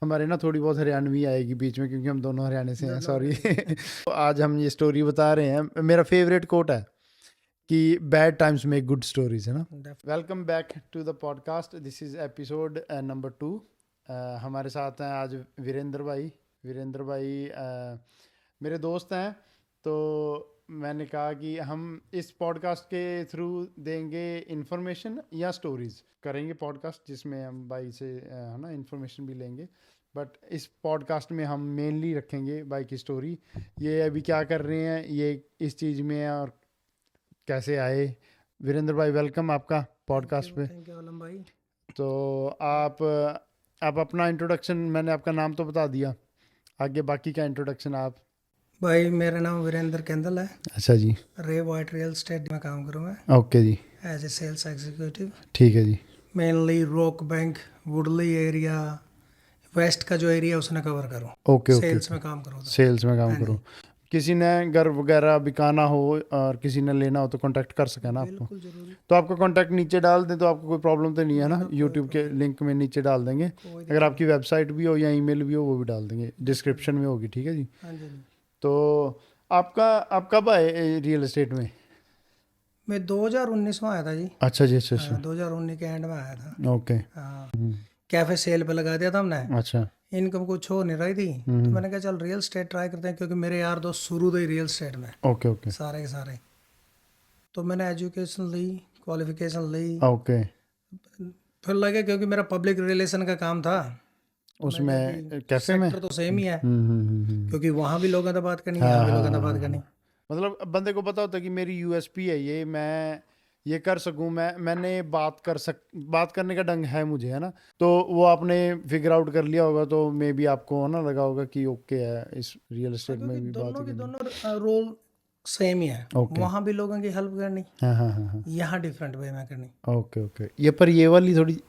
हमारे ना थोड़ी बहुत हरियाणवी आएगी बीच में, क्योंकि हम दोनों हरियाणा से हैं, सॉरी। तो आज हम ये स्टोरी बता रहे हैं। मेरा फेवरेट कोट है कि bad times make good stories, है ना। Welcome back to the podcast, this is episode number 2। हमारे साथ हैं आज वीरेंद्र भाई। वीरेंद्र भाई मेरे दोस्त हैं, तो मैंने कहा कि हम इस पॉडकास्ट के थ्रू देंगे इन्फॉर्मेशन या स्टोरीज करेंगे पॉडकास्ट, जिसमें हम भाई से है ना इन्फॉर्मेशन भी लेंगे। बट इस पॉडकास्ट में हम मेनली रखेंगे भाई की स्टोरी, ये अभी क्या कर रहे हैं, ये इस चीज़ में है और कैसे आए। वीरेंद्र भाई वेलकम आपका पॉडकास्ट पे। थैंक यू आलम भाई। तो आप अपना इंट्रोडक्शन, मैंने आपका नाम तो बता दिया, आगे बाकी का इंट्रोडक्शन आप। भाई मेरा नाम वीरेंद्र केंदल है। अच्छा जी। रे वाइट रियल स्टेट में काम करूँ मैं ओके जी, एज ए सेल्स एग्जीक्यूटिव। ठीक है जी। Mainly Rock Bank, Woodley area, west का जो एरिया उसने कवर करूँ। ओके ओके सेल्स ओके, में काम करूँ तो। सेल्स में काम हाँ करो। जी, किसी ने घर वगैरह बिकाना हो और किसी ने लेना हो तो कांटेक्ट कर सके ना आपको। बिल्कुल जरूरी। तो आपका कांटेक्ट नीचे डाल दें तो आपको कोई प्रॉब्लम तो नहीं है ना, ना कोई यूट्यूब के प्रॉब्लम, लिंक में नीचे डाल देंगे। कोई अगर दिक्कत आपकी नहीं। वेबसाइट भी हो या ईमेल भी हो वो भी डाल देंगे, बिल्कुल डिस्क्रिप्शन में होगी, ठीक है जी। हाँ जी जी। तो आपका आप कब आए रियल एस्टेट में? मैं 2019 में आया था जी। अच्छा जी, अच्छा हाँ अच्छा, 2019 के एंड में आया था। ओके। हाँ, कैफे सेल पे लगा दिया था हमने। अच्छा। इनकम कुछ हो नहीं रही थी, तो मैंने कहा चल रियल स्टेट ट्राई करते हैं, क्योंकि मेरे यार दोस्त शुरू से ही रियल स्टेट में ओके ओके सारे के सारे। तो मैंने एजुकेशन ली, क्वालिफिकेशन ली, ओके। फिर लगे क्योंकि मेरा पब्लिक रिलेशन का काम था, तो मैं कहा उसमें कि कैफे में। सेक्टर तो सेम ही है, हम्म। क्योंकि वहाँ भी लोगों से बात करनी, यहाँ हाँ भी हाँ लोगों से हाँ बात हाँ करनी। हाँ। मतलब बंदे को पता होता है कि मेरी यूएसपी है ये, मैं ये कर सकूं, मैंने बात करने का ढंग है मुझे, है ना। तो वो आपने फिगर आउट कर लिया होगा, तो मे बी आपको ना लगा होगा कि ओके है, इस रियल हाँ, एस्टेट में क्योंकि भी बात दोनों की करनी। दोनों रोल सेम ही है। ओके। वहाँ भी लोगों की हेल्प करनी, हाँ हाँ हाँ हाँ। यहाँ डिफरेंट वे में करनी। ओके ओके, ये पर ये वाली थोड़ी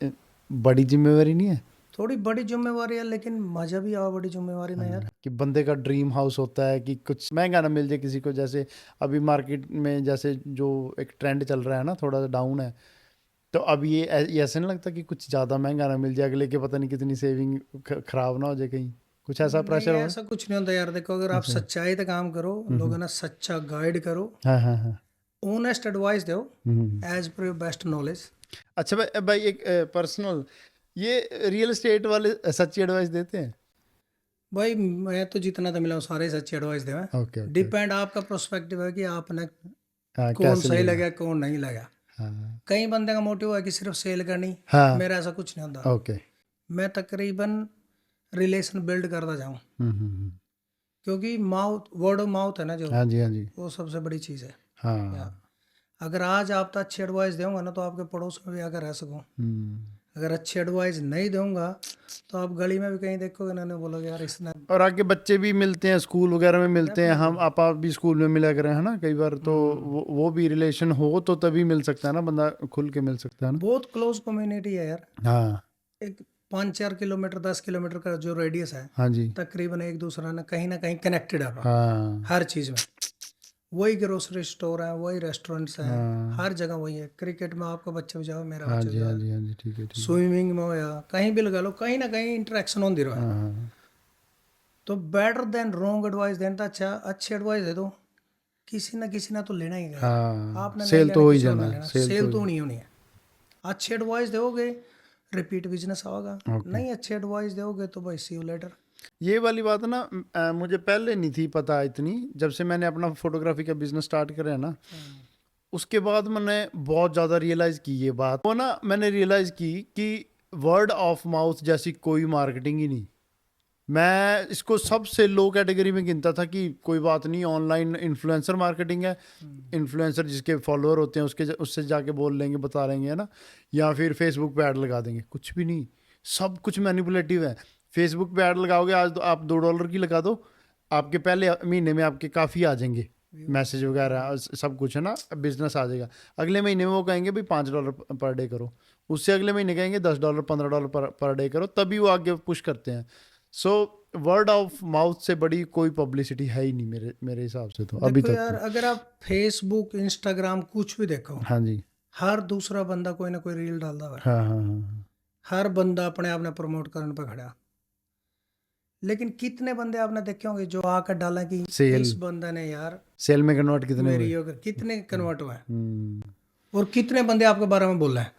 बड़ी जिम्मेवारी नहीं है। थोड़ी बड़ी जिम्मेवारी है, लेकिन मजा भी आवा बड़ी जिम्मेवारी में यार। कि बंदे का ड्रीम हाउस होता है कि कुछ महंगा ना मिल जाए किसी को, जैसे अभी मार्केट में जैसे जो एक ट्रेंड चल रहा है ना, थोड़ा सा डाउन है। तो अब ये ऐसे नहीं लगता कि कुछ ज़्यादा महंगा ना मिल जाए, अगले के पता नहीं कितनी सेविंग खराब ना हो जाए कहीं, कुछ ऐसा नहीं प्रेशर होगा। ऐसा कुछ नहीं होता यार। देखो, अगर आप अच्छा। सच्चाई से काम करो, लोगों ना सच्चा गाइड करो, हाँ हाँ हाँ। ऑनेस्ट एडवाइस दो hmm. As per your best knowledge. अच्छा भाई भाई, एक पर्सनल, ये रियल एस्टेट वाले सच्ची एडवाइस देते हैं? भाई मैं तो जितना तो मिला हूँ सारे सच्ची एडवाइस दे। Okay okay. डिपेंड आपका प्रोस्पेक्टिव है कि आपने हाँ, कौन कैसे सही लेगा। लगा कौन नहीं लगा। हाँ कई बंदे का मोटिव है कि सिर्फ सेल करनी, हाँ। मेरा ऐसा कुछ नहीं होता। ओके। मैं तकरीबन रिलेशन बिल्ड करता जाऊँ, हम्म। क्योंकि माउथ वर्ड ऑफ माउथ है ना जो, हाँ जी हाँ जी। वो सबसे बड़ी चीज़ है। या हाँ। अगर आज आप तो अच्छी एडवाइस दूंगा ना, तो आपके पड़ोस में भी आकर रह सकूँ। अगर अच्छी एडवाइस नहीं दूंगा, तो आप गली में भी कहीं देखोगे ना, बोलोगे यार इसने। और आगे बच्चे भी मिलते हैं, स्कूल वगैरह में मिलते हैं, हम डेफिनेटली। आप भी स्कूल में मिला करें, है ना, कई बार तो वो भी रिलेशन हो तो तभी मिल सकता है ना, बंदा खुल के मिल सकता है ना। बहुत क्लोज कम्युनिटी है यार। हाँ। एक 5-4 किलोमीटर 10 किलोमीटर का जो रेडियस है, हाँ जी। तकरीबन एक दूसरा ना कहीं कनेक्टेड है हाँ हर चीज़ में। वही ग्रोसरी स्टोर है, वही रेस्टोरेंट्स हैं, हाँ हर जगह वही है। क्रिकेट में आपका बच्चा भी जाओ, मेरा हाँ बच्चा भी जी हाँ जाओ, जी हाँ जी, ठीक है ठीक है। स्विमिंग में हो या कहीं भी लगा लो, कहीं ना कहीं इंटरेक्शन होती रहा है। हाँ तो बेटर देन रॉन्ग एडवाइस देना था, अच्छा अच्छी एडवाइस दे दो। किसी ना तो लेना ही है यार। हाँ, आपने नहीं सेल तो लेना, हो ही किसी और जाना ने है, लेना, सेल तो सेल हो तो ही। नहीं होनी है। अच्छी एडवाइस दोगे, रिपीट बिजनेस होगा। ओके। नहीं अच्छी एडवाइस दोगे तो भाई सी यू लेटर। ये वाली बात ना मुझे पहले नहीं थी पता इतनी, जब से मैंने अपना फोटोग्राफी का बिजनेस स्टार्ट करा है ना, उसके बाद मैंने बहुत ज़्यादा रियलाइज़ की ये बात, वो ना मैंने रियलाइज़ की कि वर्ड ऑफ माउथ जैसी कोई मार्केटिंग ही नहीं। मैं इसको सबसे लो कैटेगरी में गिनता था कि कोई बात नहीं, ऑनलाइन इन्फ्लुएंसर मार्केटिंग है, इन्फ्लुएंसर जिसके फॉलोअर होते हैं उससे जाके बोल लेंगे, बता लेंगे, है ना, या फिर फेसबुक पे ऐड लगा देंगे। कुछ भी नहीं, सब कुछ मैनिपुलेटिव है। फेसबुक पे ऐड लगाओगे आज तो आप $2 की लगा दो, आपके पहले महीने में आपके काफ़ी आ जाएंगे मैसेज वगैरह, सब कुछ, है ना, बिजनेस आ जाएगा। अगले महीने में वो कहेंगे भाई $5 पर डे करो, उससे अगले महीने कहेंगे $10 $15 पर डे करो, तभी वो आगे पुश करते हैं। सो वर्ड ऑफ माउथ से बड़ी कोई पब्लिसिटी है ही नहीं मेरे मेरे हिसाब से तो अभी देखो तक यार, तो। अगर आप फेसबुक इंस्टाग्राम कुछ भी देखो, हाँ जी। हर दूसरा बंदा कोई ना कोई रील डालता हुआ है। हाँ हाँ हाँ हर बंदा अपने आप ने प्रमोट करने पे खड़ा। लेकिन कितने बंदे आपने देखे होंगे जो आकर डाला कि Sale. इस बंदे ने यार सेल में कन्वर्ट कितने मेरी हुए? यो कर, कितने कन्वर्ट हुए हैं। हम्म, और कितने बंदे आपके बारे में बोल रहे हैं।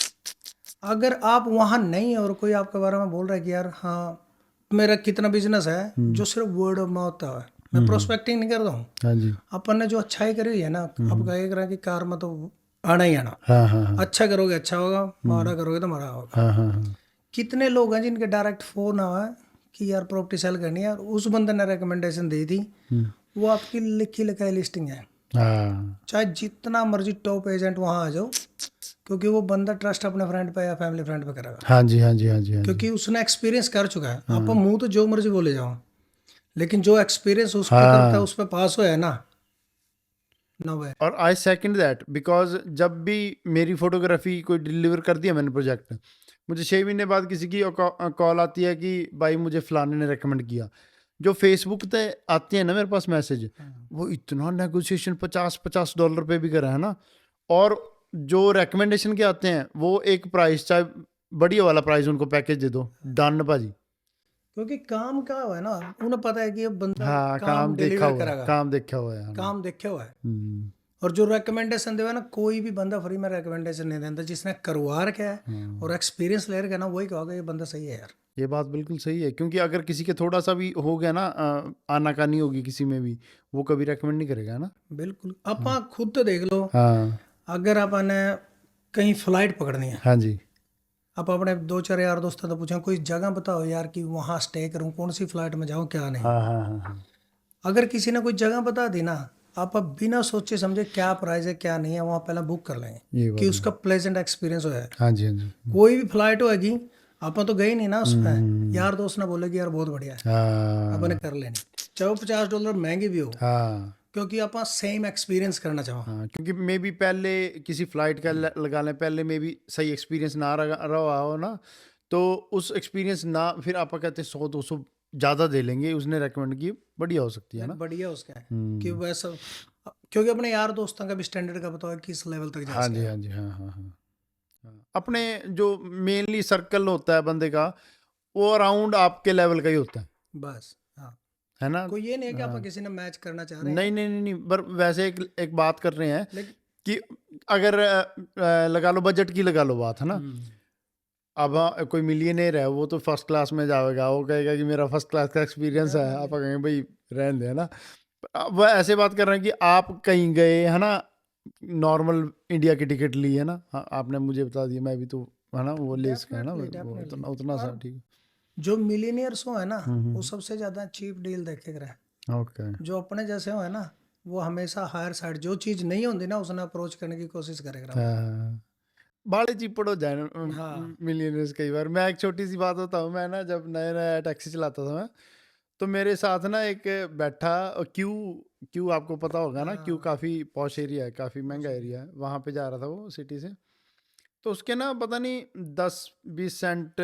अगर आप वहां नहीं है और कोई आपके बारे में बोल रहा है कि यार हाँ मेरा कितना बिजनेस है, जो सिर्फ वर्ड ऑफ माउथ है, मैं प्रोस्पेक्टिंग नहीं कर रहा हूँ, हाँ जी, अपन ने जो अच्छाई करी है ना, आप कहेगा कि कार में तो आना ही आना, हाँ हाँ हाँ अच्छा करोगे अच्छा होगा, मारा करोगे तो मारा होगा। हाँ हाँ हाँ, कितने लोग हैं जिनके डायरेक्ट फोन आवा है कि यार प्रॉपर्टी सेल करनी है, और उस बंदे ने रिकमेंडेशन दी थी, वो आपकी लिखी लिखाई लिस्टिंग है, हाँ चाहे जितना मर्जी टॉप एजेंट वहां आ जाओ, क्योंकि वो बंदा ट्रस्ट अपने फ्रेंड पे या फैमिली फ्रेंड पे करेगा, हाँ जी हाँ जी हाँ जी हाँ जी, क्योंकि उसने एक्सपीरियंस कर चुका है। आप मुंह तो जो मर्जी बोले जाओ, लेकिन जो एक्सपीरियंस उस पे करता है, उस पे पास हो है ना, नो वे। और आई सेकंड दैट बिकॉज जब भी मेरी फोटोग्राफी कोई डिलीवर कर दिया मैंने प्रोजेक्ट, मुझे 6 महीने बाद किसी की कॉल आती है कि भाई मुझे फलाने ने रेकमेंड किया। जो फेसबुक पे आती है ना मेरे पास मैसेज, वो इतना नेगोशिएशन $50 पे भी करा है ना, और जो रेकमेंडेशन के आते हैं वो एक प्राइस, चाहे बढ़िया वाला प्राइस उनको पैकेज दे दो, डन भाजी। क्योंकि काम का है ना, उन्हें पता है कि ये बंदा हाँ, काम डिलीवर करेगा, काम देखा हुआ है, हाँ। काम देखे हुआ है। हम्म, और जो रिकमेंडेशन देगा ना, कोई भी बंदा फ्री में रिकमेंडेशन नहीं देता, जिसने करवा रखा है और एक्सपीरियंस ले रखा है ना, वही कहोगे ये बंदा सही है यार। ये बात बिल्कुल सही है, क्योंकि अगर किसी के थोड़ा सा भी हो गया ना, आनाकानी होगी किसी में भी, वो कभी रेकमेंड नहीं करेगा ना। बिल्कुल, आप खुद तो देख लो, हाँ अगर आपने कहीं फ्लाइट पकड़नी है, हाँ जी, आप अपने 2-4 यार दोस्तों से पूछो कोई जगह बताओ यार कि वहाँ स्टे करूँ, कौन सी फ्लाइट में जाऊँ क्या नहीं। हाँ हाँ हाँ हाँ, अगर किसी ने कोई जगह बता दी ना, आप अब बिना सोचे समझे क्या प्राइस है क्या नहीं है, वहाँ पहले बुक कर लेंगे ये कि बात उसका प्लेजेंट एक्सपीरियंस हो जाए। हाँ जी हाँ जी, कोई भी फ्लाइट होगी, आप तो गए नहीं ना उसमें, यार दोस्त ने बोले कि यार बहुत बढ़िया है, हाँ अपने कर लेनी, चाहे वो $50 महंगी भी हो, हाँ क्योंकि आप सेम एक्सपीरियंस करना चाहो। हाँ, क्योंकि मे बी पहले किसी फ्लाइट का लगा लें, पहले मे बी सही एक्सपीरियंस ना रहा हो ना, तो उस एक्सपीरियंस ना, फिर आप कहते हैं 100-200 ज़्यादा दे लेंगे, उसने रेकमेंड की बढ़िया हो सकती है ना। बढ़िया उसका है कि वैसा, क्योंकि अपने यार दोस्तों का भी स्टैंडर्ड का पता है किस लेवल तक जा हाँ सकते जी हैं। हाँ जी हाँ हाँ हाँ हाँ। अपने जो मेनली सर्कल होता है बंदे का, वो अराउंड आपके लेवल का ही होता बस हाँ, है ना। कोई ये नहीं है कि आप हाँ, किसी ने मैच करना चाह रहे हैं, नहीं नहीं नहीं नहीं, पर वैसे एक बात कर रहे हैं लेकिन कि अगर लगा लो बजट की, लगा लो बात, है ना। अब कोई मिलियनेयर है, वो तो फर्स्ट क्लास में जाएगा, वो कहेगा कि मेरा फर्स्ट क्लास का एक्सपीरियंस है, आप कहेंगे भाई रहने दे, है ना। अब वह ऐसे बात कर रहे हैं कि आप कहीं गए, है ना, नॉर्मल इंडिया की टिकट ली है ना, हाँ, आपने मुझे बता दिया, मैं भी तो, है ना, वो ले इसका है ना, डेफिनेटली वो डेफिनेटली। उतना उतना सा और ठीक जो मिलीनियर्स हो है ना, वो सबसे ज्यादा चीप डील देखे रहे, है। ओके, जो अपने जैसे हो है ना, वो हमेशा हायर साइड जो चीज नहीं होती ना, उसने अप्रोच करने की कोशिश करेगा वो। बाड़े चिपड़ हो जाए हाँ मिलियनर्स कई बार। मैं एक छोटी सी बात होता हूँ, मैं ना जब नया नया टैक्सी चलाता था मैं, तो मेरे साथ ना एक बैठा, क्यू, क्यू आपको पता होगा ना, क्यू काफ़ी पॉश एरिया है, काफ़ी महंगा एरिया है, वहाँ पे जा रहा था वो सिटी से। तो उसके ना पता नहीं 10-20 सेंट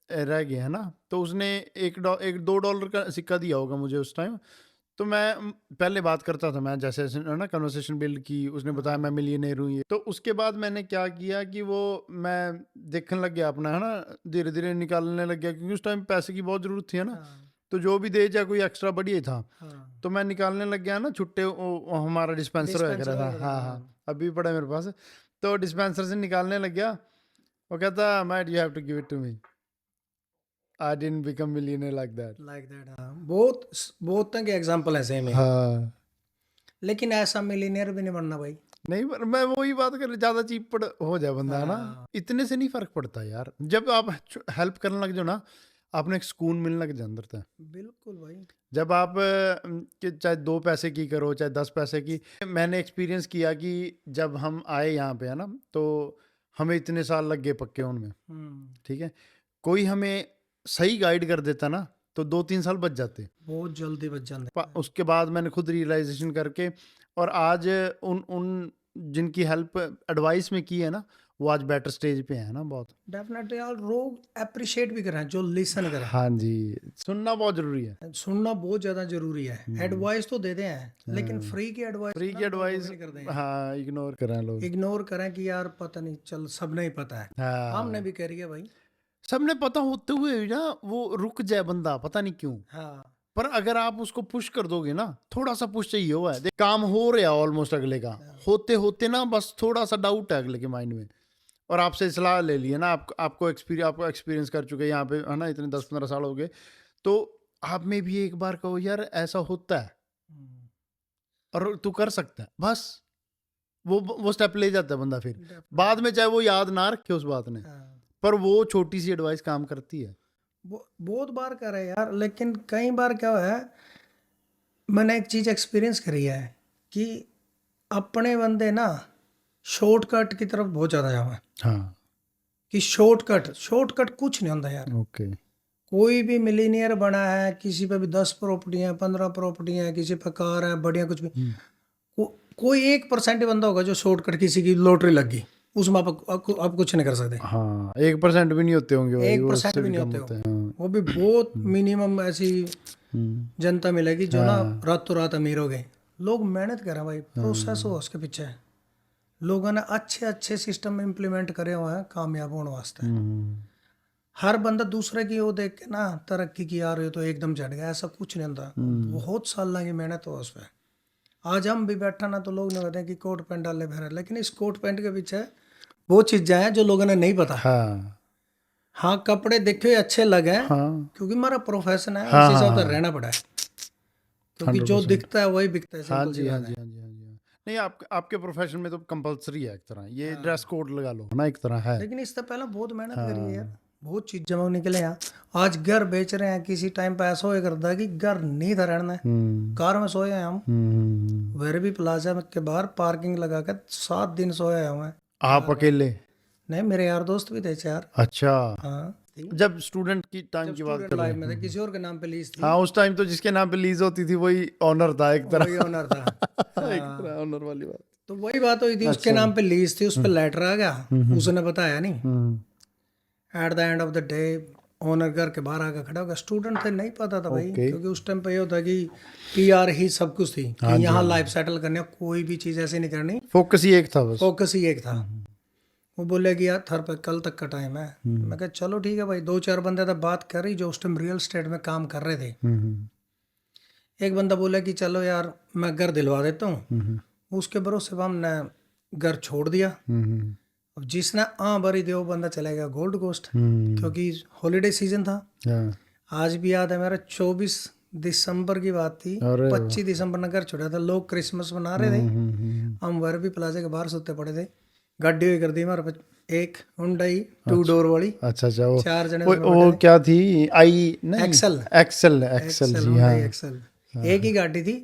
रह गए, है ना। तो उसने $1-2 का सिक्का दिया होगा मुझे उस टाइम। तो मैं पहले बात करता था, मैं जैसे जैसे ना कन्वर्सेशन बिल्ड की, उसने बताया मैं मिलियनेयर हूँ ये। तो उसके बाद मैंने क्या किया कि वो मैं देखने लग गया अपना, है ना, धीरे धीरे निकालने लग गया, क्योंकि उस टाइम पैसे की बहुत ज़रूरत थी, है ना। हाँ तो जो भी दे जाए कोई एक्स्ट्रा बढ़िया ही था। हाँ, तो मैं निकालने लग गया ना छुट्टे, वो हमारा डिस्पेंसर वगैरह डिस्पेंसर था, वगैरह, हाँ हाँ, हाँ अभी भी पड़ा है मेरे पास। तो डिस्पेंसर से निकालने लग गया, वो कहता Matt you have to give it to me, I didn't become millionaire like that. Like that. हाँ, बहुत बहुत तरह के एग्जांपल है सेम है, हाँ, लेकिन ऐसा मिलीनियर भी नहीं बनना भाई। नहीं, पर मैं वही बात कर, ज्यादा चीपड़ हो जाए बंदा, है ना। हाँ इतने से नहीं फर्क पड़ता यार, जब आप हेल्प करने लग जाओ ना, आपने एक सुकून मिलने लग जाए अंदर से। बिल्कुल भाई। जब आप कि चाहे 2 पैसे की करो, चाहे 10 पैसे की। मैंने एक्सपीरियंस किया कि जब हम आए यहाँ पे, है ना, तो हमें इतने साल लग गए पक्के उनमें, ठीक है। कोई हमें सही गाइड कर देता ना, तो 2-3 साल बच जाते। बहुत जल्दी बच जाते हैं। उसके बाद मैंने खुद रियलाइजेशन करके, और आज उन उन जिनकी हेल्प एडवाइस में की है ना, वो आज बेटर स्टेज पे है ना, बहुत। डेफिनेटली यार, लोग अप्रिशिएट भी करें जो लिसन करें। हाँ जी, सुनना बहुत जरूरी है। सुनना बहुत ज्यादा जरूरी है। एडवाइस तो देते हैं, लेकिन फ्री की एडवाइस फ्री ना की लोग एडवाइस, नहीं करते हैं। हाँ, इग्नोर करें लोग। इग्नोर करें कि यार पता नहीं, चल सब नहीं पता है, हमने हाँ, भी करी है भाई। सबने पता होते हुए भी ना वो रुक जाए बंदा, पता नहीं क्यों। हाँ पर अगर आप उसको पुश कर दोगे ना, थोड़ा सा पुश चाहिए हुआ है, काम हो रहा है ऑलमोस्ट अगले का, होते होते ना बस थोड़ा सा डाउट है अगले के माइंड में, और आपसे सलाह ले लिए ना, आपको एक्सपीरियंस कर चुके हैं यहाँ पे, है ना, इतने 10-15 साल हो गए, तो आप में भी एक बार कहो यार ऐसा होता है और तू कर सकता है, बस वो स्टेप ले जाता है बंदा। फिर बाद में चाहे वो याद ना रखे उस बात ने, पर वो छोटी सी एडवाइस काम करती है। बहुत बार करे यार, लेकिन कई बार क्या है, मैंने एक चीज एक्सपीरियंस करी है कि अपने बंदे ना शॉर्टकट की तरफ बहुत ज्यादा जावे, हाँ कि शॉर्टकट कुछ नहीं होता यार। ओके। कोई भी मिलीनियर बना है, किसी पे भी 10 प्रॉपर्टी है, 15 प्रॉपर्टी है, किसी पे कार है बढ़िया, कुछ भी कोई 1% ही बंदा होगा जो शॉर्टकट, किसी की लॉटरी लग गई उसमें आप कुछ नहीं कर सकते। हाँ 1% भी नहीं होते होंगे भाई, 1% भी नहीं होते हो, वो भी बहुत मिनिमम ऐसी जनता मिलेगी जो ना रातों रात अमीर हो गए। लोग मेहनत कर रहे हैं भाई, प्रोसेस हो उसके पीछे, लोगों ने अच्छे अच्छे सिस्टम इम्प्लीमेंट करे हुए हैं कामयाब होने वास्ते। हर बंदा दूसरे की वो देख के ना तरक्की की आ रही हो तो एकदम चढ़ गया, ऐसा कुछ नहीं होता। बहुत साल लगे मेहनत हो उस पर। आज हम भी बैठा ना तो लोग ने कहते हैं कि कोट पैंट डाले फिर, लेकिन इस कोट पैंट के पीछे वो चीजें हैं जो लोगों ने नहीं पता। हाँ हाँ कपड़े देखे अच्छे लगे हाँ क्योंकि हमारा प्रोफेशन है, हाँ, उस हिसाब हाँ, से रहना पड़ा है, क्योंकि जो 100%। दिखता है वही बिकता है। हाँ सिंपल सी जी हाँ बात जी है। हाँ जी हाँ जी हाँ। नहीं आपके प्रोफेशन में तो कंपलसरी है एक तरह, ये ड्रेस कोड लगा लो ना, एक तरह है। लेकिन इससे पहले बहुत मेहनत करी है यार, बहुत चीज जमा निकले यहाँ। आज घर बेच रहे हैं, किसी टाइम पे ऐसा हो करता है कि घर नहीं था रहना है, कार में सोए हैं हम, वेरबी प्लाजा के बाहर पार्किंग लगा कर 7 दिन सोए हैं मैं। आप अकेले? नहीं, मेरे यार दोस्त भी थे 4। अच्छा, हाँ जब स्टूडेंट की टाइम जब की बात स्टूडेंट कर रहे लाइफ में थे, हैं। किसी और के नाम पे लीज थी, हाँ उस टाइम तो जिसके नाम पे लीज होती थी वही ऑनर था एक तरह। वही ओनर था। एक हाँ तरह ऑनर वाली बात। तो वही बात हुई थी, उसके नाम पे लीज थी, उस पर लेटर आ गया, उसने बताया नहीं। At the end of the day owner घर के बाहर आकर खड़ा होगा। स्टूडेंट थे, नहीं पता था भाई, Okay. क्योंकि उस टाइम पे ये होता कि पीआर ही सब कुछ थी, कि यहाँ लाइफ सेटल करने, कोई भी चीज़ ऐसे नहीं करनी, फोकस ही एक था बस। फोकस ही एक था। वो बोले कि यार थर पे कल तक का टाइम है। मैं कहा चलो ठीक है भाई। 2-4 बंदे तो बात कर रही जो उस टाइम रियल स्टेट में काम कर रहे थे। एक बंदा बोला कि चलो यार मैं घर दिलवा देता हूँ, उसके भरोसे पे हमने घर छोड़ दिया। अब जिसने भरी थी वो बंदा चला गया गोल्ड कोस्ट, क्योंकि हॉलीडे सीजन था। आज भी याद है मेरा, 24 दिसंबर की बात थी, 25 दिसंबर ने घर छोड़ा था, लोग क्रिसमस मना रहे थे, हम वर्बी प्लाजा के बाहर सोते पड़े थे। गाड़ी हुई कर दी हमारे पास, एक हुंडई 2 डोर वाली। अच्छा वो 4 जने वो क्या थी, आई नहीं, एक्सल एक्सल जी हाँ। एक्सल एक ही गाड़ी थी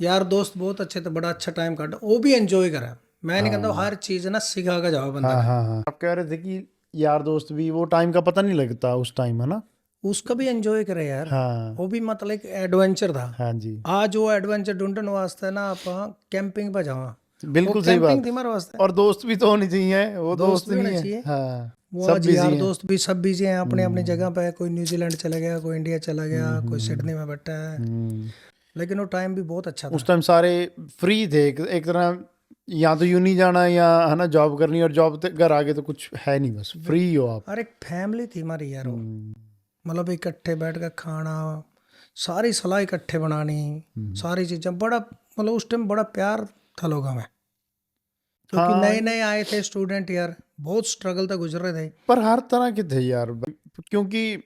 यार। दोस्त बहुत अच्छे थे, बड़ा अच्छा टाइम काटा, वो भी एंजॉय करा। मैं नहीं कहता हर चीज ना सिखा का जाओ बंदा। हाँ आप कह रहे थे कि यार दोस्त भी, वो टाइम का पता नहीं लगता उस टाइम, है ना। उसका भी एंजॉय करे यार। हाँ वो भी मतलब एक एडवेंचर था। हाँ जी आज वो एडवेंचर ढूंढने वास्ते ना आप कैंपिंग पे जाओ, बिल्कुल सही बात। थी हमारे वास्ते। और दोस्त भी तो होनी चाहिए, वो दोस्त भी नहीं होने है। चाहिए। हाँ वो सब आज बिजी यार हैं। दोस्त भी सब बिजी हैं अपने अपनी जगह पे। कोई न्यूजीलैंड चला गया, कोई इंडिया चला गया, कोई सिडनी में बैठा है। लेकिन वो टाइम भी बहुत अच्छा था। उस टाइम सारे फ्री थे, एक तरह, या तो यूनी जाना या है ना जॉब करनी, और जॉब से घर आगे तो कुछ है नहीं, बस फ्री हो आप। और एक फैमिली थी हमारी यार, वो मतलब इकट्ठे बैठ कर खाना, सारी सलाह इकट्ठे बनानी, सारी चीजें, बड़ा मतलब उस टाइम बड़ा प्यार था लोगों में, क्योंकि नए नए आए थे स्टूडेंट यार, बहुत स्ट्रगल तक गुजर रहे थे। पर हर तरह के थे यार, क्योंकि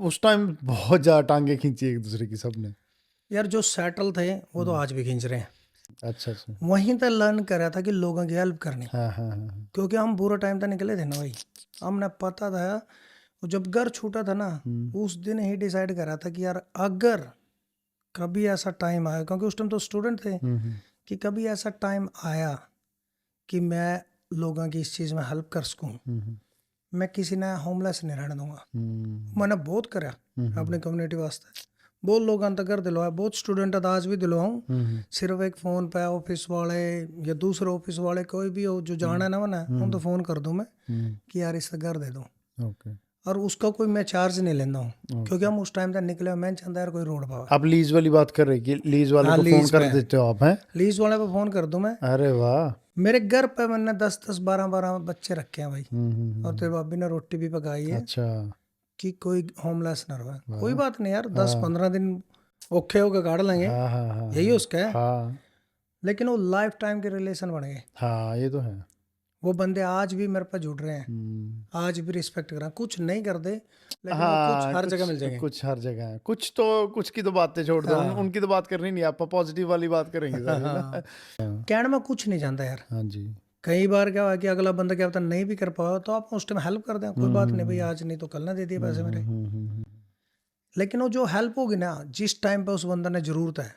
उस टाइम बहुत ज्यादा टांगे खींची एक दूसरे की सबने। यार जो सेटल थे वो तो आज भी खींच रहे हैं। अच्छा अच्छा। वहीं तक लर्न करा था कि लोगों की हेल्प करनी, हाँ हाँ हाँ क्योंकि हम बुरा टाइम तक निकले थे ना भाई। हमने पता था, जब घर छूटा था ना, उस दिन ही डिसाइड करा था कि यार अगर कभी ऐसा टाइम आया, क्योंकि उस टाइम तो स्टूडेंट थे, कि कभी ऐसा टाइम आया कि मैं लोगों की इस चीज़ में हेल्प कर सकूँ, मैं किसी ने होमलेस नहीं रहने दूंगा। मैंने बहुत करा अपनी कम्युनिटी वास्ते, बहुत लोगों तक घर दिलवाया, बहुत स्टूडेंट आज भी दिलवाऊँ। सिर्फ एक फ़ोन पे ऑफिस वाले या दूसरे ऑफिस वाले कोई भी हो जो जाना है ना, मैंने उन तो फ़ोन कर दूँ मैं कि यार इससे घर दे दो। और उसका कोई मैं चार्ज नहीं लेता हूँ, क्योंकि हम उस टाइम तक निकले मैं चाहता यार कोई रोड पावा। आप लीज वाली बात कर रहे कि लीज वाले हाँ, को फोन लीज कर पे। देते हो आप हैं? लीज वाले पे फोन कर दूं मैं। अरे वाह। मेरे घर पे मैंने 10-10 12-12 बच्चे रखे हैं भाई, हम्म। और तेरे भाभी ने रोटी भी पकाई है अच्छा। कि कोई होमलेस ना रहे। कोई वाह। बात नहीं यार, हाँ 10-15 दिन औखे होके काट लेंगे, हाँ हाँ हाँ यही उसका है। हाँ लेकिन वो लाइफ टाइम के रिलेशन बन गए। हाँ, ये तो है। वो बंदे आज भी मेरे पे जुड़ रहे हैं, हम्म। आज भी रिस्पेक्ट कर रहे हैं। कुछ नहीं कर दे, लेकिन वो कुछ हाँ, हर जगह मिल कुछ जाएंगे। कुछ हर जगह है, कुछ तो कुछ की तो बातें छोड़ दो, हाँ उनकी तो बात करनी नहीं, आप पॉजिटिव वाली बात करेंगे सारी ना। हाँ, कहने में कुछ नहीं जानता यार। हाँ जी। कई बार क्या हुआ कि अगला बंदा क्या होता है नहीं भी कर पाओ तो आप उस टाइम हेल्प कर दें, कोई बात नहीं भाई, आज नहीं तो कल ना दे दिए पैसे मेरे। लेकिन वो जो हेल्प होगी ना जिस टाइम पे उस बंदा ने जरूरत है,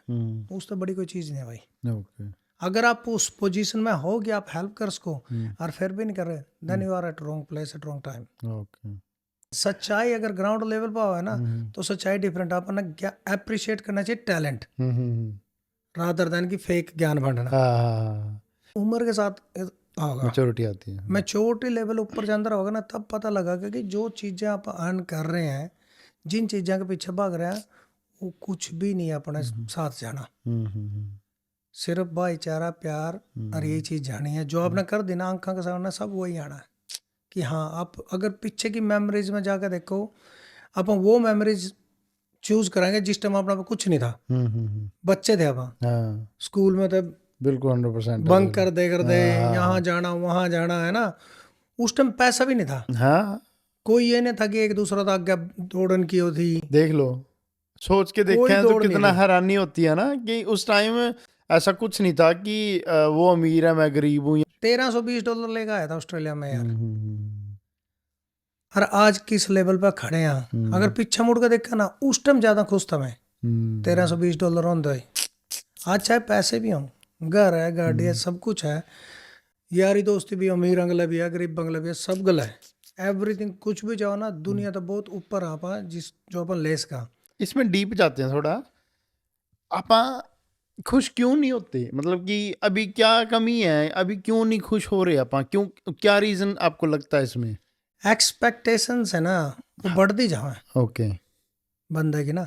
उस तो बड़ी कोई चीज नहीं है भाई। ओके। अगर आप उस पोजीशन में हो कि आप हेल्प कर सको और फिर भी नहीं कर रहे, then you are at wrong place at wrong time. Okay. सच्चाई अगर ग्राउंड लेवल पर है ना, तो सच्चाई डिफरेंट। आप ना क्या अप्रिशिएट करना चाहिए टैलेंट, रादर देन की फेक ज्ञान बांटना। हाँ, उम्र के साथ होगा, मैच्योरिटी आती है। मैच्योरिटी लेवल ऊपर जाता होगा ना, तब पता लगा कि जो चीज़ें आप अर्न कर रहे हैं, जिन चीज़ों के पीछे भाग रहे हैं, वो कुछ भी नहीं है अपने साथ जाना। सिर्फ भाईचारा, प्यार और यही चीज़ जानी है। जो आपने कर दी ना आंखों के सामने, सब वही आना है। कि हाँ, आप अगर पीछे की मेमोरीज में जाकर देखो, आप वो मेमोरीज चूज करेंगे जिस टाइम अपना कुछ नहीं था, बच्चे थे आप, हाँ स्कूल में थे, बिल्कुल 100%। बंक कर दे हाँ यहाँ जाना वहाँ जाना, है ना। उस टाइम पैसा भी नहीं था, हाँ, कोई ये नहीं था कि एक दूसरा तो आगे दौड़न की होती, देख लो, सोच के देखे कोई हैं तो दौड़ नहीं कितना थी। हैरानी होती है ना कि उस टाइम ऐसा कुछ नहीं था कि वो अमीर है मैं गरीब हूँ। $1320 लेकर आया था ऑस्ट्रेलिया में यार। और आज किस लेवल पर खड़े हैं, अगर पीछे मुड़ कर देखा ना, उस टाइम ज्यादा खुश था मैं। $1320 होते, आज चाहे पैसे भी हों, घर है, गाड़ी है, सब कुछ है, यारी दोस्ती भी, अमीर बंगला भी है, गरीब बंगला भी है, सब गला है, एवरीथिंग। कुछ भी जाओ ना, दुनिया तो बहुत ऊपर आप जिस जो अपन लेस का। इसमें डीप जाते हैं थोड़ा, आप खुश क्यों नहीं होते? मतलब कि अभी क्या कमी है, अभी क्यों नहीं खुश हो रहे आप? क्यों, क्या रीजन आपको लगता है इसमें? एक्सपेक्टेशंस है ना, वो बढ़ती जाओ ओके। बंदे की ना।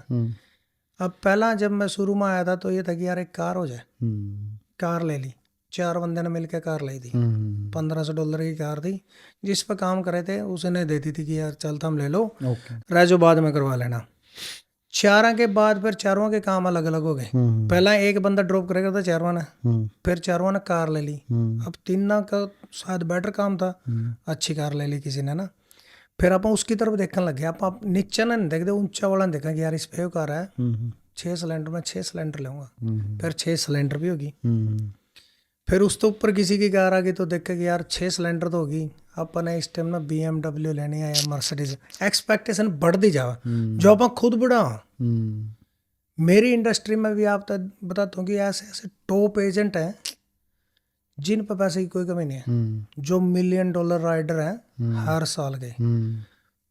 अब पहला जब मैं शुरू में आया था तो ये था कि यार एक कार हो जाए, कार ले ली, 4 बंदे ने मिलकर कार ली थी, $1500 की कार थी, जिस पर काम करे थे उसने देती थी कि यार चल तुम ले लो, रेजो बाद में करवा लेना। 4 के बाद फिर चारों के काम अलग अलग हो गए। पहला एक बंदा ड्रॉप करेगा था चारों ने, फिर चारों ने कार ले ली। अब 3 का शायद बेटर काम था, अच्छी कार ले ली किसी ने ना। फिर आप उसकी तरफ देखने लगे, आप नीचे ना नहीं देखते, ऊंचा वाला देखा कि यार इस पे कार है 6 सिलेंडर में 6 सिलेंडर लूंगा, फिर 6 सिलेंडर भी होगी। फिर उस तो ऊपर किसी की कार आ गई तो देखा कि यार 6 सिलेंडर तो होगी, अपने इस टाइम ना BMW लेनी है या मर्सिडीज। एक्सपेक्टेशन बढ़ती जावा, जो आप खुद बढ़ा। मेरी इंडस्ट्री में भी आप बताता हूँ कि ऐसे ऐसे टॉप एजेंट हैं जिन पर पैसे की कोई कमी नहीं है, जो $1 मिलियन राइडर हैं हर साल के।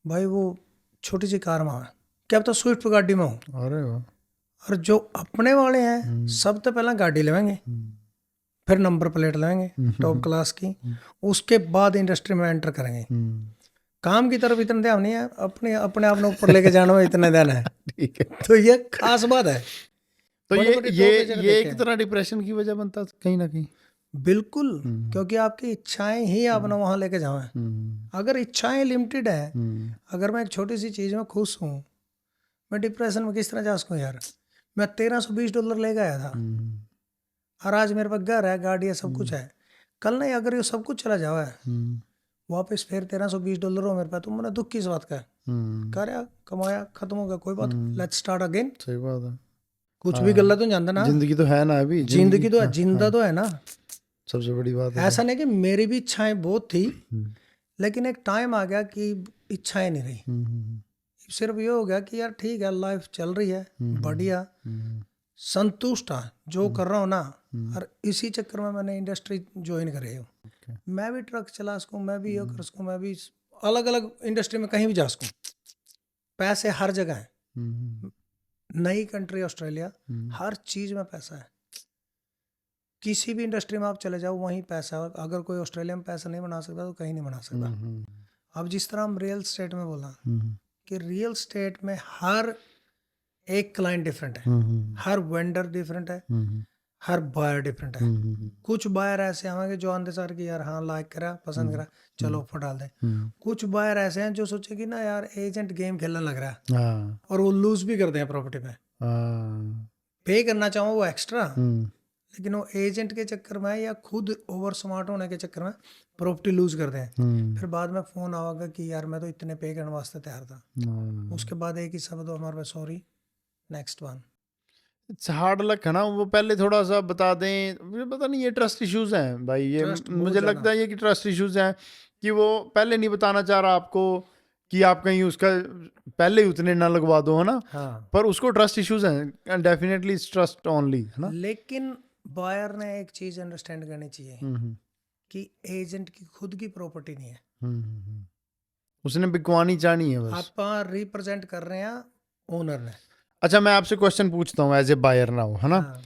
भाई वो छोटी सी कार में है, क्या पता स्विफ्ट गाड़ी में हो। अरे वाह। और जो अपने वाले हैं सब तो पहला गाड़ी लेंगे, फिर नंबर प्लेट लेंगे टॉप क्लास की, उसके बाद इंडस्ट्री में एंटर करेंगे। काम की तरफ इतना ध्यान नहीं है, अपने अपने आप ऊपर लेके जाना में इतना ध्यान है। ठीक है, तो ये खास बात है। तो बड़े बड़े ये top agent देखे एक तरह डिप्रेशन की वजह बनता है कहीं ना कहीं। बिल्कुल, क्योंकि आपकी इच्छाएं ही आपने वहां लेके जाओ। अगर इच्छाएं लिमिटेड है, अगर मैं एक छोटी सी चीज में खुश हूँ, मैं डिप्रेशन में किस तरह जा सकूँ यार। मैं $1320 ले गया था, और आज मेरे पास घर है, गाड़ी है, सब कुछ है। कल नहीं अगर ये सब कुछ चला जाओ वापस, फिर $1320 हो मेरे पास, तो मैंने दुख किस बात का है? कराया, कमाया, खत्म हो गया, कोई बात, लेट्स स्टार्ट अगेन। सही बात है। कुछ भी गलत तो जानता ना, जिंदगी तो है ना, अभी जिंदगी तो है, जिंदा तो है ना। सबसे बड़ी बात है। ऐसा नहीं कि मेरी भी इच्छाएं बहुत थी, लेकिन एक टाइम आ गया कि इच्छाएं नहीं रही। सिर्फ ये हो गया कि यार ठीक है, लाइफ चल रही है, बढ़िया, संतुष्ट है जो कर रहा हूँ ना। और इसी चक्कर में मैंने इंडस्ट्री ज्वाइन करी है। मैं भी ट्रक चला सकूँ, मैं भी ये कर सकूँ, मैं भी अलग अलग इंडस्ट्री में कहीं भी जा सकूँ। पैसे हर जगह है, नई कंट्री ऑस्ट्रेलिया, हर चीज में पैसा है। किसी भी इंडस्ट्री में आप चले जाओ वहीं पैसा है। अगर कोई ऑस्ट्रेलिया में पैसा नहीं बना सकता तो कहीं नहीं बना सकता। अब जिस तरह हम रियल स्टेट में बोला कि रियल स्टेट में हर एक क्लाइंट डिफरेंट है, हर वेंडर डिफरेंट है, हर बायर डिफरेंट है। कुछ बायर ऐसे होंगे जो आंदे सर कि यार हाँ लाइक करा, पसंद करा, चलो ऑफर डाल दें। कुछ बायर ऐसे हैं जो सोचे कि ना यार एजेंट गेम खेलने लग रहा है, और वो लूज भी करते हैं प्रॉपर्टी पे। पे करना चाहो वो एक्स्ट्रा, लेकिन वो एजेंट के चक्कर में या खुद ओवर स्मार्ट होने के चक्कर में प्रॉपर्टी लूज करते हैं। फिर बाद में फोन आएगा कि यार मैं तो इतने पे करने वास्ते तैयार था, उसके बाद एक ही शब्द हमारे पास, sorry next one. Hard luck है ना, वो पहले थोड़ा सा बता दें। मुझे पता नहीं, ये ट्रस्ट इश्यूज हैं भाई, ये मुझे लगता है ये कि ट्रस्ट इश्यूज हैं कि वो पहले नहीं बताना चाह रहा आपको कि आप कहीं उसका पहले ही उतने ना लगवा दो, है ना। हाँ, पर उसको ट्रस्ट इश्यूज हैं, डेफिनेटली ट्रस्ट ओनली, है ना। लेकिन बायर ने एक चीज अंडरस्टैंड करनी चाहिए कि एजेंट की खुद की प्रॉपर्टी नहीं है, उसने बिकवानी चाहनी है बस। आप रिप्रेजेंट कर रहे हैं ओनर ने। अच्छा, मैं आपसे क्वेश्चन पूछता हूँ एज ए बायर ना हो, है ना। हाँ,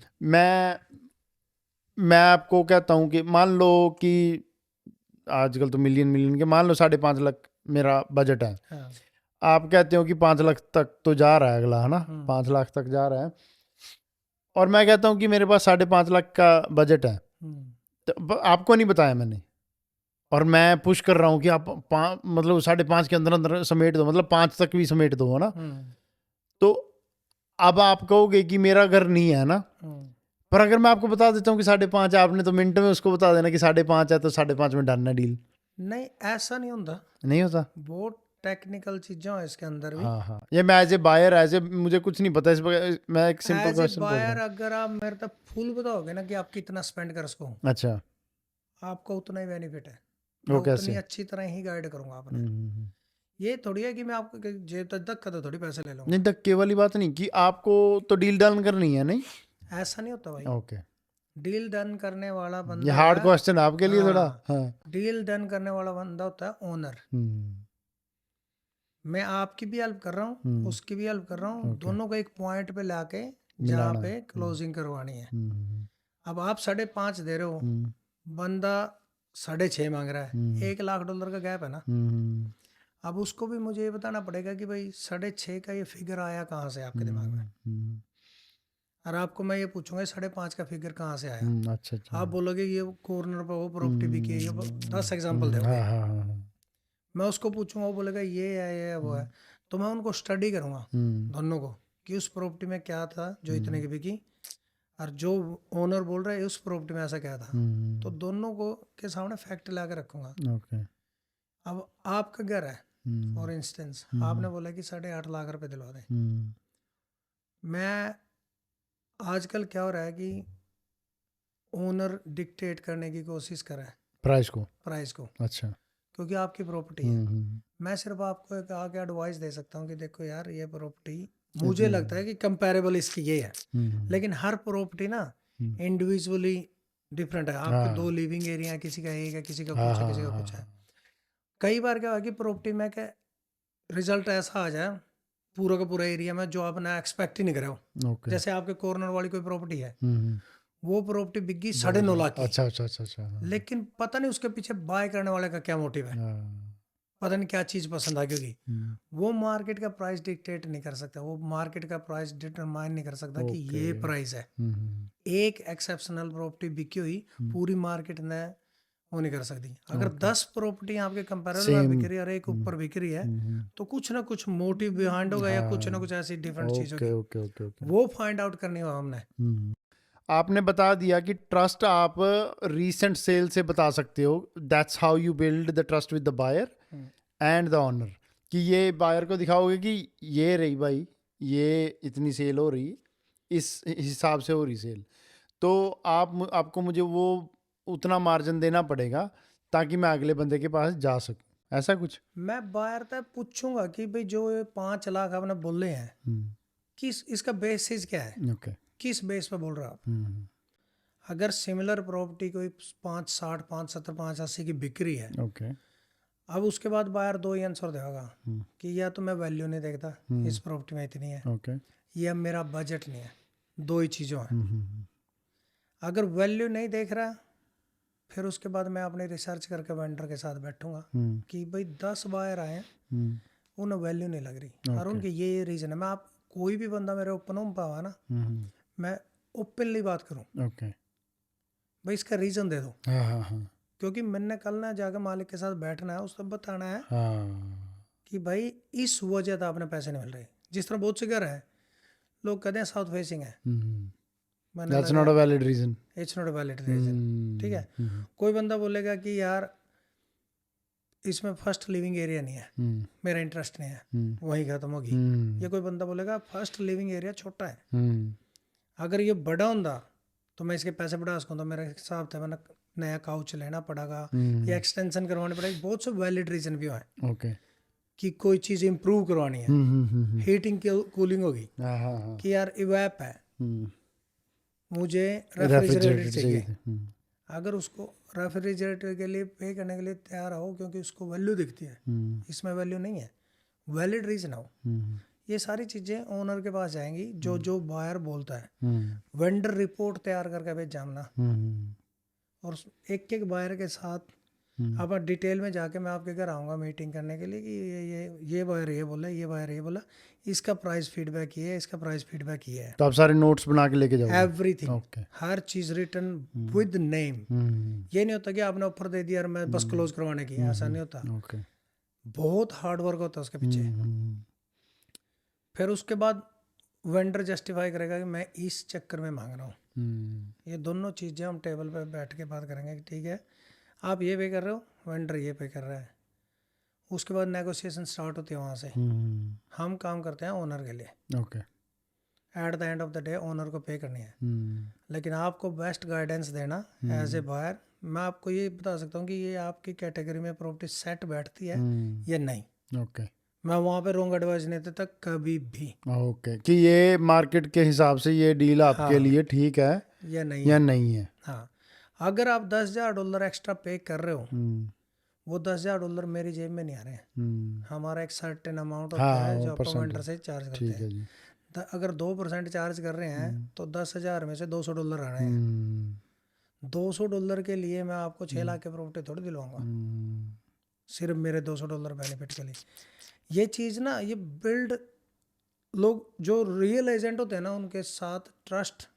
मैं आपको कहता हूँ कि मान लो कि आजकल तो मिलियन के, मान लो 5.5 लाख मेरा बजट है। हाँ, आप कहते हो कि 5 लाख तक तो जा रहा है अगला, है ना, 5 लाख तक जा रहा है, और मैं कहता हूँ कि मेरे पास 5.5 लाख का बजट है। तो आपको नहीं बताया मैंने, और मैं पुश कर रहा हूँ कि आप मतलब 5.5 के अंदर अंदर समेट दो, मतलब 5 तक भी समेट दो, है ना। तो अब आप कहोगे कि मेरा घर नहीं है ना, पर अगर मैं आपको बता देता हूँ कि 5.5, आपने तो मिनट में उसको बता देना कि 5.5 है, तो 5.5 में डन है डील। नहीं ऐसा नहीं होता, नहीं होता। बहुत टेक्निकल चीजें हैं इसके अंदर भी। हाँ, ये मैं एज ए बायर, मुझे कुछ नहीं पता इस पर, मैं एक सिंपल एज ए क्वेश्चन पूछ रहा बायर हूँ। अगर आप मेरे तक फुल बताओगे ना कि आप कितना स्पेंड कर सको, अच्छा, आपका उतना ही बेनिफिट है, वो मैं उतनी कैसे? अच्छी तरह ही गाइड करूंगा आपने। ये थोड़ी है कि मैं आपको जेब तक धक्का तो थोड़ी पैसे ले नहीं, लूंगा, धक्के वाली बात नहीं कि आपको तो डील डन करनी है, नहीं। ऐसा नहीं होता भाई। ओके, डील डन करने वाला ये बंदा हार्ड है, क्वेश्चन आपके लिए थोड़ा। हाँ, हाँ। डील डन करने वाला बंदा होता है ओनर। मैं आपकी भी हेल्प कर रहा हूँ, उसकी भी हेल्प कर रहा हूँ, दोनों को एक पॉइंट पे लाके जहाँ मिलाना पे है। क्लोजिंग करवानी है। अब आप 5.5 दे रहे हो, बंदा 6.5 मांग रहा है, $1 लाख का गैप है ना। अब उसको भी मुझे ये बताना पड़ेगा कि भाई 6.5 का ये फिगर आया कहाँ से आपके दिमाग में, और आपको मैं ये पूछूंगा 5.5 का फिगर कहाँ से आया। अच्छा, आप बोलोगे ये कॉर्नर पर वो प्रॉपर्टी बिकी है, ये 10 एग्जाम्पल दोगे, मैं उसको पूछूंगा, वो बोलेगा ये है ये है वो है, तो मैं उनको स्टडी करूंगा दोनों को कि उस प्रॉपर्टी में क्या था जो इतने की बिकी, और जो ओनर बोल रहा है उस प्रॉपर्टी में ऐसा क्या था, तो दोनों को के सामने फैक्ट ला के रखूंगा। अब आपका घर है, फॉर इंस्टेंस आपने बोला कि 8.5 लाख रुपए दिलवा दें। मैं आजकल क्या हो रहा है कि ओनर डिक्टेट करने की कोशिश कर रहा है प्राइस को। अच्छा। क्योंकि आपकी प्रॉपर्टी है, मैं सिर्फ आपको एक आगे एडवाइस दे सकता हूँ कि देखो यार ये प्रॉपर्टी मुझे लगता है कि कंपैरेबल इसकी ये है, लेकिन हर प्रॉपर्टी ना इंडिविजुअली डिफरेंट है। आपके 2 लिविंग एरिया है, किसी का एक है, किसी का कुछ है, किसी का कुछ है। कई बार क्या हुआ कि प्रॉपर्टी में क्या रिजल्ट ऐसा आ जाए पूरा का पूरा एरिया में जो आपने एक्सपेक्ट ही नहीं करा हो। जैसे आपके कॉर्नर वाली कोई प्रॉपर्टी है, वो प्रॉपर्टी बिकी 9.5 लाख की। अच्छा। लेकिन पता नहीं उसके पीछे बाय करने वाले का क्या मोटिव है, पता नहीं क्या चीज पसंद आ, क्योंकि वो मार्केट का प्राइस डिक्टेट नहीं कर सकता, वो मार्केट का प्राइस डिटरमाइन नहीं कर सकता कि ये प्राइस है। एक एक्सेप्शनल प्रॉपर्टी बिकी हुई पूरी मार्केट ने वो नहीं कर सकती। अगर 10 प्रॉपर्टी आपके कंपैरेबल में बिक रही है और एक ऊपर बिक रही है, तो कुछ ना कुछ मोटिव बिहाइंड होगा, या कुछ ना कुछ ऐसी डिफरेंट चीज होगी, वो फाइंड आउट करनी हो हमने। आपने बता दिया कि ट्रस्ट आप रीसेंट सेल से बता सकते हो, that's how you build the trust with the buyer and the owner, कि ये बायर को दिखाओगे कि ये रही भाई, ये इतनी सेल हो रही, इस हिसाब से हो रही सेल, तो आपको मुझे वो उतना मार्जिन देना पड़ेगा ताकि मैं अगले बंदे के पास जा सकूं, ऐसा कुछ। मैं बायर तक पूछूंगा कि भाई जो 5 लाख आपने बोले हैं, किस इसका बेसिस क्या है, किस बेस पे बोल रहे हो आप। अगर सिमिलर प्रॉपर्टी कोई 5.60, 5.70, 5.80 की बिक्री है, अब उसके बाद बायर 2 ही आंसर देगा कि या तो मैं वैल्यू नहीं देखता, इस प्रॉपर्टी में इतनी है, या मेरा बजट नहीं है, 2 ही चीज़ों हैं। अगर वैल्यू नहीं देख रहा फिर उसके बाद मैं अपनी रिसर्च करके वेंडर के साथ बैठूंगा हम्म, कि भाई 10 बायर आए हैं, हम्म, उन्हें वैल्यू नहीं लग रही और उनके ये रीज़न है। मैं आप कोई भी बंदा मेरे ओपन होम पावा ना, हम्म, मैं ओपनली बात करूं, ओके, भाई इसका रीज़न दे दो, हाँ हाँ हाँ क्योंकि मैंने कल ना जाकर मालिक के साथ बैठना है, उसको बताना है हाँ, कि भाई इस वजह से आपने पैसे नहीं मिल रहे। जिस तरह बहुत से घर है, लोग कहते हैं साउथ फेसिंग है, मैंने दैट्स लगा not a valid reason. It's not a valid reason. ठीक है, कोई बंदा बोलेगा कि यार इसमें फर्स्ट लिविंग एरिया नहीं है, मेरा इंटरेस्ट नहीं है, वहीं खत्म होगी। या कोई बंदा बोलेगा फर्स्ट लिविंग एरिया छोटा है, अगर ये बड़ा होता तो मैं इसके पैसे बढ़ा सकूँ, तो मेरे हिसाब से मैंने नया काउच लेना पड़ेगा या एक्सटेंशन करवानी पड़ेगी। बहुत से वैलिड रीजन भी है ओके, कि कोई चीज़ इंप्रूव करवानी है, हीटिंग की कूलिंग होगी, हाँ हाँ हाँ, कि यार इवैप है, मुझे रेफ्रिजरेटर चाहिए। अगर उसको रेफ्रिजरेटर के लिए पे करने के लिए तैयार हो, क्योंकि उसको वैल्यू दिखती है, इसमें वैल्यू नहीं है, वैलिड रीजन हो, ये सारी चीज़ें ओनर के पास जाएंगी। जो जो बायर बोलता है, वेंडर रिपोर्ट तैयार करके भेज जाना, और एक एक बायर के साथ अब डिटेल में जाके मैं आपके घर आऊँगा मीटिंग करने के लिए कि ये बायर ये बोला, ये बायर ये बोला, इसका प्राइस फीडबैक ये है, इसका प्राइस फीडबैक ये है, तो आप सारे नोट्स बना के लेके जाओगे? एवरीथिंग, ओके, हर चीज़ रिटन विद नेम। ये नहीं होता कि आपने ऑफर दे दिया और मैं बस क्लोज करवाने की, ऐसा नहीं होता। ओके, बहुत हार्ड वर्क होता है उसके पीछे। फिर उसके बाद वेंडर जस्टिफाई करेगा कि मैं इस चक्कर में मांग रहा हूँ। ये दोनों चीज़ें हम टेबल पे बैठ के बात करेंगे कि ठीक है आप ये पे कर रहे हो, वेंडर ये पे कर रहा है। उसके बाद नेगोशिएशन स्टार्ट होती है वहाँ से। हम काम करते हैं ओनर के लिए, okay, at the end of the day owner को पे करनी है, लेकिन आपको बेस्ट गाइडेंस देना एज ए बायर। मैं आपको ये बता सकता हूँ कि ये आपकी कैटेगरी में प्रॉपर्टी सेट बैठती है या नहीं। ओके, मैं वहाँ पे रॉन्ग एडवाइस नहीं देता कभी भी, ओके, कि ये मार्केट के हिसाब से ये डील आपके लिए ठीक है या नहीं या है। नहीं है। हाँ, अगर आप $10,000 एक्स्ट्रा पे कर रहे हो, वो $10,000 मेरी जेब में नहीं आ रहे हैं, हमारा एक सर्टेन अमाउंट होता हाँ, है वो जो अपन परसेंट वेंडर से चार्ज करते ठीक हैं। है जी। अगर 2% चार्ज कर रहे हैं तो 10,000 में से $200 आ रहे हैं। $200 के लिए मैं आपको 6 लाख की प्रॉपर्टी थोड़ी दिलवाऊंगा, सिर्फ मेरे $200 बेनिफिट के लिए। ये चीज़ ना, ये बिल्ड, लोग जो रियल एजेंट होते हैं ना उनके साथ ट्रस्ट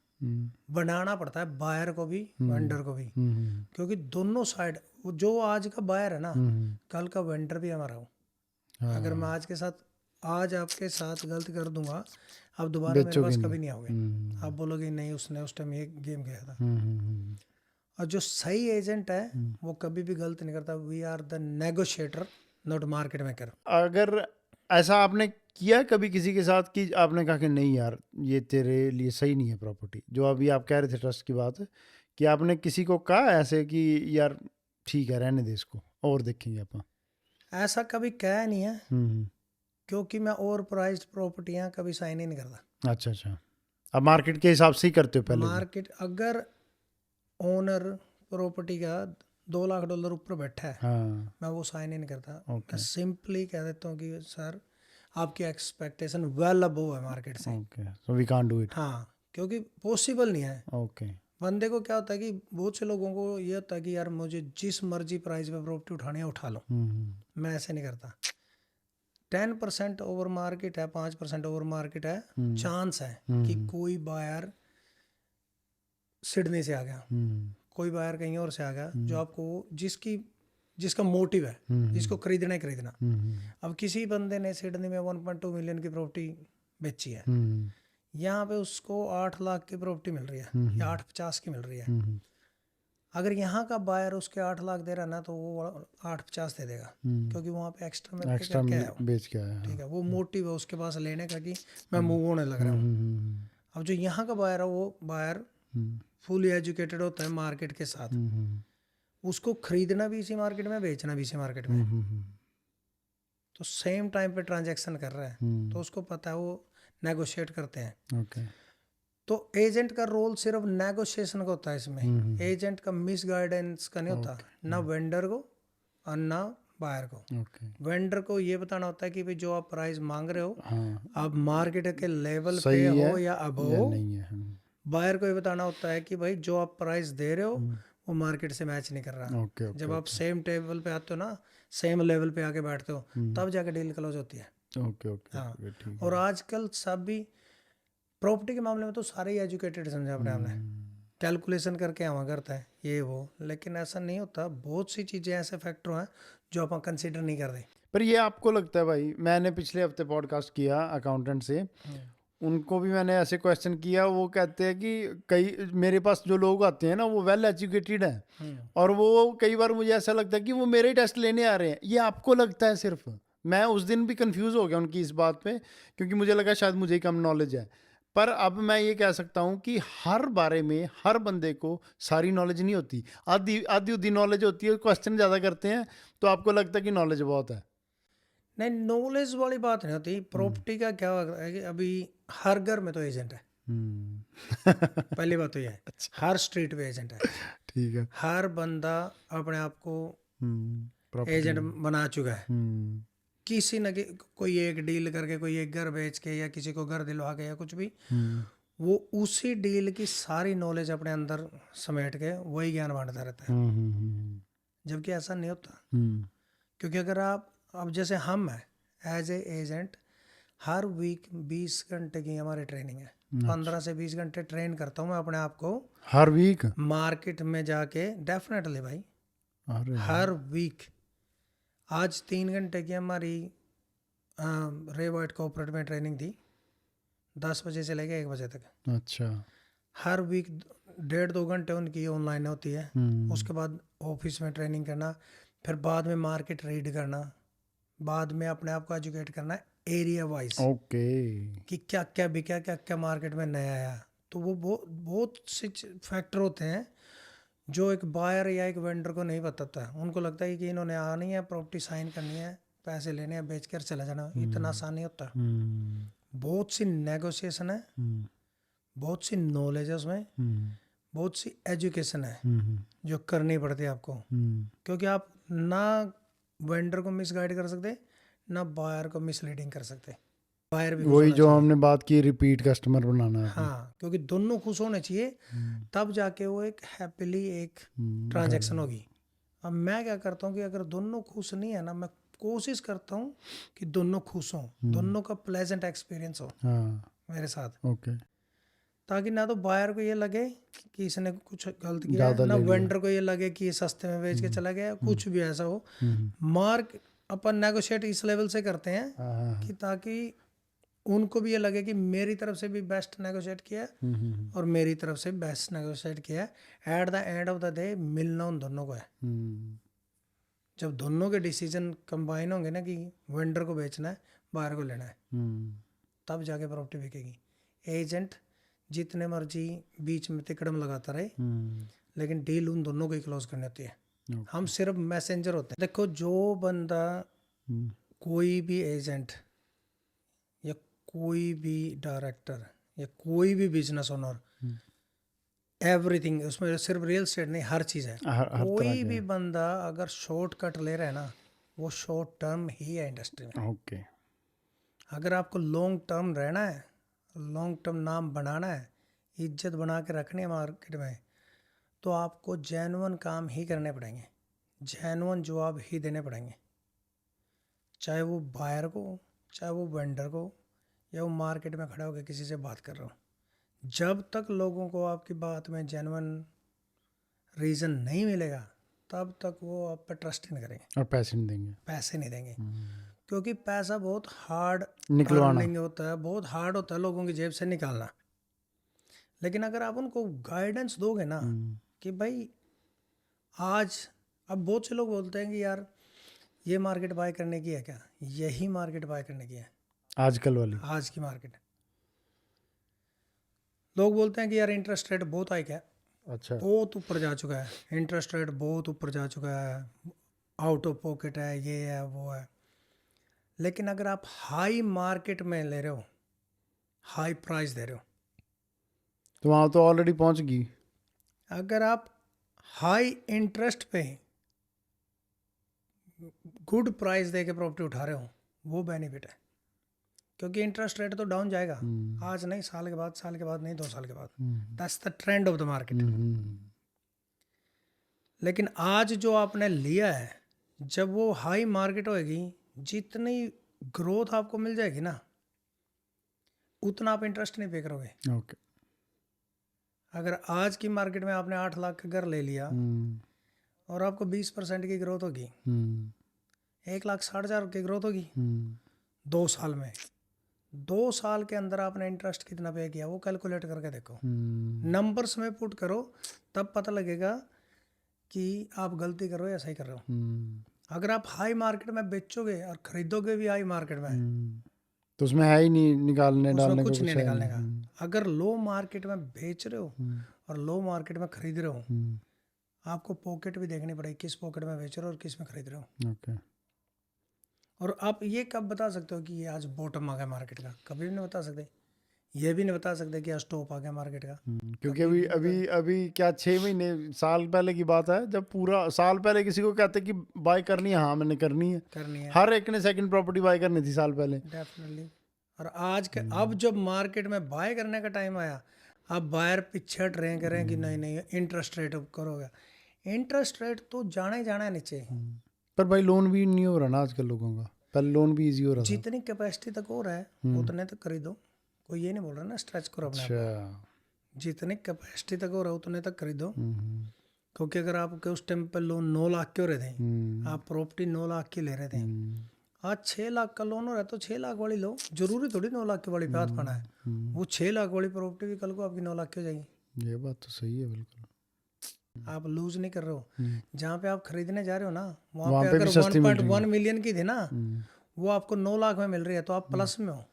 बनाना पड़ता है, बायर को भी वेंडर को भी, क्योंकि दोनों साइड, जो आज का बायर है ना कल का वेंडर भी हमारा हो। अगर मैं आज के साथ, आज आपके साथ गलत कर दूंगा, आप दोबारा मेरे पास कभी नहीं आओगे, आप बोलोगे नहीं उसने उस टाइम ये गेम खेला था। और जो सही एजेंट है वो कभी भी गलत नहीं करता। We are the negotiator, not market maker. अगर ऐसा आपने किया कभी किसी के साथ कि आपने कहा कि नहीं यार ये तेरे लिए सही नहीं है प्रॉपर्टी, जो अभी आप कह रहे थे ट्रस्ट की बात है, कि आपने किसी को कहा ऐसे कि यार ठीक है रहने दे इसको और देखेंगे अपन? ऐसा कभी कहा नहीं है, क्योंकि मैं ओवर प्राइस्ड प्रॉपर्टियां कभी साइन ही नहीं करता। अच्छा अच्छा, अब मार्केट के हिसाब से ही करते हो पहले भी? मार्केट, अगर ओनर प्रॉपर्टी का $2 लाख ऊपर बैठा है, हाँ, मैं वो साइन ही नहीं करता। ओके, मैं सिंपली कह देता हूँ कि सर आपकी एक्सपेक्टेशन वेल अबव है मार्केट से। Okay, so we can't do it. हाँ, क्योंकि पॉसिबल नहीं है। ओके, बंदे को क्या होता है कि बहुत से लोगों को ये होता है कि यार मुझे जिस मर्जी प्राइस पे प्रॉपर्टी उठानी है उठा लो। मैं ऐसे नहीं करता। 10% ओवर मार्केट है, 5% ओवर मार्केट है, चांस है कि कोई बायर सिडनी से आ गया, कोई बायर कहीं और से आ गया, जो आपको जिसका मोटिव है, जिसको खरीदना ही खरीदना। अब किसी बंदे ने सिडनी में 1.2 मिलियन की प्रॉपर्टी बेची है, यहाँ पे उसको 8 लाख की प्रॉपर्टी मिल रही है या 850 की मिल रही है। अगर यहाँ का बायर उसके 8 लाख दे रहा ना, तो वो 850 दे देगा, क्योंकि वहाँ पे एक्स्ट्रा में एक्स्ट्रा बेच के आया। ठीक है, वो मोटिव है उसके पास लेने का कि मैं मूव होने लग रहा हूँ। अब जो यहाँ का बायर है, वो बायर फुली एजुकेटेड होता है मार्केट के साथ, उसको खरीदना भी इसी मार्केट में, बेचना भी इसी मार्केट में, तो सेम टाइम पे ट्रांजैक्शन कर रहा है, तो उसको पता है, वो नेगोशिएट करते हैं। ओके, तो एजेंट का रोल सिर्फ नेगोशिएशन का होता है इसमें। एजेंट का मिस गाइडेंस का नहीं होता, ना वेंडर को और ना बायर को। वेंडर को ये बताना होता है कि भाई जो आप प्राइस मांग रहे हो, आप मार्केट के लेवल पे हो या अबव नहीं है। बायर को ये बताना होता है कि भाई जो आप प्राइस दे रहे हो वो मार्केट से मैच नहीं कर रहा। ओके जब आप सेम टेबल पे आते हो ना, सेम लेवल पे आके बैठते हो, तब जाके डील क्लोज होती है। ओके ओके हाँ, ठीक और आजकल सब भी प्रॉपर्टी के मामले में तो सारे ही एजुकेटेड समझे अपने आप में, कैलकुलेशन करके आवा करता है ये वो, लेकिन ऐसा नहीं होता। बहुत सी चीज़ें ऐसे फैक्टर हैं जो आप कंसिडर नहीं करते। पर ये आपको लगता है भाई, मैंने पिछले हफ्ते पॉडकास्ट किया अकाउंटेंट से, उनको भी मैंने ऐसे क्वेश्चन किया, वो कहते हैं कि कई मेरे पास जो लोग आते हैं ना वो वेल एजुकेटेड हैं, और वो कई बार मुझे ऐसा लगता है कि वो मेरे ही टेस्ट लेने आ रहे हैं। ये आपको लगता है सिर्फ? मैं उस दिन भी कंफ्यूज हो गया उनकी इस बात पे, क्योंकि मुझे लगा शायद मुझे ही कम नॉलेज है। पर अब मैं ये कह सकता हूँ कि हर बारे में हर बंदे को सारी नॉलेज नहीं होती, आधी आधी उधी नॉलेज होती है। क्वेश्चन ज़्यादा करते हैं तो आपको लगता है कि नॉलेज बहुत है। नहीं, नॉलेज वाली बात नहीं होती। प्रॉपर्टी का क्या है कि अभी हर घर में तो एजेंट है। पहली बात तो ये है, हर स्ट्रीट पे एजेंट है। ठीक है। हर बंदा अपने आप को प्रॉपर्टी एजेंट बना चुका है। किसी न कोई एक डील करके, कोई एक घर बेच के, या किसी को घर दिलवा के, या कुछ भी, वो उसी डील की सारी नॉलेज अपने अंदर समेट के वही ज्ञान बांटता रहता है। जबकि ऐसा नहीं होता, क्योंकि अगर आप, अब जैसे हम हैं एज ए एजेंट, हर वीक 20 घंटे की हमारी ट्रेनिंग है। 15 से 20 घंटे ट्रेन करता हूँ मैं अपने आप को हर वीक मार्केट में जाके। डेफिनेटली भाई, अरे हर वीक। आज 3 घंटे की हमारी रे वाइट कोऑपरेट में ट्रेनिंग थी, 10 बजे से लेके 1 बजे तक। अच्छा। हर वीक 1.5-2 घंटे उनकी ऑनलाइन होती है। उसके बाद ऑफिस में ट्रेनिंग करना, फिर बाद में मार्केट रीड करना, बाद में अपने आप को एजुकेट करना एरिया वाइज, ओके। कि क्या क्या बिका, क्या क्या मार्केट में नया आया। तो वो बहुत से फैक्टर होते हैं जो एक बायर या एक वेंडर को नहीं बताता है। उनको लगता है कि इन्होंने आनी है, प्रॉपर्टी साइन करनी है, पैसे लेने हैं, बेच कर चला जाना। इतना आसान नहीं होता। बहुत सी नेगोशिएशन है, बहुत सी नॉलेज है उसमें, बहुत सी एजुकेशन है जो करनी पड़ती है आपको। क्योंकि आप ना वेंडर को मिसगाइड कर सकते, ना बायर को मिसलीडिंग कर सकते। बायर भी खुश वही होना जो चाहिए। हमने बात की, रिपीट कस्टमर बनाना है। हाँ, क्योंकि दोनों खुश होने चाहिए, तब जाके वो एक हैप्पीली एक ट्रांजैक्शन होगी। अब मैं क्या करता हूँ कि अगर दोनों खुश नहीं है ना, मैं कोशिश करता हूँ कि दोनों खुश हों, दोनों का प्लेजेंट एक्सपीरियंस हो मेरे साथ। ओके। ताकि ना तो बायर को ये लगे कि इसने कुछ गलत किया है, ज़्यादा ना ले लिया। वेंडर को ये लगे कि ये सस्ते में बेच के चला गया, कुछ भी ऐसा हो। मार्क अपन नेगोशिएट इस लेवल से करते हैं कि ताकि उनको भी ये लगे कि मेरी तरफ से भी बेस्ट नेगोशिएट किया है और मेरी तरफ से बेस्ट नेगोशिएट किया है। At the end of the day मिलना उन दोनों को है। जब दोनों के डिसीजन कंबाइन होंगे ना कि वेंडर को बेचना है, बायर को लेना है, तब जाके प्रॉपर्टी बिकेगी। एजेंट जितने मर्जी बीच में तिकड़म लगाता रहे, लेकिन डील उन दोनों को ही क्लोज करनी होती है। हम सिर्फ मैसेंजर होते हैं। देखो, जो बंदा, कोई भी एजेंट या कोई भी डायरेक्टर या कोई भी बिजनेस ओनर, एवरीथिंग, उसमें सिर्फ रियल एस्टेट नहीं, हर चीज़ है। कोई भी बंदा अगर शॉर्टकट ले रहा है ना, वो शॉर्ट टर्म ही है इंडस्ट्री में। ओके। अगर आपको लॉन्ग टर्म रहना है, लॉन्ग टर्म नाम बनाना है, इज्जत बना के रखनी है मार्केट में, तो आपको जेन्युइन काम ही करने पड़ेंगे, जेन्युइन जवाब ही देने पड़ेंगे। चाहे वो बायर को, चाहे वो वेंडर को, या वो मार्केट में खड़ा होकर किसी से बात कर रहा हो। जब तक लोगों को आपकी बात में जेन्युइन रीज़न नहीं मिलेगा, तब तक वो आप पे ट्रस्ट नहीं करेंगे और पैसे नहीं देंगे। पैसे नहीं देंगे। क्योंकि पैसा बहुत हार्ड निकलवाना अर्निंग होता है, बहुत हार्ड होता है लोगों की जेब से निकालना। लेकिन अगर आप उनको गाइडेंस दोगे ना कि भाई आज, अब बहुत से लोग बोलते हैं कि यार ये मार्केट बाय करने की है क्या, यही मार्केट बाय करने की है आजकल वाली, आज की मार्केट। लोग बोलते हैं कि यार इंटरेस्ट रेट बहुत हाई है, अच्छा, बहुत ऊपर जा चुका है, इंटरेस्ट रेट बहुत ऊपर जा चुका है, आउट ऑफ पॉकेट है, ये है वो है। लेकिन अगर आप हाई मार्केट में ले रहे हो, हाई प्राइस दे रहे हो, तो वहाँ तो ऑलरेडी पहुँच गई। अगर आप हाई इंटरेस्ट पे गुड प्राइस दे के प्रॉपर्टी उठा रहे हो, वो बेनिफिट है। क्योंकि इंटरेस्ट रेट तो डाउन जाएगा, आज नहीं, साल के बाद नहीं, 2 साल के बाद। That's the trend of the market. लेकिन आज जो आपने लिया है, जब वो हाई मार्केट होएगी, जितनी ग्रोथ आपको मिल जाएगी ना, उतना आप इंटरेस्ट नहीं पे करोगे। ओके। अगर आज की मार्केट में आपने 8 लाख का घर ले लिया और आपको 20% की ग्रोथ होगी, 1,60,000 की ग्रोथ होगी 2 साल में। 2 साल के अंदर आपने इंटरेस्ट कितना पे किया वो कैलकुलेट करके देखो, नंबर्स में पुट करो, तब पता लगेगा कि आप गलती कर रहे हो या सही कर रहे हो। अगर आप हाई मार्केट में बेचोगे और खरीदोगे भी हाई मार्केट में, तो उसमें है ही नहीं निकालने उसमें डालने कुछ का, नहीं है निकालने का। अगर लो मार्केट में बेच रहे हो और लो मार्केट में खरीद रहे हो, आपको पॉकेट भी देखनी पड़ेगी, किस पॉकेट में बेच रहे हो और किस में खरीद रहे हो। ओके। और आप ये कब बता सकते हो कि ये आज बॉटम आ गया मार्केट का? कभी भी नहीं बता सकते। ये भी नहीं बता सकते कि आज टॉप आ गया मार्केट का। क्योंकि अभी अभी अभी क्या 6 महीने साल पहले की बात है, जब पूरा साल पहले किसी को कहते कि बाय करनी है, हाँ मैंने करनी है, करनी है हर एक ने सेकंड प्रॉपर्टी बाय करनी थी साल पहले। डेफिनेटली। और आज के अब जब मार्केट में बाय करने का टाइम आया, अब बायर पीछे हट रहे हैं, कह रहे हैं कि नहीं नहीं इंटरेस्ट रेट करोगे। इंटरेस्ट रेट तो जाना ही जाना है नीचे। पर भाई लोन भी नहीं हो रहा ना आजकल लोगों का, पहले लोन भी इजी हो रहा था। जितनी कैपेसिटी तक हो रहा है उतने तक खरीदो, कोई ये नहीं बोल रहा ना स्ट्रेच करो अपने आप को। जितनी कैपेसिटी तक हो रहा है उतने तक खरीदो। क्योंकि अगर आपके उस टाइम पर लोन 9 लाख के हो रहे थे, आप प्रॉपर्टी 9 लाख की ले रहे थे, आज 6 लाख का लोन हो रहा है, तो 6 लाख वाली लो। जरूरी थोड़ी 9 लाख की वाली पे हाथ पाना है। वो 6 लाख वाली प्रॉपर्टी भी कल को आपकी 9 लाख की हो जाएगी। ये बात तो सही है बिल्कुल। आप लूज नहीं कर रहे हो। जहाँ पे आप खरीदने जा रहे हो ना, वहाँ वहाँ पे पे भी अगर सस्ती मिल रही 1.1 मिलियन की थी ना, वो आपको 9 लाख में मिल रही है, तो आप प्लस में हो।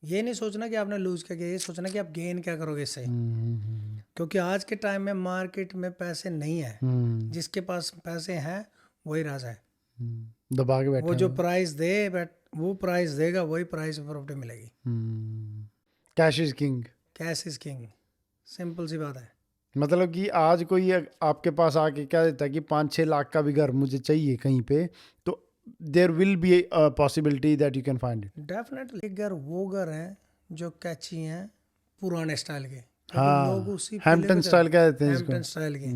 ये नहीं सोचना कि आपने लूज क्या किया, ये सोचना कि आप गेन क्या करोगे इससे। क्योंकि आज के टाइम में मार्केट में पैसे नहीं है, जिसके पास पैसे हैं वही राजा है। दबा के बैठे वो जो प्राइस दे वो प्राइस देगा, वही प्राइस में प्रॉपर्टी मिलेगी। Cash is king. Cash is king, simple सी बात है। मतलब कि आज कोई आपके पास आके क्या देता है कि 5-6 लाख का भी घर मुझे चाहिए कहीं पे, तो there will be a possibility that you can find it. Definitely एक घर वो घर है जो कैची हैं पुराने स्टाइल के। हाँ, लोग उसी हैम्पटन स्टाइल कह देते हैं इसको। हैम्पटन स्टाइल के।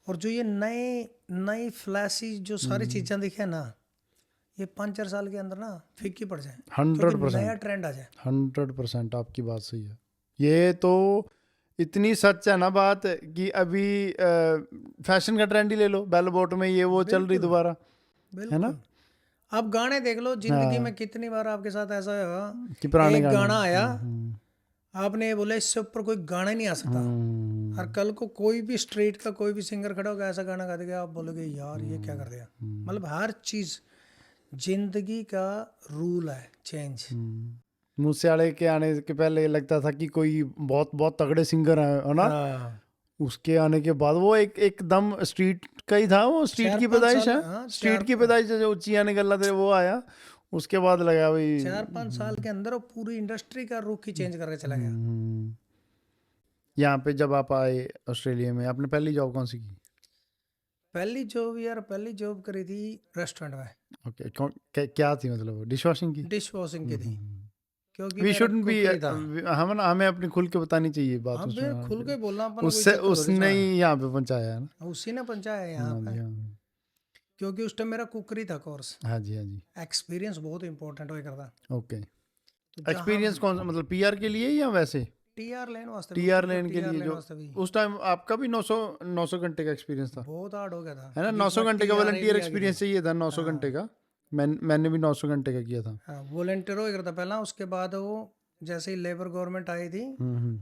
और जो ये नए नई फ्लैशी जो सारी चीज़ें दिखे ना, ये 5-4 साल के अंदर ना फीकी पड़ जाए, 100%, नया ट्रेंड आ जाए। 100% आपकी बात सही है। ये तो इतनी सच है ना बात कि अभी फैशन का ट्रेंड ही ले लो, बेल बॉटम में ये वो चल रही दोबारा, है ना। आप गाने देख लो, जिंदगी में कितनी बार आपके साथ ऐसा होगा कि पुराने एक गाना आया, आपने ये बोला इससे ऊपर कोई गाना ही नहीं आ सकता, और कल को कोई भी स्ट्रीट का कोई भी सिंगर खड़ा होगा ऐसा गाना गा देगा, आप बोलोगे यार ये क्या कर दिया। मतलब हर चीज जिंदगी का रूल है चेंज। मूसेवाले के आने के पहले लगता था कि कोई बहुत बहुत तगड़े सिंगर है ना। उसके आने के बाद वो एकदम स्ट्रीट का ही था, वो स्ट्रीट की पैदाइश है, स्ट्रीट की पैदाइश है, जो उचिया निकल रहा था वो आया। उसके बाद लगा भाई 4-5 साल के अंदर वो पूरी इंडस्ट्री का रुख ही चेंज करके चला गया। यहाँ पे जब आप आए ऑस्ट्रेलिया में, आपने पहली जॉब कौन सी की? पहली जॉब करी थी रेस्टोरेंट में। ओके, क्या थी मतलब? डिश वॉशिंग की थी। क्योंकि वी शुडंट बी, हमें अपनी खुल के बतानी चाहिए बात। खुल के बोलना, उससे उसने ही यहाँ पे पहुंचाया है ना, उसी ने पहुंचाया यहाँ पे। क्योंकि उस टाइम मेरा कुकरी था कोर्स। हाँ जी, हाँ जी। एक्सपीरियंस बहुत इंपॉर्टेंट हो करता। ओके, एक्सपीरियंस कौन सा, मतलब पीआर के लिए या वैसे? टीआर लेन वास्ते। टीआर लेन के लिए, जो उस टाइम आपका भी 900 घंटे का एक्सपीरियंस था। बहुत हार्ड हो गया था, है ना। 900 घंटे का वॉलंटियर एक्सपीरियंस चाहिए था, 900 घंटे का। मैंने भी 900 घंटे का किया था। वॉलंटियर हो गया था पहला, उसके बाद वो जैसे ही लेबर गवर्नमेंट आई थी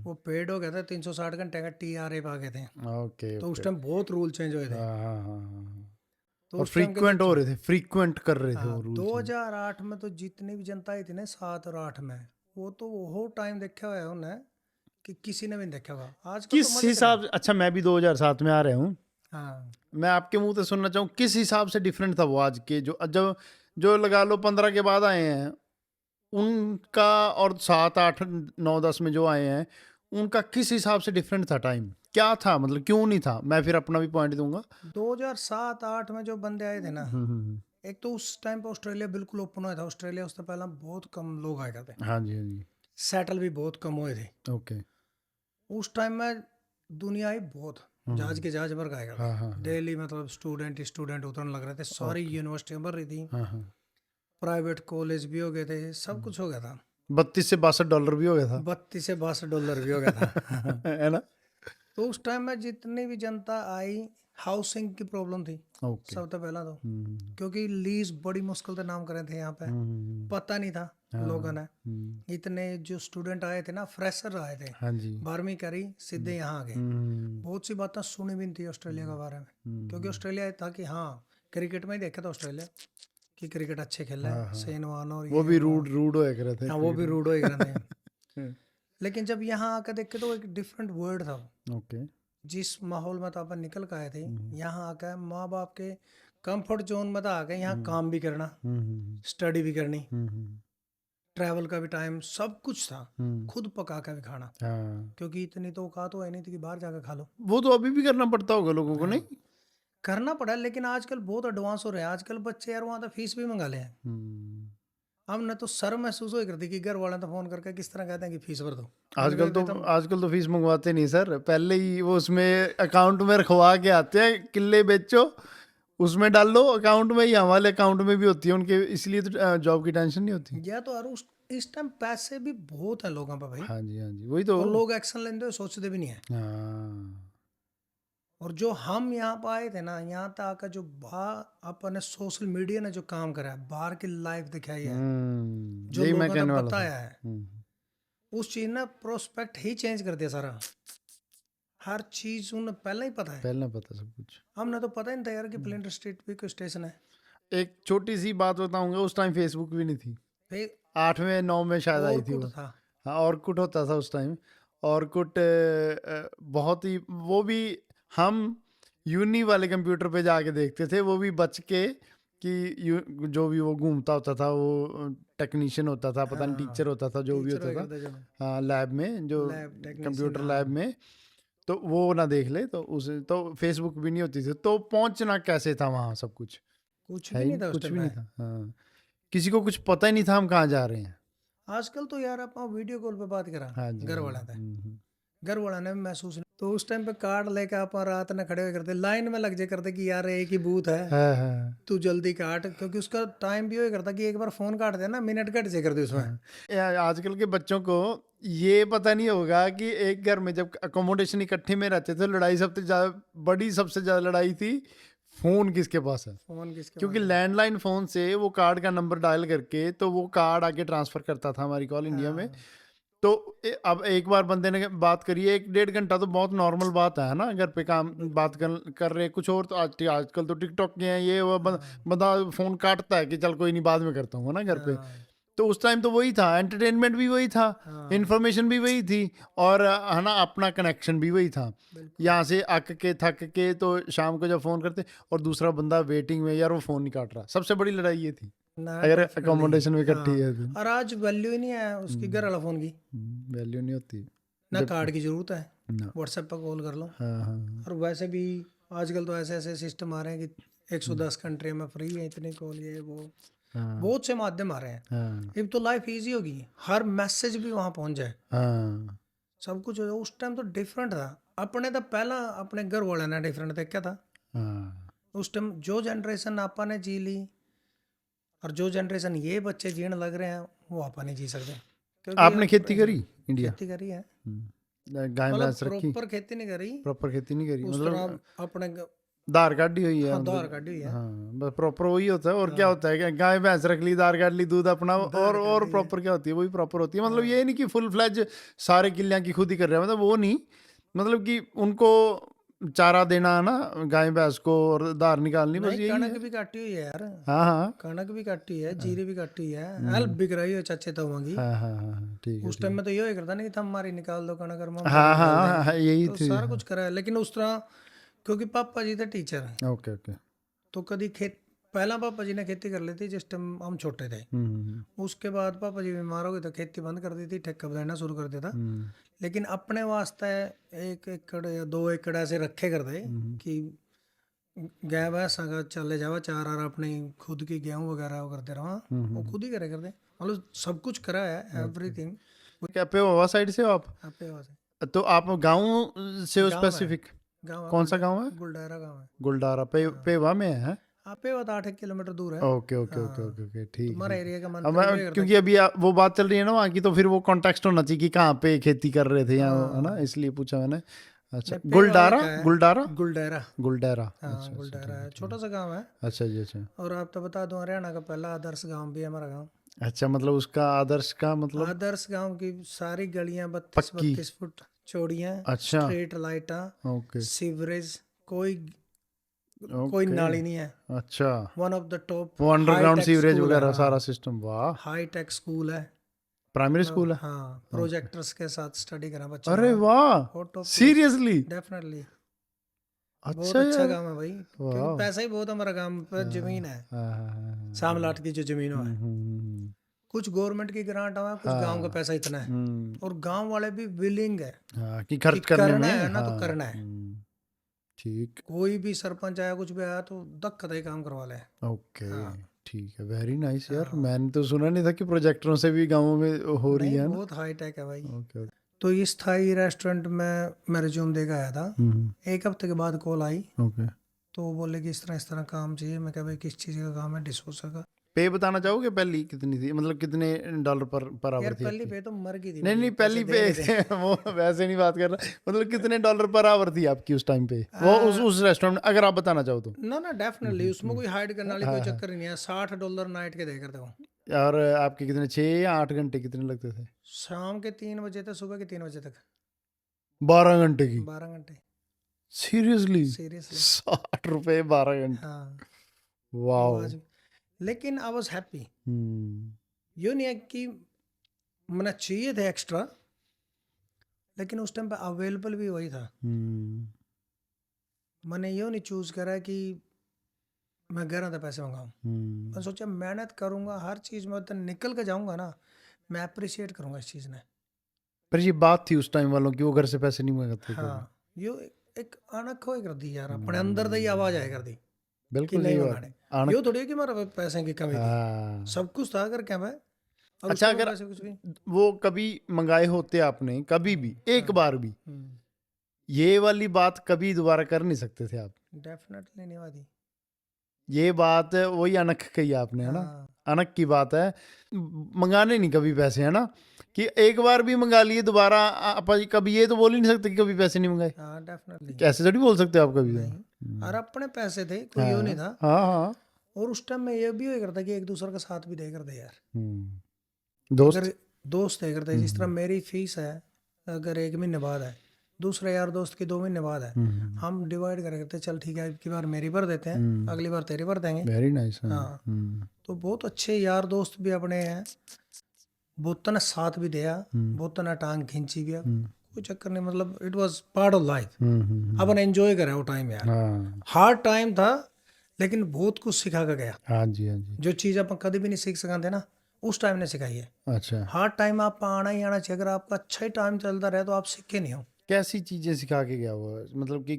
वो पेड हो गया था, 360 घंटे का टीआरए आ गए थे। ओके, तो उस टाइम बहुत रूल चेंज हुए थे। तो फ्रीक्वेंट हो रहे थे, फ्रीक्वेंट कर रहे थे वो रूल। 2008 में तो जितनी भी जनता आई थी ना 7 और 8 में, वो तो वो टाइम देखा हुआ है उन्हें कि किसी ने भी नहीं देखा होगा। आज किस हिसाब से? अच्छा, मैं भी 2007 में आ रहा हूँ। हाँ, मैं आपके मुंह से सुनना चाहूँ किस हिसाब से डिफरेंट था वो आज के, जो लगा लो 15 के बाद आए हैं उनका, और 7, 8, 9, 10 में जो आए हैं उनका किस हिसाब से डिफरेंट था टाइम? क्या था, मतलब क्यों नहीं था? मैं फिर अपना भी पॉइंट दूंगा। 2007-8 में जो बंदे आए थे ना, एक तो उस टाइम पे ऑस्ट्रेलिया बिल्कुल ओपन हुआ था। ऑस्ट्रेलिया उससे पहले बहुत कम लोग आए करते। हाँ जी, हाँ जी। सेटल भी बहुत कम हुए थे। ओके। उस टाइम में दुनिया ही बहुत, जहाज के जहाज भर गए हाँ हाँ डेली, मतलब स्टूडेंट उतरने लग रहे थे, सारी यूनिवर्सिटियां भर रही थी, हाँ हाँ। प्राइवेट कॉलेज भी हो गए थे, सब कुछ हो गया था। 32 से 62 डॉलर भी हो गया था। 32 से 62 डॉलर भी हो गया था। है ना। तो उस टाइम में जितनी भी जनता आई, हाउसिंग की प्रॉब्लम थी ओके। सबसे पहला तो, हम्म क्योंकि लीज बड़ी मुश्किल से नाम करे थे यहाँ पे, हम्म, पता नहीं था हाँ, लोगों ने। हम्म, इतने जो स्टूडेंट आए थे ना, फ्रेशर आए थे, हाँ जी। 12वीं करी सीधे यहाँ आ गए। हम्म बहुत सी बातें सुनी भी नहीं थी ऑस्ट्रेलिया के बारे में, क्योंकि हम्म, ऑस्ट्रेलिया था कि हाँ, क्रिकेट में ही देखा था ऑस्ट्रेलिया कि क्रिकेट अच्छे खेल रहे हाँ हैं, हाँ। शेन वॉर्न और वो ये भी वो। रूड होया करे थे हाँ, वो भी रूड हो गए थे। क्रिकेट। लेकिन जब यहाँ आकर देखे तो एक डिफरेंट वर्ल्ड था वो। ओके। जिस माहौल में तो अपन निकल के आए थे, यहाँ आकर माँ बाप के कंफर्ट जोन में तो आ गए, यहाँ काम भी करना, स्टडी भी करनी, ट्रैवल का भी टाइम, सब कुछ था, खुद पका कर भी खाना, हाँ, क्योंकि इतनी तो औकात तो है नहीं थी कि बाहर जाकर खा लो। वो तो अभी भी करना पड़ता होगा लोगों को, नहीं? करना पड़ा, लेकिन आजकल बहुत एडवांस हो रहे हैं, आजकल बच्चे यार वहाँ तो फीस भी मंगा ले हैं। हमने तो शर्म महसूस हो करती कि घर वाले तो फोन करके किस तरह कहते हैं कि फीस भर दो। आजकल तो फीस मंगवाते नहीं सर, पहले ही वो उसमें अकाउंट में रखवा के आते हैं, किले बेचो उसमें डाल लो अकाउंट में, ही हमारे अकाउंट में भी होती है उनके, इसलिए तो जॉब की टेंशन नहीं होती। या तो यार इस टाइम पैसे भी बहुत है लोगों पे भाई, हाँ जी हाँ जी, वही तो। और लोग एक्शन लेते हुए सोचते भी नहीं है। हाँ। और जो हम यहाँ पे आए थे ना, यहाँ तक आकर जो बाहर अपने सोशल मीडिया ने जो काम करा है, बाहर की लाइफ दिखाई है, जो यही मैं लोगों ने कहने वाला था। बताया है, उस चीज ने प्रोस्पेक्ट ही चेंज कर दिया सारा। हर चीज उन्हें पहले ही पता है, पहले पता सब कुछ। हमने तो पता ही नहीं था यार कि प्लेन स्ट्रीट भी कोई स्टेशन है। एक छोटी सी बात बताऊंगा, उस टाइम फेसबुक भी नहीं थी, फिर 8वें 9 में शायद आई थी ऑरकुट वो। था। हाँ, ऑरकुट होता था उस टाइम। ऑरकुट बहुत ही, वो भी हम यूनी वाले कंप्यूटर पे जाके देखते थे, वो भी बच के कि जो भी वो घूमता होता था, वो टेक्नीशियन होता था, पता नहीं टीचर होता था, जो भी टीचर होता हो गया था। जो हाँ, लैब में जो लैब टेक्नीशियन, कंप्यूटर लैब में, तो वो ना देख ले तो उसे तो फेसबुक भी नहीं होती थी, तो पहुंचना कैसे था वहाँ, सब कुछ कुछ है भी ही नहीं था उस कुछ टाइम भी नहीं पे। था। हाँ, किसी को कुछ पता ही नहीं था हम कहाँ जा रहे हैं। आजकल तो यार आप वीडियो कॉल पे बात करा हाँ जी घर हाँ वाला जी, था, घर वाला ने भी महसूस नहीं। तो उस टाइम पे कार्ड लेके आप रात में खड़े हुए करते, लाइन में लग जाए करते कि यार एक ही बूथ है, हाँ हाँ तू जल्दी काट, क्योंकि उसका टाइम भी हो करता कि एक बार फोन काट देना, मिनट कट जाए करते उसमें। आजकल के बच्चों को ये पता नहीं होगा कि एक घर में जब अकोमोडेशन इकट्ठे में रहते थे, लड़ाई सबसे ज्यादा बड़ी, सबसे ज्यादा लड़ाई थी फोन किसके पास है। फोन किसके क्योंकि पास है? लैंडलाइन फोन से वो कार्ड का नंबर डायल करके तो वो कार्ड आगे ट्रांसफर करता था हमारी कॉल इंडिया में। हाँ, तो अब एक बार बंदे ने बात करी है, 1-1.5 घंटा तो बहुत नॉर्मल बात है ना, घर पे काम बात कर रहे कुछ और, तो आजकल तो टिकटॉक के हैं ये वो, बंदा फोन काटता है कि चल कोई नहीं बाद में करता हूँ ना घर पे। हाँ, तो उस टाइम तो वही था, एंटरटेनमेंट भी वही था, हाँ, इन्फॉर्मेशन भी वही थी, और है ना अपना कनेक्शन भी वही था। बिल्कुल। यहाँ से अक के थक के तो शाम को जब फ़ोन करते और दूसरा बंदा वेटिंग में, यार वो फ़ोन नहीं काट रहा, सबसे बड़ी लड़ाई ये थी ना, अगर डेफिनेटली। अकोमोडेशन में इकट्ठी हाँ, है तो। और आज वैल्यू ही नहीं है उसकी घर वाला फोन की, वैल्यू नहीं होती ना कार्ड की जरूरत है, ना। व्हाट्सएप पर कॉल कर लो। हाँ हाँ और वैसे भी आजकल तो ऐसे ऐसे सिस्टम आ रहे हैं कि 110 कंट्री में फ्री है इतनी कॉल, ये वो हाँ बहुत से माध्यम आ रहे हैं। हाँ अब तो लाइफ इजी होगी, हर मैसेज भी वहाँ पहुँच जाए, हाँ सब कुछ हो जाए। उस टाइम तो डिफरेंट था, अपने तो पहला अपने घर वाले ने डिफरेंट देखा था। हाँ। उस टाइम जो जनरेशन आपा ने जी ली, और जो जनरेशन ये बच्चे जीने लग रहे हैं, वो आपा नहीं जी सकते, क्योंकि आपने अब खेती करी इंडिया? खेती करी है, गाय मतलब भैंस रखी? प्रॉपर खेती नहीं करी, प्रॉपर खेती नहीं करी, उस मतलब तरह अपने धार काटी हुई है, हाँ, मतलब धार काटी हुई है, हाँ, बस प्रॉपर वही होता है। और क्या होता है कि गाय भैंस रख ली, धार काट ली, दूध अपना, और काटी है। प्रॉपर क्या होती है, वही प्रॉपर होती है। मतलब हाँ, ये नहीं कि फुल फ्लैज सारे किलियां की खुद ही कर रहे हैं, मतलब वो नहीं, मतलब कि उनको चारा देना ना गाय भैंस को, और धार निकालनी, बस नहीं यही कणक है। भी काटी हुई है यार, हाँ हाँ कणक भी काटी है, जीरी भी काटी हुई है, हेल्प भी कराई है चाचे ताऊंगी। हाँ हाँ हाँ, ठीक है उस ठीक टाइम है। में तो ये करता नहीं था, हमारी निकाल दो कणक और हम हाँ तेल डाल हाँ दें, हाँ, यही तो थी। सारा कुछ करा है। लेकिन उस तरह, क्योंकि पापा जी थे टीचर, ओके ओके। तो कभी पहला पापा जी ने खेती कर ली थी जिस टाइम हम छोटे थे। उसके बाद पापा जी बीमार हो गए तो खेती बंद कर दी थी, ठेका देना शुरू कर दिया था। लेकिन अपने वास्ते 1 एकड़ या 2 एकड़ ऐसे रखे कर दे कि गाय भैंस का चले जावा चार, और अपनी खुद की गेहूं वगैरह वो करते रहो, वो खुद ही करे करते, मतलब सब कुछ करा है, एवरीथिंग। क्या पे हुआ साइड से हो आप? आपके पास तो आप गाँव से हो गाँव है, स्पेसिफिक? गाँव है कौन सा गांव है? गुलडारा गाँव है। गुलडारा पेवा में है? हाँ पेवा तो 8 किलोमीटर दूर है। Okay okay okay okay okay, ठीक तुम्हारा है। एरिया का मन अब तो ये मैं करता क्योंकि अभी वो बात चल रही है ना वहाँ की, तो फिर वो कॉन्टेक्स्ट होना चाहिए कि कहाँ पे खेती कर रहे थे या है ना, इसलिए पूछा मैंने। अच्छा, नहीं, पेवा गुलडारा एक है, गुलडारा गुलडारा। गुलडारा। हाँ अच्छा गुलडारा है, छोटा सा गाँव है। अच्छा जी अच्छा। और आप तो बता दूं, हरियाणा का पहला आदर्श गांव भी है हमारा गांव। अच्छा, मतलब उसका आदर्श का मतलब आदर्श गांव की सारी गलियां 32 पक्की? 32 फुट चौड़ियां, अच्छा, स्ट्रीट लाइटा, ओके सीवरेज, कोई कोई ओके। नाली नहीं है। अच्छा, वन ऑफ द टॉप वो high underground tech sewerage school है। वगैरह सारा हाँ सिस्टम, वाह। हाई टेक स्कूल है। प्राइमरी स्कूल है? हाँ प्रोजेक्टर्स के साथ स्टडी करा बच्चों अरे ने। वाह, बहुत टॉप क्लास, सीरियसली? डेफिनेटली। बहुत अच्छा अच्छा यार, गांव है भाई, क्योंकि वाह। पैसा ही बहुत है हमारा गांव पर, जमीन है सामलाट की जो जमीनों है। हम्म, कुछ गवर्नमेंट की ग्रांट हुआ, कुछ गांव का हाँ, पैसा इतना है। हम्म, और गांव वाले भी विलिंग है हाँ, कि कि खर्च करने करना में, है ना तो हाँ, करना है। ठीक, कोई भी सरपंच आया कुछ भी आया तो दक्कत ही काम करवा ले। ओके, हाँ ठीक है, वेरी नाइस यार। हाँ, मैंने तो सुना नहीं था कि प्रोजेक्टरों से भी गाँवों में हो रही नहीं है ना। बहुत हाई टेक है भाई। ओके ओके, तो इस थाई रेस्टोरेंट में मैं रिज्यूम दे के आया था। एक हफ्ते के बाद कॉल आई, ओके। तो वो बोले कि इस तरह काम चाहिए। मैं कहा भाई किस चीज़ का काम है? डिस्पोजल का। पे बताना चाहोगे पहली कितनी थी, मतलब कितने डॉलर पर यार आवर थी पहली आपकी? पे तो मर गई थी नहीं भाई, नहीं, पैसे पहली दे पे नहीं थे। वो वैसे नहीं बात कर रहा, मतलब कितने डॉलर पर आवर थी आपकी उस टाइम पे, वो आ, उस रेस्टोरेंट में, अगर आप बताना चाहो तो। ना ना डेफिनेटली, उसमें कोई हाइड करने वाली कोई हाँ हाँ। चक्कर ही नहीं है। $60 नाइट के दे करते हो। और आपके कितने, 6 या 8 घंटे कितने लगते थे? शाम के 3 बजे तक सुबह के 3 बजे तक। 12 घंटे की? 12 घंटे सीरियसली? सीरियसली। 60 रुपए 12 घंटे? हाँ वो वाओ। आज, लेकिन आई वॉज हैप्पी। हम्म, ये नहीं है कि मैंने चाहिए थे एक्स्ट्रा, लेकिन उस टाइम पे अवेलेबल भी वही था। मैंने ये नहीं चूज करा कि मैं घर आते पैसे मंगाऊं। मैंने सोचा मेहनत करूंगा हर चीज में, तो निकल के जाऊंगा ना, मैं अप्रिशिएट करूंगा इस चीज ने। पर ये बात थी उस टाइम वालों की, वो घर से पैसे नहीं मंगाते कभी। हाँ यो एक अणख हो कर दी यार, अपने अंदर दी आवाज आया कर दी कि बिल्कुल नहीं सही बात। मंगाने। यो थोड़ी है कि मेरा पैसे की कमी थी, हाँ। सब कुछ था अगर क्या मैं। और उस अच्छा, टाइम अगर वैसे कुछ भी। वो कभी मंगाए होते आपने, कभी भी एक बार भी, ये वाली बात कभी दोबारा कर नहीं सकते थे आप? डेफिनेटली नहीं वादी। ये बात वही अनक कही आपने, है ना? हाँ अनक की बात है, मंगाने नहीं कभी पैसे, है ना? कि एक बार भी मंगा लिए दोबारा आप कभी ये तो बोल ही नहीं सकते कि कभी पैसे नहीं मंगाए। हाँ डेफिनेटली कैसे थोड़ी बोल सकते हो आप कभी तो। नहीं। और अपने पैसे थे, कोई यो नहीं था। हाँ हाँ। और उस टाइम में ये भी हो करता कि एक दूसरे का साथ भी दे कर दे यार। दोस्त। अगर दोस्त दे करते, जिस तरह मेरी फीस है अगर 1 महीने बाद है, दूसरे यार दोस्त की 2 महीने बाद है, हम डिवाइड कर करते, चल ठीक है की बार मेरी भर देते हैं, अगली बार तेरी भर देंगे। Very nice. हाँ तो बहुत अच्छे यार दोस्त भी अपने हैं। बहुत ने साथ भी दिया, बहुत ने टांग खींची भी, कोई चक्कर नहीं। मतलब it was part of life. Upon enjoy करे वो टाइम यार। हाँ हार्ड टाइम था, लेकिन बहुत कुछ सिखा कर गया। हाँ जी हाँ जी। जो चीज़ अपन कभी भी नहीं सीख सकते ना, उस टाइम ने सिखाई है। अच्छा, हार्ड टाइम आपका आना ही आना चाहिए। अगर आपका अच्छा ही टाइम चलता रहे तो आप सीखे नहीं हो। कैसी चीजें सिखा के गया वो, मतलब कि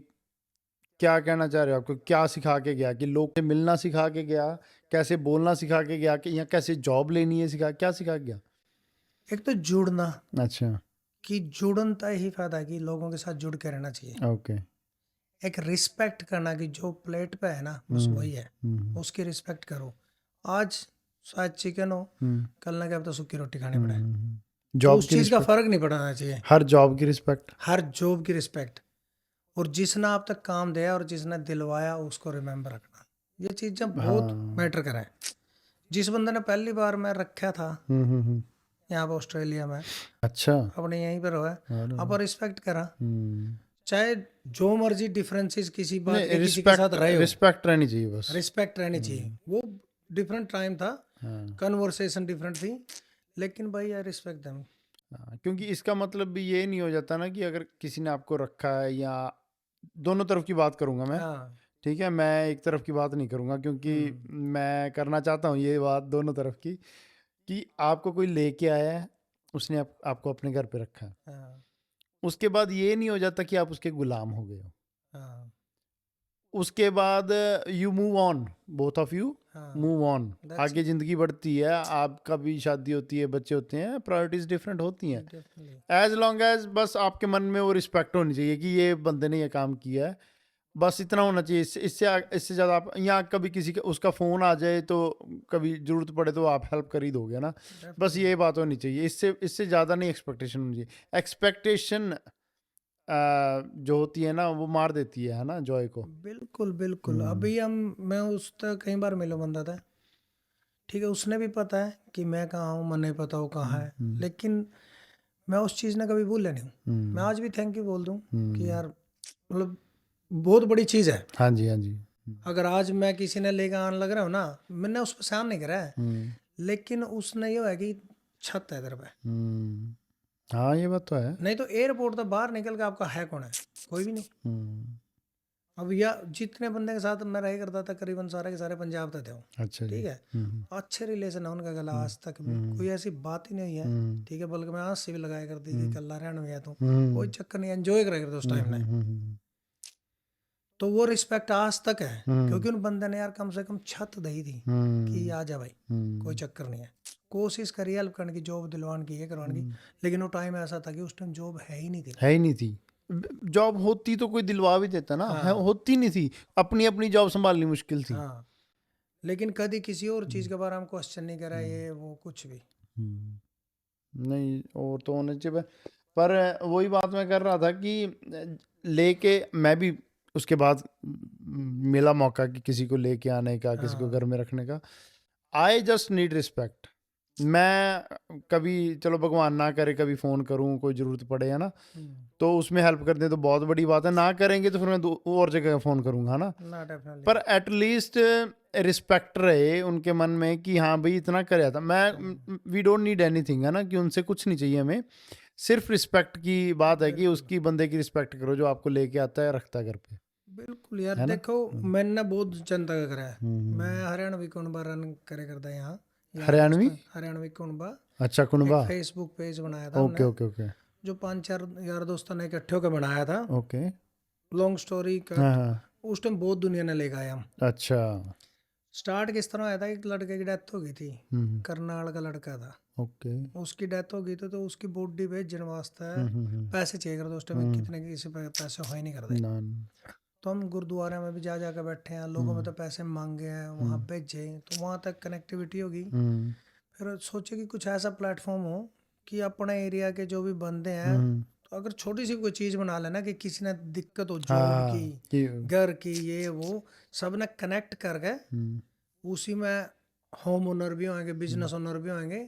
क्या कहना चाह रहे हो? आपको क्या सिखा के गया? कि लोग से मिलना सिखा के गया, कैसे बोलना सिखा के गया, कि या कैसे जॉब लेनी है सिखा, क्या सिखा के गया? एक तो जुड़ना, अच्छा, कि जुड़नता ही फायदा है कि लोगों के साथ जुड़ के रहना चाहिए। ओके। एक रिस्पेक्ट करना कि जो प्लेट पे है ना बस वही है, उसकी रिस्पेक्ट करो। आज शायद चिकन हो, कल ना क्या पता सूखी रोटी खानी पड़े। तो जॉब उस की चीज़ का रिस्पेक्ट, फर्क नहीं पड़ना चाहिए। हर जॉब की रिस्पेक्ट। हर जॉब की रिस्पेक्ट, और जिसने आप तक काम दिया और जिसने दिलवाया उसको रिमेम्बर रखना। ये चीज़ें बहुत मैटर करें। जिस बंदे ने पहली बार मैं रखा था यहाँ पर ऑस्ट्रेलिया में, अच्छा। अपने यहीं पर हुआ, अब रिस्पेक्ट करा। हम्म, चाहे जो मर्जी डिफरेंसेस किसी बात नहीं, के किसी के साथ रहे हो, रिस्पेक्ट रहनी चाहिए बस। रिस्पेक्ट रहनी चाहिए। वो डिफरेंट टाइम था, कन्वर्सेशन डिफरेंट थी, लेकिन भाई यार रिस्पेक्ट देम। क्योंकि इसका मतलब भी ये नहीं हो जाता ना कि अगर किसी ने आपको रखा है, या दोनों तरफ की बात करूंगा मैं, हाँ ठीक है, मैं एक तरफ की बात नहीं करूंगा, क्योंकि मैं करना चाहता हूँ ये बात दोनों तरफ की, कि आपको कोई लेके आया है, उसने आपको अपने घर पे रखा है, हाँ उसके बाद ये नहीं हो जाता कि आप उसके गुलाम हो गए हो। हाँ उसके बाद you move on, both of you हाँ, मूव ऑन, That's आगे जिंदगी बढ़ती है, आपका भी शादी होती है, बच्चे होते हैं, प्रायोरिटीज डिफरेंट होती हैं। definitely. एज लॉन्ग एज बस आपके मन में वो रिस्पेक्ट होनी चाहिए कि ये बंदे ने ये काम किया है, बस इतना होना चाहिए। इससे ज़्यादा आप यहाँ कभी किसी का उसका फ़ोन आ जाए तो कभी ज़रूरत पड़े तो आप हेल्प कर ही दोगे ना, बस ये बात होनी चाहिए। इससे ज़्यादा नहीं एक्सपेक्टेशन होनी चाहिए। एक्सपेक्टेशन जो होती है ना वो मार देती है ना जॉय को। बिल्कुल बिल्कुल। अभी मैं उस तक कई बार मिलो बंदा था, ठीक है, उसने भी पता है कि मैं कहाँ हूँ, मन नहीं पता वो कहाँ है, लेकिन मैं उस चीज़ ने कभी भूल नहीं हूँ। मैं आज भी थैंक यू बोल दूँ कि यार मतलब बहुत बड़ी चीज़ है। हाँ जी, हाँ जी। अगर आज मैं किसी ने लेकर आने लग रहा हूँ ना, मैंने उस पर सहन नहीं करा है, लेकिन उसने ये है कि छत है तेरे पे, हाँ ये बात तो है। नहीं तो एयरपोर्ट तो बाहर निकल के आपका है कौन है, कोई भी नहीं। अब या जितने बंदे के साथ मैं रह करता था करीबन सारे के सारे पंजाब तक थे वो, अच्छा जी। ठीक है, अच्छे रिलेशन है उनका गला आज तक भी कोई ऐसी बात ही नहीं है, ठीक है, बल्कि मैं आज से भी लगाया करती कि कल हरियाणा में है तू, कोई चक्कर नहीं, एंजॉय करा करते उस टाइम में। तो वो रिस्पेक्ट आज तक है, क्योंकि उन बंदे ने यार कम से कम छत दी थी कि आ जा भाई, कोई चक्कर नहीं है, कोशिश करी हेल्प करने की, जॉब दिलवाने की, ये करवाने की, लेकिन वो टाइम ऐसा था कि उस टाइम जॉब है ही नहीं थी। है ही नहीं थी। जॉब होती तो कोई दिलवा भी देता ना, है होती नहीं थी, अपनी अपनी जॉब संभालनी मुश्किल थी। हाँ, लेकिन कभी किसी और चीज़ के बारे में क्वेश्चन नहीं करा, ये वो कुछ भी नहीं, और तो होने चाहिए। पर वही बात मैं कर रहा था कि लेके मैं भी उसके बाद मिला मौका कि किसी को लेके आने का, किसी को घर में रखने का। I just need respect. मैं कभी चलो भगवान ना करे कभी फ़ोन करूं, कोई ज़रूरत पड़े है ना, तो उसमें हेल्प कर दे तो बहुत बड़ी बात है। ना करेंगे तो फिर मैं और जगह फ़ोन करूंगा ना, ना, डेफिनेटली। पर एटलीस्ट रिस्पेक्ट रहे उनके मन में कि हाँ भाई इतना कराया था मैं। वी डोंट नीड एनीथिंग है ना, कि उनसे कुछ नहीं चाहिए हमें, सिर्फ रिस्पेक्ट की बात है कि उसकी बंदे की रिस्पेक्ट करो जो आपको लेके आता है, रखता है घर पे। बिल्कुल यार, देखो मैंने बहुत जनता का करा है, मैं हरियाणवी कुनबा रन करे करता यहाँ, हरियाणवी, हरियाणवी कुनबा, अच्छा एक कुनबा, फेसबुक पेज बनाया था ओके हमने, ओके ओके जो 5-4 यार दोस्तों ने इकट्ठे होकर बनाया था। ओके, लॉन्ग स्टोरी हाँ कट, हाँ, उस टाइम बहुत दुनिया ने लेकर आया हम। अच्छा, स्टार्ट किस तरह आया था, एक लड़के की डेथ हो गई थी, करनाल का लड़का था, ओके, उसकी डेथ हो गई थी, तो उसकी बॉडी भेजने वास्ते पैसे चाहिए करते उस टाइम, कितने किसी पे पैसे हो ही नहीं करते, तो हम गुरुद्वारे में भी जा जाकर बैठे हैं, लोगों में तो पैसे मांगे हैं, वहाँ भेजे, तो वहाँ तक कनेक्टिविटी होगी। फिर सोचे कि कुछ ऐसा प्लेटफॉर्म हो कि अपने एरिया के जो भी बंदे हैं, तो अगर छोटी सी कोई चीज़ बना लेना कि किसी ने दिक्कत हो, जॉब की, घर की, ये वो, सब ने कनेक्ट करके उसी में होम ओनर भी होंगे, बिजनेस ओनर भी होंगे,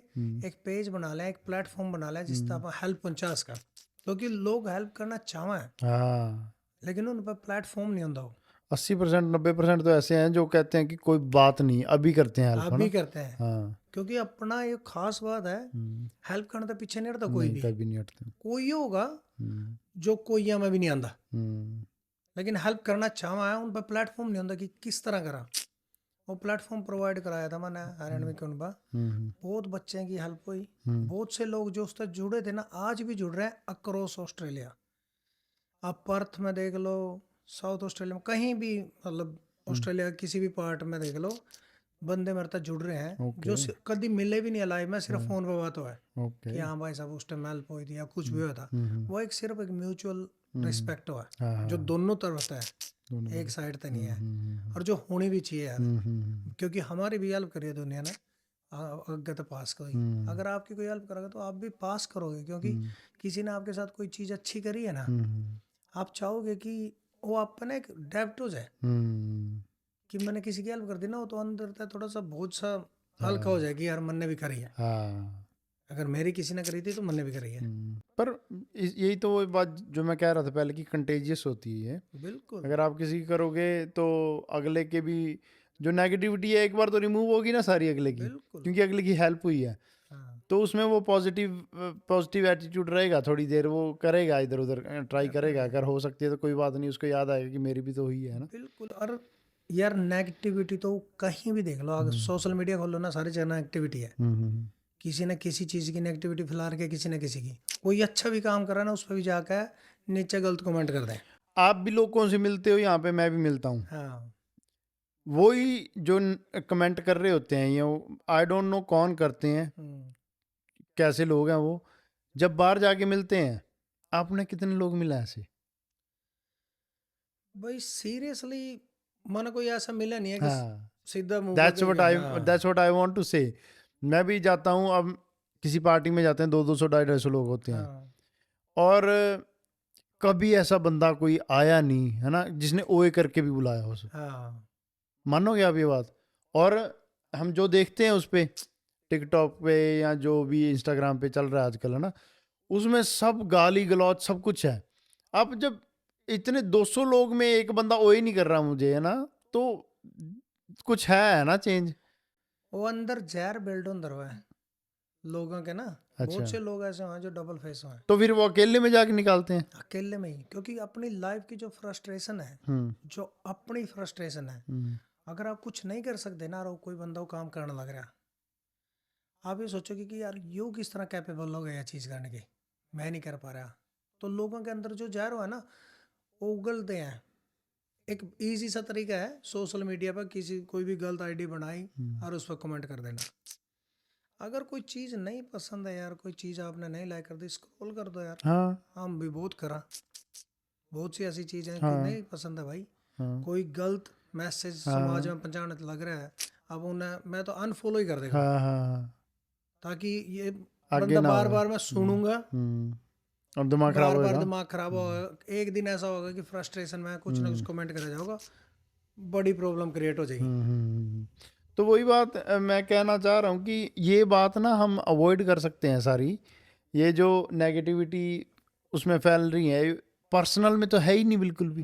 एक पेज बना लें, एक प्लेटफॉर्म बना लें जिससे आप हेल्प पहुंचा सका, क्योंकि लोग हेल्प करना चाहें हाँ, लेकिन उन पर प्लेटफॉर्म नहीं होता। 80% 90% तो ऐसे हैं जो कहते हैं कि कोई बात नहीं, अभी करते हैं हेल्प, आप है भी ना। करते हैं, हाँ, क्योंकि अपना एक खास बात है, हेल्प करने तो पीछे नहीं रहता कोई नहीं भी, कभी नहीं हटते। कोई होगा जो कोई में भी नहीं आंदा, लेकिन हेल्प करना चाहा है, उन पर प्लेटफॉर्म नहीं होता कि किस तरह करा। वो प्लेटफॉर्म प्रोवाइड कराया था मैंने हरियाणवी कुनबा, बहुत बच्चे की हेल्प हुई, बहुत से लोग जो उससे जुड़े थे ना आज भी जुड़ रहे हैं अक्रॉस ऑस्ट्रेलिया। आप पर्थ में देख लो, साउथ ऑस्ट्रेलिया में कहीं भी, मतलब ऑस्ट्रेलिया किसी भी पार्ट में देख लो, बंदे मेरे तक जुड़ रहे हैं जो कभी मिले भी नहीं लाइव में, सिर्फ फोन पे बात हुआ है कि हाँ भाई साहब उस टाइम हेल्प हुई थी या कुछ भी हुआ था। वो एक सिर्फ एक म्यूचुअल रिस्पेक्ट हुआ है जो दोनों तरफ होता है, एक साइड तो नहीं है, और जो होनी भी चाहिए यार, क्योंकि हमारी भी हेल्प करी है दुनिया ने, आगे तो पास करी, अगर आपकी कोई हेल्प करोगे तो आप भी पास करोगे, क्योंकि किसी ने आपके साथ कोई चीज़ अच्छी करी है ना, आप चाहोगे कि वो आप पे ना एक डेब्ट हो जाए, कि मैंने किसी की हेल्प कर दी ना, वो तो अंदर से थोड़ा सा बोझ सा हल्का हो जाएगी, यार मन ने भी करी है, अगर मेरी किसी ने करी थी तो मन ने भी करी है। पर यही तो वो बात जो मैं कह रहा था पहले कि कंटेजियस होती है। बिल्कुल, अगर आप किसी की करोगे तो अगले के भी जो नेगेटिविटी है एक बार तो रिमूव होगी ना सारी अगले की, बिल्कुल, क्योंकि अगले की हेल्प हुई है। हाँ, तो उसमें वो पॉजिटिव एटीट्यूड रहेगा, थोड़ी देर वो करेगा, इधर उधर ट्राई करेगा, अगर हो सकती है तो कोई बात नहीं, उसको याद आएगा कि मेरी भी तो हुई है ना। बिल्कुल। और यार नेगेटिविटी तो कहीं भी देख लो, अगर सोशल मीडिया खोलो ना, सारी जगह नेगेटिविटी है, किसी न किसी चीज़ की नेगेटिविटी फैला रही है, किसी न किसी की, कोई अच्छा भी काम कर रहा है ना, उस पर भी जाकर नीचे गलत कमेंट कर दें। आप भी लोगों से मिलते हो, यहाँ पे मैं भी मिलता हूँ, हाँ, वही जो कमेंट कर रहे होते हैं, ये आई डोंट नो कौन करते हैं, कैसे लोग हैं वो, जब बाहर जाके मिलते हैं, आपने कितने लोग मिला ऐसे? भाई सीरियसली माना कोई ऐसा मिला नहीं है कि हाँ, सीधा मुंह पे दैट्स कह व्हाट के, आई हाँ that's what I want to say. मैं भी जाता हूँ, अब किसी पार्टी में जाते हैं, 200 250 लोग होते हैं, हाँ और कभी ऐसा बंदा कोई आया नहीं है ना जिसने ओए करके भी बुलाया हो। हाँ मानोगे आप ये बात? और हम जो देखते हैं उस पे टिकटॉक पे या जो भी इंस्टाग्राम पे चल रहा है आजकल, है ना, उसमें सब गाली गलौज सब कुछ है। अब जब इतने 200 लोग में एक बंदा ओए नहीं कर रहा मुझे, है ना, तो कुछ है ना चेंज। वो अंदर जहर बिल्ड होता हुआ है लोगों के ना। अच्छा, बहुत से लोग ऐसे हैं जो डबल फेस हैं तो फिर वो अकेले में जाके निकालते हैं। अकेले में ही, क्योंकि अपनी लाइफ की जो फ्रस्ट्रेशन है, हम्म जो अपनी फ्रस्ट्रेशन है, हम्म अगर आप कुछ नहीं कर सकते ना, और कोई बंदा वो काम करने लग रहा, आप ये सोचोगे कि यार यू किस तरह कैपेबल हो गया यह चीज़ करने की, मैं नहीं कर पा रहा। तो लोगों के अंदर जो जहर है ना, वो उगलते हैं। एक इजी सा तरीका है, सोशल मीडिया पर किसी कोई भी गलत आईडी बनाई और उस पर कमेंट कर देना। अगर कोई चीज़ नहीं पसंद है यार, कोई चीज़ आपने नहीं लाइक कर दी, स्क्रॉल कर दो यार। हाँ हम भी बहुत करा, बहुत सी ऐसी चीज़ें कि हाँ नहीं पसंद है भाई। हाँ कोई गलत मैसेज समाज में पहुंचाने लग रहा है, अब उन्हें मैं तो अनफॉलो ही कर देगा, हाँ हाँ, ताकि ये आगे बंदा ना बार हो। बार मैं सुनूंगा, और दिमाग खराब बार बार होएगा। दिमाग खराब होगा। एक दिन ऐसा होगा कि फ्रस्ट्रेशन में कुछ ना कुछ कमेंट करा जाओगा, बड़ी प्रॉब्लम क्रिएट हो जाएगी। तो वही बात मैं कहना चाह रहा हूँ कि ये बात ना हम अवॉइड कर सकते हैं सारी, ये जो नेगेटिविटी उसमें फैल रही है, पर्सनल में तो है ही नहीं बिल्कुल भी।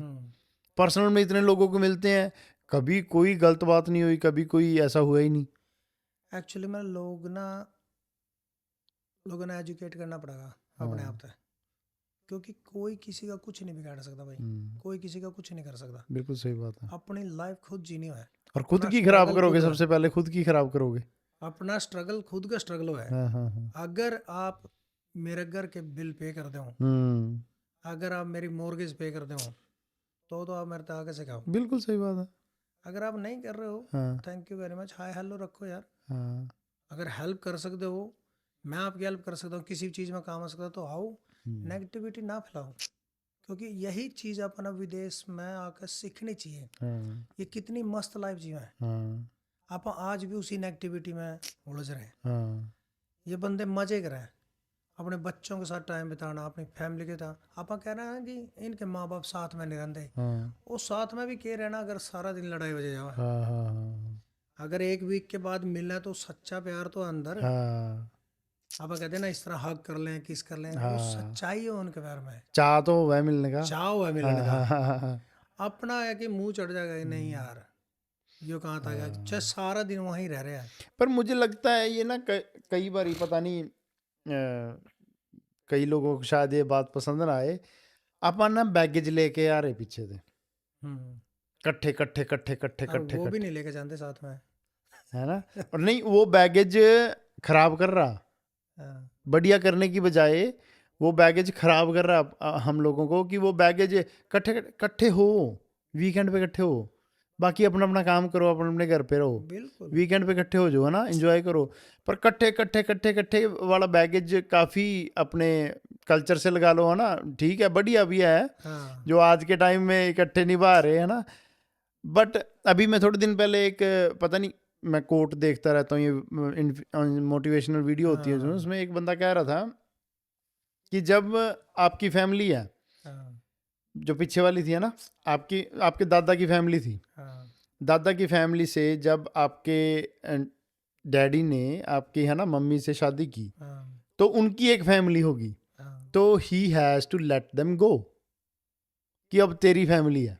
पर्सनल में इतने लोगों को मिलते हैं, कभी कोई गलत बात नहीं हुई, कभी कोई ऐसा हुआ ही नहीं। एक्चुअली में लोगों ने एजुकेट करना पड़ेगा अपने आप से, क्योंकि कोई किसी का कुछ नहीं बिगाड़ सकता भाई, कोई किसी का कुछ नहीं कर सकता। बिल्कुल सही बात है। अपनी लाइफ खुद जीनी है, और खुद अपना की खराब स्ट्रगल करोगे, खुद है, सबसे पहले खुद की खराब करोगे। अपना स्ट्रगल खुद का स्ट्रगल है। हाँ हाँ हाँ। अगर आप मेरे घर के बिल पे कर दो, अगर आप मेरी मॉर्गेज पे कर दो, तो आप मेरे आगे से खाओ। बिल्कुल सही बात है। अगर आप नहीं कर रहे हो, हाँ thank you very much, hi hello रखो यार। हाँ अगर हेल्प कर सकते हो, मैं आपकी हेल्प कर सकता हूँ, किसी चीज़ में काम आ सकता है, तो आओ। नेगेटिविटी ना फैलाओ, क्योंकि यही चीज़ अपना विदेश में आकर सीखनी चाहिए। हाँ ये कितनी मस्त लाइफ जी है, हाँ आप आज भी उसी नेगेटिविटी में उलझ रहे हैं। हाँ ये बंदे मजे कर रहे हैं, अपने बच्चों के साथ टाइम बिताना, अपनी फैमिली के साथ। आप कह रहे हैं कि इनके माँ बाप साथ में नहीं रहते, हाँ वो साथ में भी कह रहे ना, अगर सारा दिन लड़ाई हो जाए, हाँ हाँ अगर एक वीक के बाद मिलना है, तो सच्चा प्यार तो अंदर। हाँ आप कहते हैं ना इस तरह हग कर लें, किस कर लें, वो हाँ, सच्चाई है उनके प्यार में, चाह तो वह मिलने का। चाव है मिलने हाँ का। हाँ हाँ हाँ अपना है कि मुंह चढ़ जाएगा कि नहीं यार, यो कहाँ था गया, चाहे सारा दिन वहीं रह रहे हैं। पर मुझे लगता है ये ना कई बार पता नहीं, कई लोगों को शायद ये बात पसंद ना आए, अपन ना बैगेज लेके आ रहे पीछे से, हम्म कट्ठे कट्ठे कट्ठे कट्ठे और कट्ठे वो भी कट्ठे, नहीं लेके जाते साथ में। है ना, और नहीं वो बैगेज खराब कर रहा, हाँ, बढ़िया करने की बजाय वो बैगेज खराब कर रहा हम लोगों को, कि वो बैगेज कट्ठे कट्ठे हो, वीकेंड पे इकट्ठे हो, बाकी अपना अपना काम करो, अपने अपने घर पे रहो, बिल्कुल। वीकेंड पे इकट्ठे हो जो, है ना, एंजॉय करो। पर कट्ठे कट्ठे कट्ठे कट्ठे वाला बैगेज काफ़ी अपने कल्चर से लगा लो, है ना, ठीक है, बढ़िया भी है हाँ जो आज के टाइम में इकट्ठे निभा रहे हैं ना। बट अभी मैं थोड़े दिन पहले एक, पता नहीं, मैं कोट देखता रहता हूँ, ये मोटिवेशनल वीडियो होती है, हाँ उसमें एक बंदा कह रहा था कि जब आपकी फैमिली है, हाँ जो पीछे वाली थी, है ना, आपकी आपके दादा की फैमिली थी, हाँ दादा की फैमिली से जब आपके डैडी ने आपकी, है ना, मम्मी से शादी की, हाँ तो उनकी एक फैमिली होगी, हाँ तो he has to let them go, कि अब तेरी फैमिली है,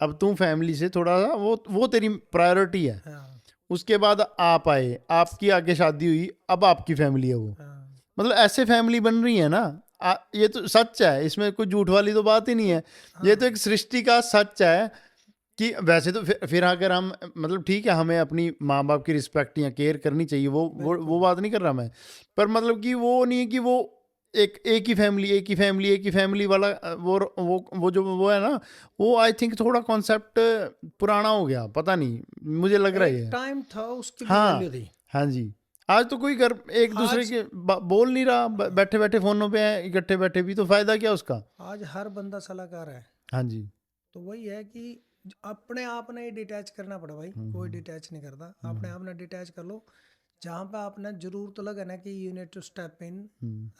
अब तू फैमिली से थोड़ा सा वो तेरी प्रायोरिटी है। हाँ उसके बाद आप आए, आपकी आगे शादी हुई, अब आपकी फैमिली है वो। हाँ मतलब ऐसे फैमिली बन रही है ना, ये तो सच है, इसमें कोई झूठ वाली तो बात ही नहीं है, ये तो एक सृष्टि का सच है। कि वैसे तो फिर अगर हम, मतलब ठीक है, हमें अपनी माँ बाप की रिस्पेक्ट या केयर करनी चाहिए, वो बात नहीं कर रहा मैं, पर मतलब कि वो नहीं है कि वो एक ही फैमिली वाला वो जो वो है ना, वो आई थिंक थोड़ा कॉन्सेप्ट पुराना हो गया, पता नहीं, मुझे लग रहा है। टाइम था उसकी भी हाँ वैल्यू थी। हाँ जी। आज तो कोई घर एक दूसरे आज के बोल नहीं रहा, बैठे बैठे फोनों पे है, इकट्ठे बैठे भी, तो फायदा क्या उसका। आज हर बंदा सलाहकार है। हाँ जी। तो वही है कि अपने आप ने डिटैच करना पड़ा भाई, कोई डिटैच नहीं करता, अपने आप ने डिटैच कर लो। जहाँ पे आपने जरूरत लगे ना कि you need to step in,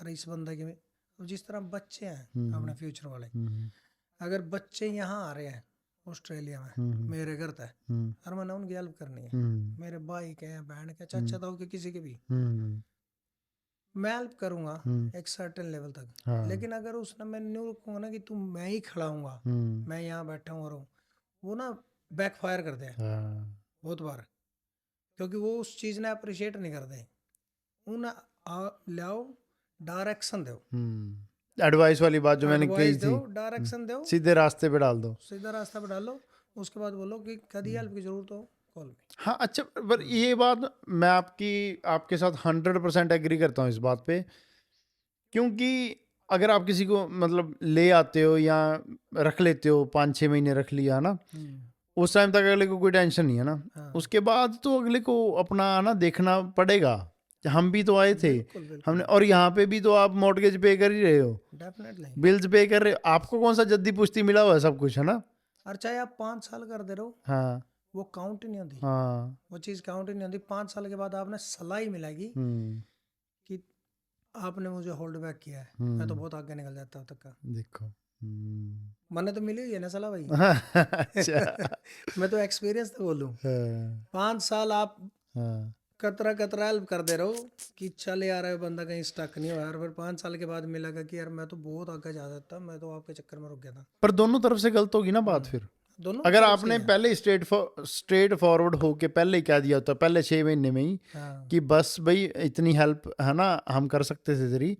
अरे इस बंदे के, तो जिस तरह बच्चे हैं अपने फ्यूचर वाले, अगर बच्चे यहाँ आ रहे हैं ऑस्ट्रेलिया में मेरे घर तक, और मैंने उनकी हेल्प करनी है, मेरे भाई के हैं, बहन के, चाचा ताऊ के, किसी के भी, मैं हेल्प करूंगा एक सर्टेन लेवल तक। हाँ। लेकिन अगर उसने मैं न्यू कहूँगा ना कि तुम मैं ही खड़ा हूँगा, मैं यहाँ बैठा हूँ, और वो ना बैकफायर करते हैं हाँ। बहुत बार, क्योंकि वो उस चीज़ ने अप्रिशिएट नहीं करते। उन लाओ, डायरेक्शन दो, एडवाइस वाली बात जो मैंने कही एडवाइस थी, दो, डायरेक्शन दो, सीधे रास्ते पे डाल दो। सीधा रास्ता पे डालो। उसके बाद बोलो कि कभी हेल्प की जरूरत हो कॉल मी। हाँ अच्छा, पर ये बात मैं आपके साथ 100% एग्री करता हूँ इस बात पे, क्योंकि अगर आप किसी को मतलब ले आते हो या रख लेते हो, 5-6 महीने रख लिया ना, उस टाइम तक अगले को कोई टेंशन नहीं है ना। हाँ। उसके बाद तो अगले को अपना ना देखना पड़ेगा। हम भी तो आए थे, बिल्कुल बिल्कुल, हमने, और यहाँ पे भी तो आप मॉर्टगेज पे कर ही रहे हो, डेफिनेटली। बिल्स पे कर रहे हो, आपको कौन सा जद्दी पुश्ती मिला हुआ है, सब कुछ है ना। और चाहे आप 5 साल कर दे रहे हो, हाँ वो काउंट ही नहीं होती, हाँ। वो चीज़ काउंट ही नहीं होती। 5 साल के बाद आपने सलाह ही मिलेगी कि आपने मुझे होल्ड बैक किया है, मैं तो बहुत आगे निकल जाता हूँ तक का। देखो। मैंने तो मिली हुई है ना सलाह भाई। अच्छा। मैं तो एक्सपीरियंस तो बोलूँ। 5 साल आप हाँ। कतरा कतरा हेल्प कर दे रहे हो कि चल यार ये बंदा कहीं स्टक नहीं हो यार, फिर 5 साल के बाद मिलेगा कि यार मैं तो बहुत आगे जा सकता, मैं तो आपके चक्कर में रुक गया था। पर दोनों तरफ से गलत होगी ना बात फिर। दोनों अगर तरफ से आपने ही है। पहले स्ट्रेट फॉरवर्ड होके पहले ही कह दिया होता, पहले 6 महीने में ही, हाँ कि बस भाई इतनी हेल्प है ना हम कर सकते थे तेरी,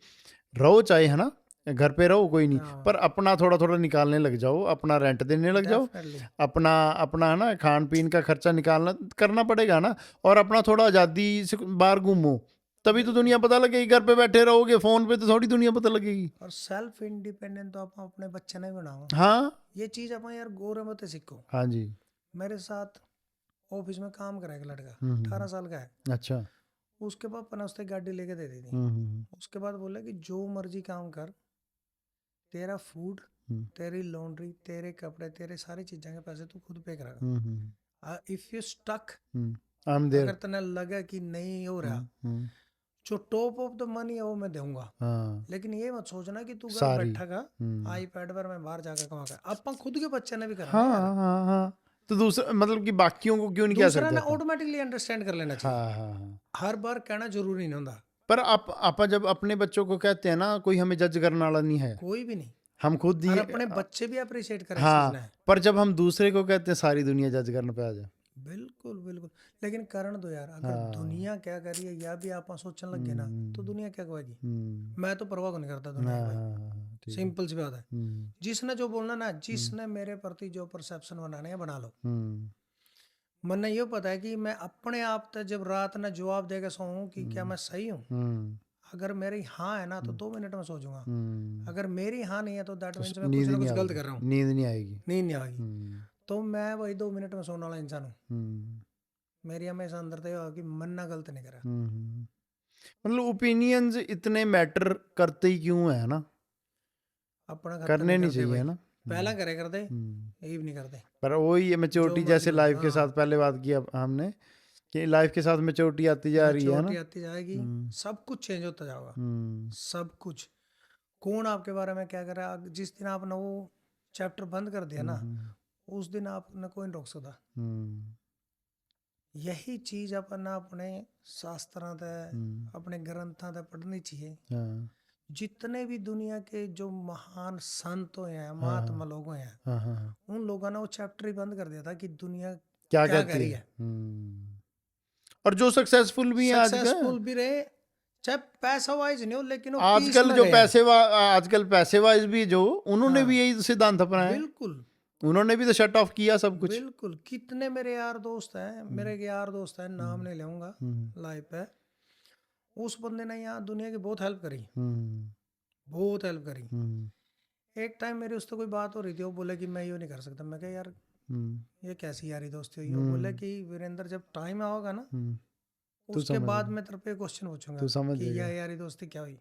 रहो चाहे है ना, घर पे रहो कोई नहीं, हाँ, पर अपना थोड़ा थोड़ा निकालने लग जाओ, अपना रेंट देने लग जाओ, डेफिनेटली। अपना अपना है ना खान पीन का खर्चा निकालना करना पड़ेगा ना, और अपना थोड़ा आज़ादी से बाहर घूमो, तभी तो दुनिया पता लगेगी। घर पे बैठे रहोगे फोन पे तो थोड़ी दुनिया पता लगेगी। और सेल्फ इंडिपेंडेंट तो आप अपने बच्चे नहीं बनाओ। हाँ ये चीज़ आप यार गौर मत सीखो। हाँ जी। मेरे साथ ऑफिस में काम करा एक लड़का, हम्म, 18 साल का है। अच्छा। उसके पापा ने उससे गाड़ी लेके दे दी थी। हम्म। उसके बाद बोला कि जो मर्जी काम कर, तेरा फूड, तेरी लॉन्ड्री, तेरे कपड़े, तेरे सारी चीज़ों के पैसे तू खुद पे करेगा। If you stuck, I'm there। अगर तने लगा कि नहीं हो रहा, हम्म, जो टॉप ऑफ द मनी है वो मैं दूंगा, हाँ लेकिन ये मत सोचना कि तू घर सारी। बैठेगा आईपैड पर मैं बाहर जाकर कमाऊंगा। अपन खुद के बच्चे ने भी करना हाँ है यार। हाँ हाँ। तो दूसरा मतलब कि बाकियों को क्यों नहीं कह दूसरा सकते ने अपन? ऑटोमेटिकली अंडरस्टैंड कर लेना चाहिए। हाँ हाँ हाँ। हर बार कहना जरूरी नहीं होता, पर आप जब अपने बच्चों को कहते हैं ना, कोई हमें जज करने वाला नहीं है, कोई भी नहीं। हम खुद ही। और अपने बच्चे भी अप्रिशिएट करें इस चीज हाँ, ने। पर जब हम दूसरे को कहते हैं सारी दुनिया जज करने पे आ जाए। बिल्कुल बिल्कुल, लेकिन कारण दो यार, अगर हाँ। दुनिया क्या कर रही है या भी आप सोचने लग गए ना, तो दुनिया क्या कहेगी। हम्म, मैं तो परवाह को नहीं करता हाँ दुनिया की हाँ भाई, हाँ, ठीक है। सिंपल सी बात है। हम्म जिसने जो बोलना ना, जिसने मेरे प्रति जो परसेप्शन बनाने है बना लो। हम्म मन्ने ये पता है कि मैं अपने आप तक जब रात में जवाब देकर सोऊं कि क्या मैं सही हूँ, हम्म अगर मेरी हाँ है ना तो 2 मिनट में सो जाऊंगा। हम्म। अगर मेरी हाँ नहीं है तो दैट तो मीन्स मैं कुछ नींद ना नहीं कुछ गलत आएगी, कर रहा हूँ, नींद नहीं आएगी। नींद नहीं आएगी। हम्म तो मैं वही 2 मिनट में सोने वाला इंसान हूँ। हम्म मेरी हमेशा अंदर तो ये होगा कि मन्ना गलत नहीं करा। मतलब ओपिनियंस इतने मैटर करते ही क्यों है ना, अपना खत्म करने नहीं नहीं करते चाहिए भाई, है ना। पहला करे करते, हम्म। यही भी नहीं करते। पर वही है जो मेच्योरिटी, मर्जी जैसे बोल, लाइफ के साथ हाँ, पहले बात की अब हमने, कि लाइफ के साथ मेच्योरिटी आती जा रही है ना। मैच्योरिटी आती जाएगी, सब कुछ चेंज होता जाएगा, सब कुछ। कौन आपके बारे में क्या कर रहा है, जिस दिन आपने वो चैप्टर बंद कर दिया ना, उस दिन आपने कोई नहीं रोक सकता। यही चीज अपन अपने शास्त्रां अपने ग्रंथां पढ़नी चाहिए। हाँ जितने भी दुनिया के जो महान संत हुए हैं, हाँ महात्मा लोग हुए हैं, हाँ हाँ। उन लोगों ने वो चैप्टर ही बंद कर दिया था कि दुनिया क्या क्या कर कहती रही है। है। और जो सक्सेसफुल भी है आज का, सक्सेसफुल भी रहे, चाहे पैसा वाइज नहीं हो, लेकिन वो पीस आजकल में जो गए हैं। आजकल पैसे वाइज भी जो, उन्होंने हाँ भी यही सिद्धांत अपनाया है। बिल्कुल उन्होंने भी तो शट ऑफ किया सब कुछ। बिल्कुल। कितने मेरे यार दोस्त हैं, मेरे एक यार दोस्त है, नाम नहीं लूंगा लाइव पे, उस बंदे ने यहाँ दुनिया की बहुत हेल्प करी। बहुत हेल्प करी। एक टाइम मेरी उससे कोई बात हो रही थी, वो बोले कि मैं ये नहीं कर सकता। मैं कहा यार ये कैसी यारी दोस्ती हुई? वो बोले कि वीरेंद्र जब टाइम आओगा ना तू उसके समझ बाद लेगा, मैं तेरे पे क्वेश्चन पूछूंगा तू समझ कि जाएगा। यह यारी दोस्ती क्या हुई।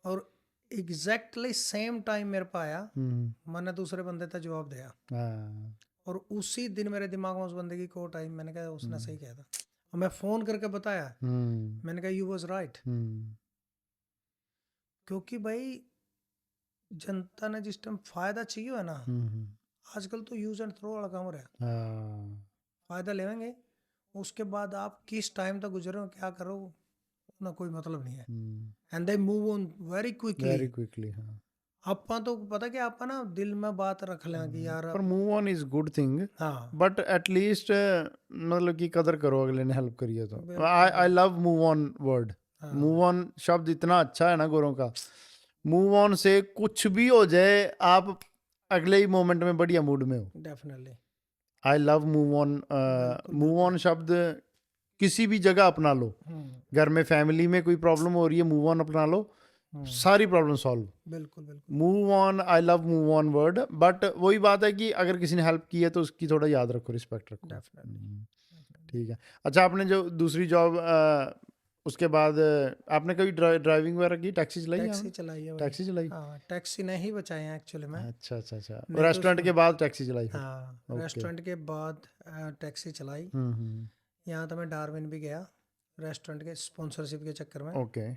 और एग्जैक्टली सेम टाइम मेरे पे आया, मैंने दूसरे बंदे तक जवाब दिया हाँ, और उसी दिन मेरे दिमाग में उस बंदे की कोट आई। मैंने कहा उसने सही कहा था, और मैं फोन करके बताया। मैंने कहा यू वाज राइट। क्योंकि भाई जनता ने जिस टाइम फायदा चाहिए है ना, आजकल तो यूज एंड थ्रो वाला काम हो रहा है। हाँ, फायदा लेंगे, उसके बाद आप किस टाइम तक गुजरे हो क्या करो ना कोई मतलब नहीं है। And they move on very quickly. Very quickly. हाँ, आपा तो पता क्या, आपा ना दिल में बात रख लें कि यार पर move on is good thing, हाँ बट एटलीस्ट मतलब कि कदर करो अगले ने हेल्प करी है तो। बिल्कुल I love move on word. हाँ मूव ऑन शब्द इतना अच्छा है ना गोरों का। मूव ऑन से कुछ भी हो जाए, आप अगले ही मोमेंट में बढ़िया मूड में हो। Definitely I love move on. बिल्कुल मूव ऑन शब्द किसी भी जगह अपना लो। घर में फैमिली में कोई प्रॉब्लम हो रही है, मूव ऑन अपना लो, सारी प्रॉब्लम सॉल्व। बिल्कुल बिल्कुल move on, I love move on word. But वही बात है कि अगर किसी ने हेल्प की है तो उसकी थोड़ा याद रखो, रिस्पेक्ट रखो। डेफिनेटली। ठीक है। अच्छा, आपने जो दूसरी जॉब उसके बाद आपने कभी ड्राइविंग वगैरह की, टैक्सी चलाई है टैक्सी आपने? चलाई है भाई। टैक्सी चलाई? हाँ टैक्सी ने ही बचाए हैं एक्चुअली में। अच्छा अच्छा अच्छा। नहीं तो रेस्टोरेंट के उसमें बाद टैक्सी चलाई फिर? हाँ ओके। रेस्टोरेंट के बाद टैक्सी चलाई। यहाँ तो मैं डार्विन भी गया रेस्टोरेंट के स्पॉन्सरशिप के चक्कर में। ओके।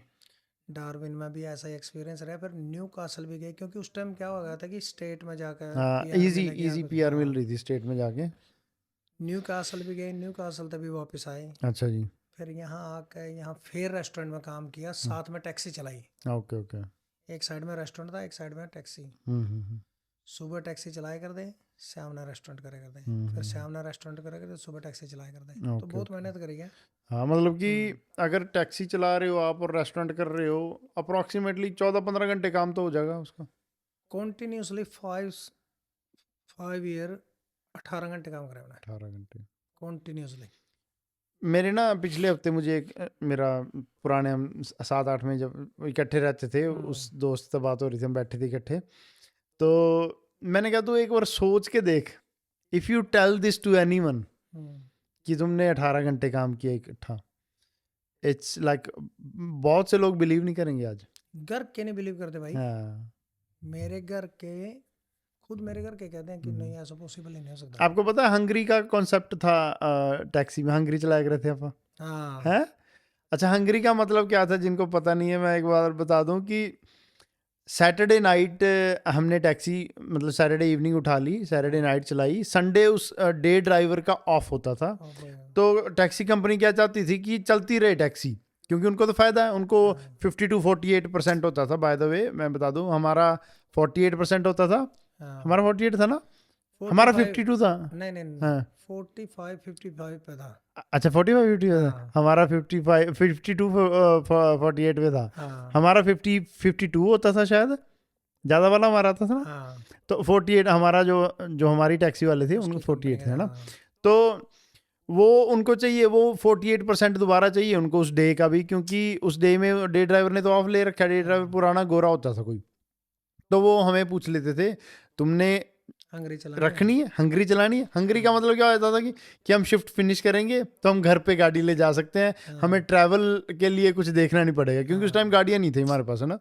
डार्विन में भी ऐसा ही एक्सपीरियंस रहा। फिर न्यू कासल भी गए, क्योंकि उस टाइम क्या हो गया था कि स्टेट में जाकर हाँ, पीआर इजी मिलने की इजी यहाँ पीआर मिल हाँ रही थी स्टेट में जाके। न्यू कासल भी गए, न्यू कासल तभी वापस आए। अच्छा जी। फिर यहाँ आकर यहाँ फिर रेस्टोरेंट में काम किया, साथ में टैक्सी चलाई। Okay okay. एक साइड में रेस्टोरेंट था, एक साइड में टैक्सी। सुबह टैक्सी चलाया कर दे, शाम ने रेस्टोरेंट करे कर दे, फिर शाम ने रेस्टोरेंट करे कर दे, सुबह टैक्सी चलाया कर दे। तो ओके बहुत ओके। मेहनत करी है। हाँ, मतलब कि अगर टैक्सी चला रहे हो आप और रेस्टोरेंट कर रहे हो, अप्रोक्सीमेटली 14-15 घंटे काम तो हो जाएगा उसका। कॉन्टिन्यूसली 5 ईयर 18 घंटे काम करा मैंने 18 घंटे। कॉन्टिन्यूसली। मेरे ना पिछले हफ्ते मुझे एक मेरा पुराने, हम 7-8 में जब इकट्ठे रहते थे, उस दोस्त से बात हो रही थी, हम बैठे थे इकट्ठे। तो मैंने कहा तू एक बार सोच के देख, if you tell this to anyone कि तुमने 18 घंटे काम किया इकट्ठा, इट्स लाइक बहुत से लोग बिलीव नहीं करेंगे आज। घर के नहीं बिलीव करते भाई। हाँ। मेरे घर के खुद मेरे घर के कहते हैं कि नहीं ऐसा पॉसिबल ही नहीं हो सकता। आपको पता है हंगरी का कॉन्सेप्ट था? टैक्सी में हंगरी चलाया करते थे आप, हाँ हैं? अच्छा, हंगरी का मतलब क्या था? जिनको पता नहीं है मैं एक बार बता दूं कि सैटरडे नाइट हमने टैक्सी, मतलब सैटरडे इवनिंग उठा ली, सैटरडे नाइट चलाई, संडे उस डे ड्राइवर का ऑफ होता था। तो टैक्सी कंपनी क्या चाहती थी कि चलती रहे टैक्सी, क्योंकि उनको तो फायदा है। उनको 50 to 48% होता था। बाय द वे मैं बता दूं, हमारा 48% होता था। हमारा 48 था ना? हमारा 52 था। नहीं नहीं हाँ 45-55 पे था। अच्छा, 45-50 था। हाँ हमारा 52-48 पे था। हाँ हमारा 52 होता था शायद, ज़्यादा वाला हमारा आता था ना। हाँ तो 48 हमारा, जो जो हमारी टैक्सी वाले थे उनको उसकी 48 कंपनी थे, है ना। हाँ तो वो उनको चाहिए, वो 48% दोबारा चाहिए उनको उस डे का भी, क्योंकि उस डे में डे ड्राइवर ने तो ऑफ ले रखा है। डे ड्राइवर पुराना गोरा होता था कोई, तो वो हमें पूछ लेते थे तुमने हंगरी चला रखनी है, हंगरी चलानी है। हंगरी का मतलब क्या होता था कि हम शिफ्ट फिनिश करेंगे तो हम घर पे गाड़ी ले जा सकते हैं, हमें ट्रैवल के लिए कुछ देखना नहीं पड़ेगा, क्योंकि उस टाइम गाड़ियाँ नहीं थी हमारे पास, है ना।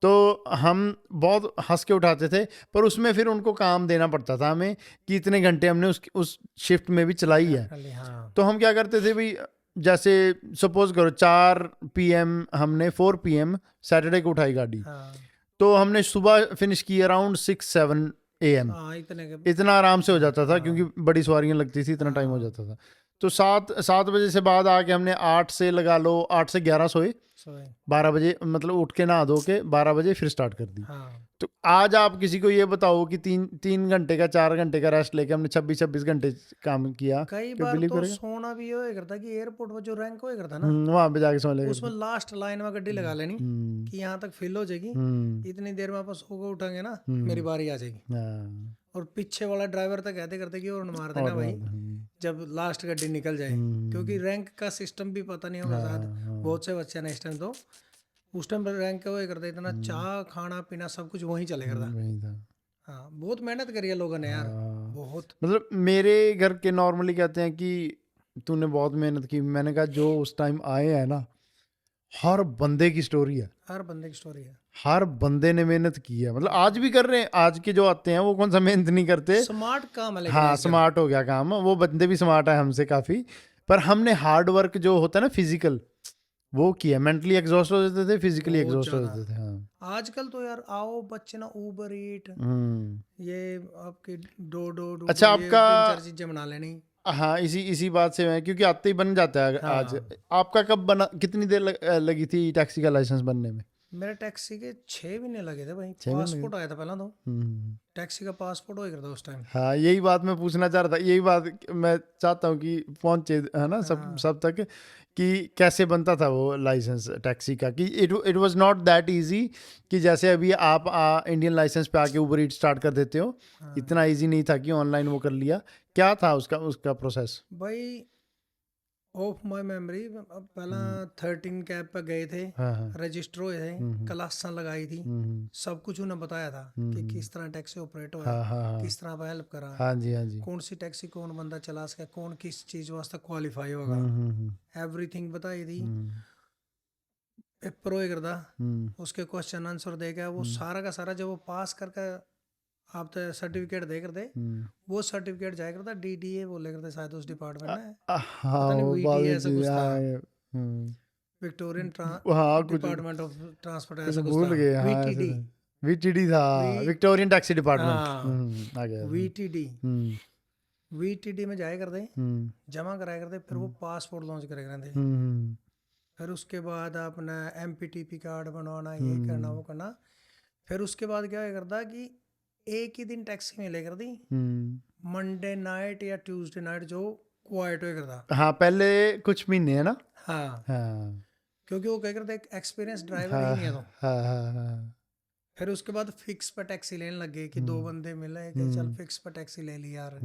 तो हम बहुत हंस के उठाते थे, पर उसमें फिर उनको काम देना पड़ता था हमें कि इतने घंटे हमने उस शिफ्ट में भी चलाई है। हाँ तो हम क्या करते थे भाई, जैसे सपोज करो 4 PM हमने 4 PM सैटरडे को उठाई गाड़ी, हाँ तो हमने सुबह फिनिश की अराउंड 6-7 AM। हाँ इतना आराम से हो जाता था, क्योंकि बड़ी सवारियां लगती थी, इतना टाइम हो जाता था। तो 7 बजे से बाद आके हमने 8 से लगा लो 8 से 11 सोए, 12 बजे मतलब उठ के नहा धो के 12 बजे फिर स्टार्ट कर दी। हाँ तो आज आप किसी को ये बताओ कि 3 घंटे का 4 घंटे का रेस्ट लेके हमने 26 घंटे काम किया, कई क्यों बार बिलीव तो करेगा? सोना भी ये करता कि एयरपोर्ट पर जो रैंक होए करता ना, वहां पे जाके सो लेगा। उसमें लास्ट लाइन में गड्डी लगा लेनी कि यहाँ तक फिल हो जाएगी, इतनी देर में आप सो के उठेंगे ना मेरी बारी आ जाएगी। और पीछे वाला ड्राइवर तक कहते करते कि और मार देना भाई जब लास्ट गड्डी निकल जाए, क्योंकि रैंक का सिस्टम भी पता नहीं होगा शायद बहुत से बच्चे ने इस टाइम तो उस टाइम रैंक वो करते इतना चाह खाना पीना सब कुछ वहीं चले करता। वही था। हाँ बहुत मेहनत करी है लोगों ने यार, हाँ। बहुत। मतलब मेरे घर के नॉर्मली कहते हैं कि तूने बहुत मेहनत की। मैंने कहा जो उस टाइम आए हैं ना, हर बंदे की स्टोरी है, हर बंदे की स्टोरी है। हर बंदे ने मेहनत की है। मतलब आज भी कर रहे हैं, आज के जो आते हैं वो कौन सा मेहनत नहीं करते। स्मार्ट काम है लेकिन हाँ आजकल। स्मार्ट हो गया काम, वो बंदे भी स्मार्ट है हमसे काफी। पर हमने हार्ड वर्क जो होता है ना फिजिकल, वो किया। मेंटली एग्जॉस्ट हो जाते थे, फिजिकली बहुत एग्जॉस्ट हो ज्यादा। जाते थे। हाँ। आजकल तो यार आओ बच्चे ना उबर ईट, हम्म। ये आपके डोडो अच्छा डूडो, ये आपका, 3-4 चीजें बना लेनी। हाँ इसी इसी बात से मैं, क्योंकि आते ही बन जाता है आज। हाँ आपका कब बना, कितनी देर लगी थी टैक्सी का लाइसेंस बनने में? मेरे टैक्सी के 6 महीने लगे थे भाई। 6 महीने लगे? पासपोर्ट आया था पहला तो, हम्म। टैक्सी का पासपोर्ट हो गया था उस टाइम। हाँ यही बात मैं पूछना चाह रहा था, यही बात मैं चाहता हूँ कि पहुंचे है ना सब हाँ सब तक, कि कैसे बनता था वो लाइसेंस टैक्सी का। कि it was not that easy कि जैसे अभी आप इंडियन लाइसेंस पे आके उबर ईट स्टार्ट कर देते हो। हाँ इतना इजी नहीं था कि ऑनलाइन वो कर लिया। क्या था उसका उसका प्रोसेस? भाई, ऑफ माई मेमोरी पहला 13 कैब पे गए थे, हाँ हाँ। रजिस्टर हुए थे, क्लासां लगाई थी, हम्म। सब कुछ उन्हें बताया था कि किस तरह टैक्सी ऑपरेट हो है, हाँ हाँ हाँ। किस तरह आप हेल्प करा, हाँ जी हाँ जी। कौन सी टैक्सी कौन बंदा चला सके, कौन किस चीज वास्ते क्वालिफाई होगा, एवरीथिंग बताई थी। पेपर होए करता, उसके क्वेश्चन आंसर देगा वो सारा का सारा, जब वो पास करके आप तो सर्टिफिकेट दे कर दे, वो सर्टिफिकेट जाया करता डीडीए बोले करते शायद उस डिपार्टमेंट में, हाँ पता नहीं वो वीटीए बात ऐसा भी कुछ था, हम्म। विक्टोरियन हाँ कुछ डिपार्टमेंट ऑफ ट्रांसपोर्ट कुछ ऐसा कुछ भूल था, गए। हाँ ऐसे वीटीडी। था। वीटीडी था, वी विक्टोरियन टैक्सी डिपार्टमेंट। हाँ आ गया। वीटीडी, हम्म। वीटीडी में जाया करते, हम्म। जमा कराया करते, फिर वो पासपोर्ट लॉन्च करे करते, हम्म। फिर उसके बाद अपना एमपीटीपी कार्ड बनवाना, ये करना वो करना। फिर उसके बाद क्या होया करता कि एक ही दिन टैक्सी मिले करती, मंडे नाइट या ट्यूसडे नाइट जो क्वाइट होया करता। हाँ पहले कुछ महीने है ना। हाँ हाँ क्योंकि वो क्या करते, एक एक्सपीरियंस ड्राइवर ही हाँ नहीं है तो। हाँ हाँ हाँ। फिर उसके बाद फिक्स पर टैक्सी लेने लग गए कि 2 बंदे मिले कि चल फिक्स पर टैक्सी ले ली यार,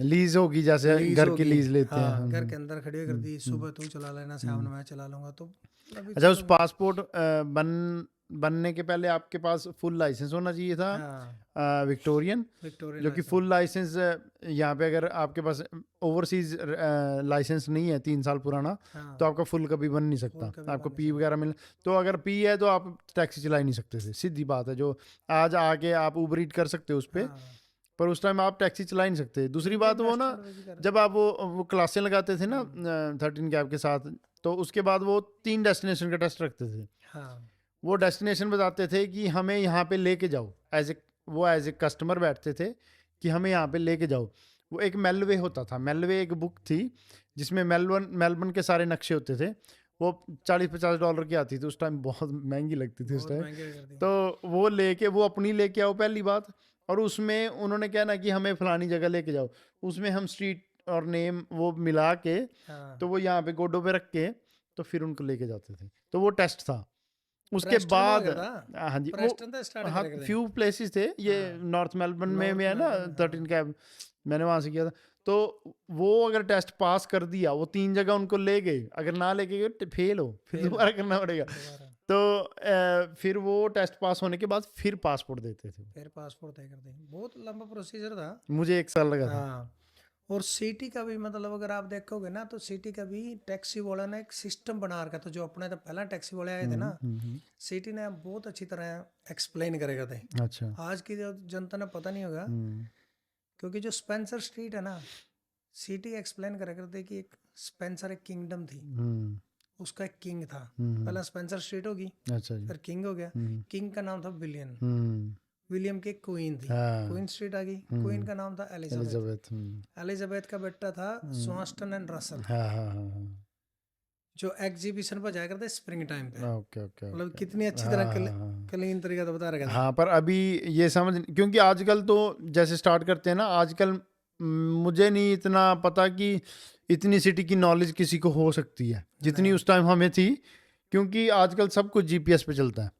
लीज होगी, जैसे लीज घर की होगी। लीज लेते हैं। हाँ घर के अंदर खड़ी कर दी, सुबह तू चला लेना, शाम में मैं चला लूंगा, तो अभी अच्छा उस चलो। पासपोर्ट बनने के पहले आपके पास फुल लाइसेंस होना चाहिए था, हाँ विक्टोरियन, विक्टोरियन जो कि लाइसेंस। फुल लाइसेंस यहाँ पे अगर आपके पास ओवरसीज लाइसेंस नहीं है 3 साल पुराना, हाँ तो आपका फुल कभी बन नहीं सकता। फुल कभी आपको बन नहीं पी वगैरह मिल, तो अगर पी है तो आप टैक्सी चला ही नहीं सकते थे, सीधी बात है। जो आज आके आप उबर ईट कर सकते हो उस पर, हाँ पर उस टाइम आप टैक्सी चला ही नहीं सकते। दूसरी बात वो ना, जब आप वो क्लासें लगाते थे ना 13 कैब के साथ, तो उसके बाद वो 3 डेस्टिनेशन का टेस्ट रखते थे। हाँ वो डेस्टिनेशन बताते थे कि हमें यहाँ पे लेके जाओ, एज ए कस्टमर बैठते थे कि हमें यहाँ पे लेके जाओ। वो एक मेलवे होता था, मेलवे एक बुक थी जिसमें मेलबर्न के सारे नक्शे होते थे। वो $40-50 की आती थी उस टाइम, बहुत महंगी लगती थी उस बहुत टाइम। महंगे कर दी। तो वो लेके, वो अपनी लेके आओ पहली बात, और उसमें उन्होंने कहना कि हमें फलानी जगह लेके जाओ, उसमें हम स्ट्रीट और नेम वो मिला के, हाँ तो वो यहाँ पे गोडो पे रख के, तो फिर उनको लेके जाते थे। तो वो टेस्ट था। उसके प्रेस्टन में हो बाद गया था, हाँ जी, वो प्रेस्टन तो स्टार्ट हाँ करे थे। फ्यू प्लेसेस थे ये, हाँ नॉर्थ मेलबर्न में नॉर्थ है ना मेलबर्न, 13 कैब, मैंने वहाँ से किया था। तो वो अगर टेस्ट पास कर दिया, वो 3 जगह उनको ले गए, अगर ना लेके गए फेल हो, फिर फेल दोबारा करना पड़ेगा। दोबारा तो फिर वो टेस्ट पास होने के बाद फिर पासपोर्ट देते थे। फिर पासपोर्ट तय कर दी, बहुत लंबा प्रोसीजर था। मुझे 1 साल लगा था। हाँ और सिटी का भी मतलब अगर आप देखोगे ना, तो सिटी का भी टैक्सी वाला ने एक सिस्टम बना रखा था। जो अपने तो पहला टैक्सी वाले आए थे ना, सिटी ने बहुत अच्छी तरह एक्सप्लेन करेगा थे। अच्छा। आज की जो जनता ने पता नहीं होगा, क्योंकि जो स्पेंसर स्ट्रीट है ना, सिटी एक्सप्लेन करेगा करते कि एक स्पेंसर एक किंगडम थी, उसका एक किंग था। पहला स्पेंसर स्ट्रीट होगी, अच्छा जी। फिर किंग हो गया, किंग का नाम था विलियम, हम्म। विलियम की क्वीन थी, हाँ। क्वीन स्ट्रीट आ गई, क्वीन का नाम था एलिजाबेथ, एलिजाबेथ। एलिजाबेथ का बेटा था स्वास्टन एंड रसल, हाँ हाँ हाँ हाँ। जो एग्जीबिशन पर जाया करते स्प्रिंग टाइम पे। Okay okay. मतलब कितनी अच्छी तरह क्लीन तरीका तो बता रखा था। हाँ पर अभी ये समझ, क्योंकि आजकल तो जैसे स्टार्ट करते हैं ना आजकल, मुझे नहीं इतना पता कि इतनी सिटी की नॉलेज किसी को हो सकती है जितनी उस टाइम हमें थी, क्योंकि आजकल सब कुछ जीपीएस पे चलता है।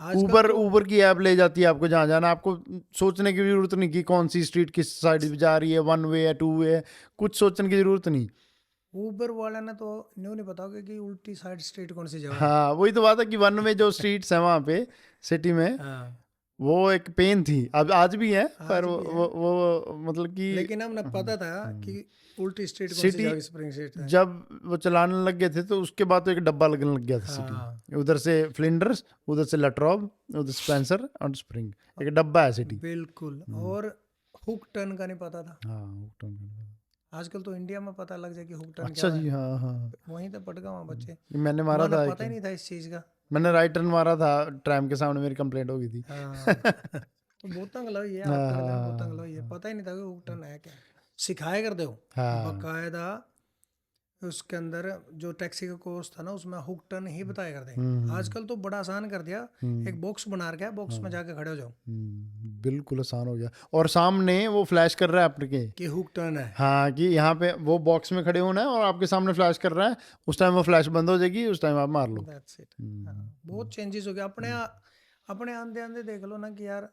आजकल ऊबर की ऐप ले जाती है आपको जहाँ जाना, आपको सोचने की जरूरत नहीं कि कौन सी स्ट्रीट किस साइड जा रही है, 1 वे है 2 वे है, कुछ सोचने की जरूरत नहीं। ऊबर वाले ने तो न्यू नहीं पता होगा कि उल्टी साइड स्ट्रीट कौन सी जगह है। हाँ वही तो बात है कि वन में जो स्ट्रीट्स है वहाँ पे सिटी में, हाँ, वो एक पेन थी, अब आज भी है, पर आज भी है। वो मतलब कि लेकिन हमने पता था कि उल्टी स्ट्रीट कौन सी सिटी जगह स्प्रिंग स्ट्रीट है। जब वो चलाने लग गए थे तो उसके बाद तो एक डब्बा लगने लग गया था हाँ सिटी, उधर से फ्लिंडर्स, उधर से लट्रॉब, उधर स्पेंसर और स्प्रिंग, एक डब्बा है सिटी। बिल्कुल। और हुक टर्न का नहीं पता था। हाँ हुकटन का। आजकल तो इंडिया में पता लग जाए कि हुक टर्न अच्छा क्या है। जी, हाँ हाँ, वहीं तो पट गए वहाँ बच्चे, ये मैंने मारा वहाँ था पता ही नहीं था इस चीज़ का। मैंने राइट टर्न मारा था, ट्रैम के सामने मेरी कंप्लेंट हो गई थी। हाँ तो बहुत तंग लगी है, हाँ आप तो हाँ बहुत तंग लगी है, पता ही नहीं था कि हुक टर्न है क्या। सिखाया कर दो हाँ बकायदा। उसके अंदर जो टैक्सी का कोर्स था ना उसमें हुक टर्न ही बताया करते। आजकल तो बड़ा आसान कर दिया, एक बॉक्स बना रखा है, बॉक्स में जाके खड़े हो जाओ बिल्कुल आसान हो गया, और सामने वो फ्लैश कर रहा है आपके, कि हुक टर्न है। हाँ कि यहाँ पे वो बॉक्स में खड़े होना है और आपके सामने फ्लैश कर रहा है, उस टाइम वो फ्लैश बंद हो जाएगी, उस टाइम आप मार लो। That's it. बहुत चेंजेस हो गया अपने आंदे आंदे देख लो ना कि यार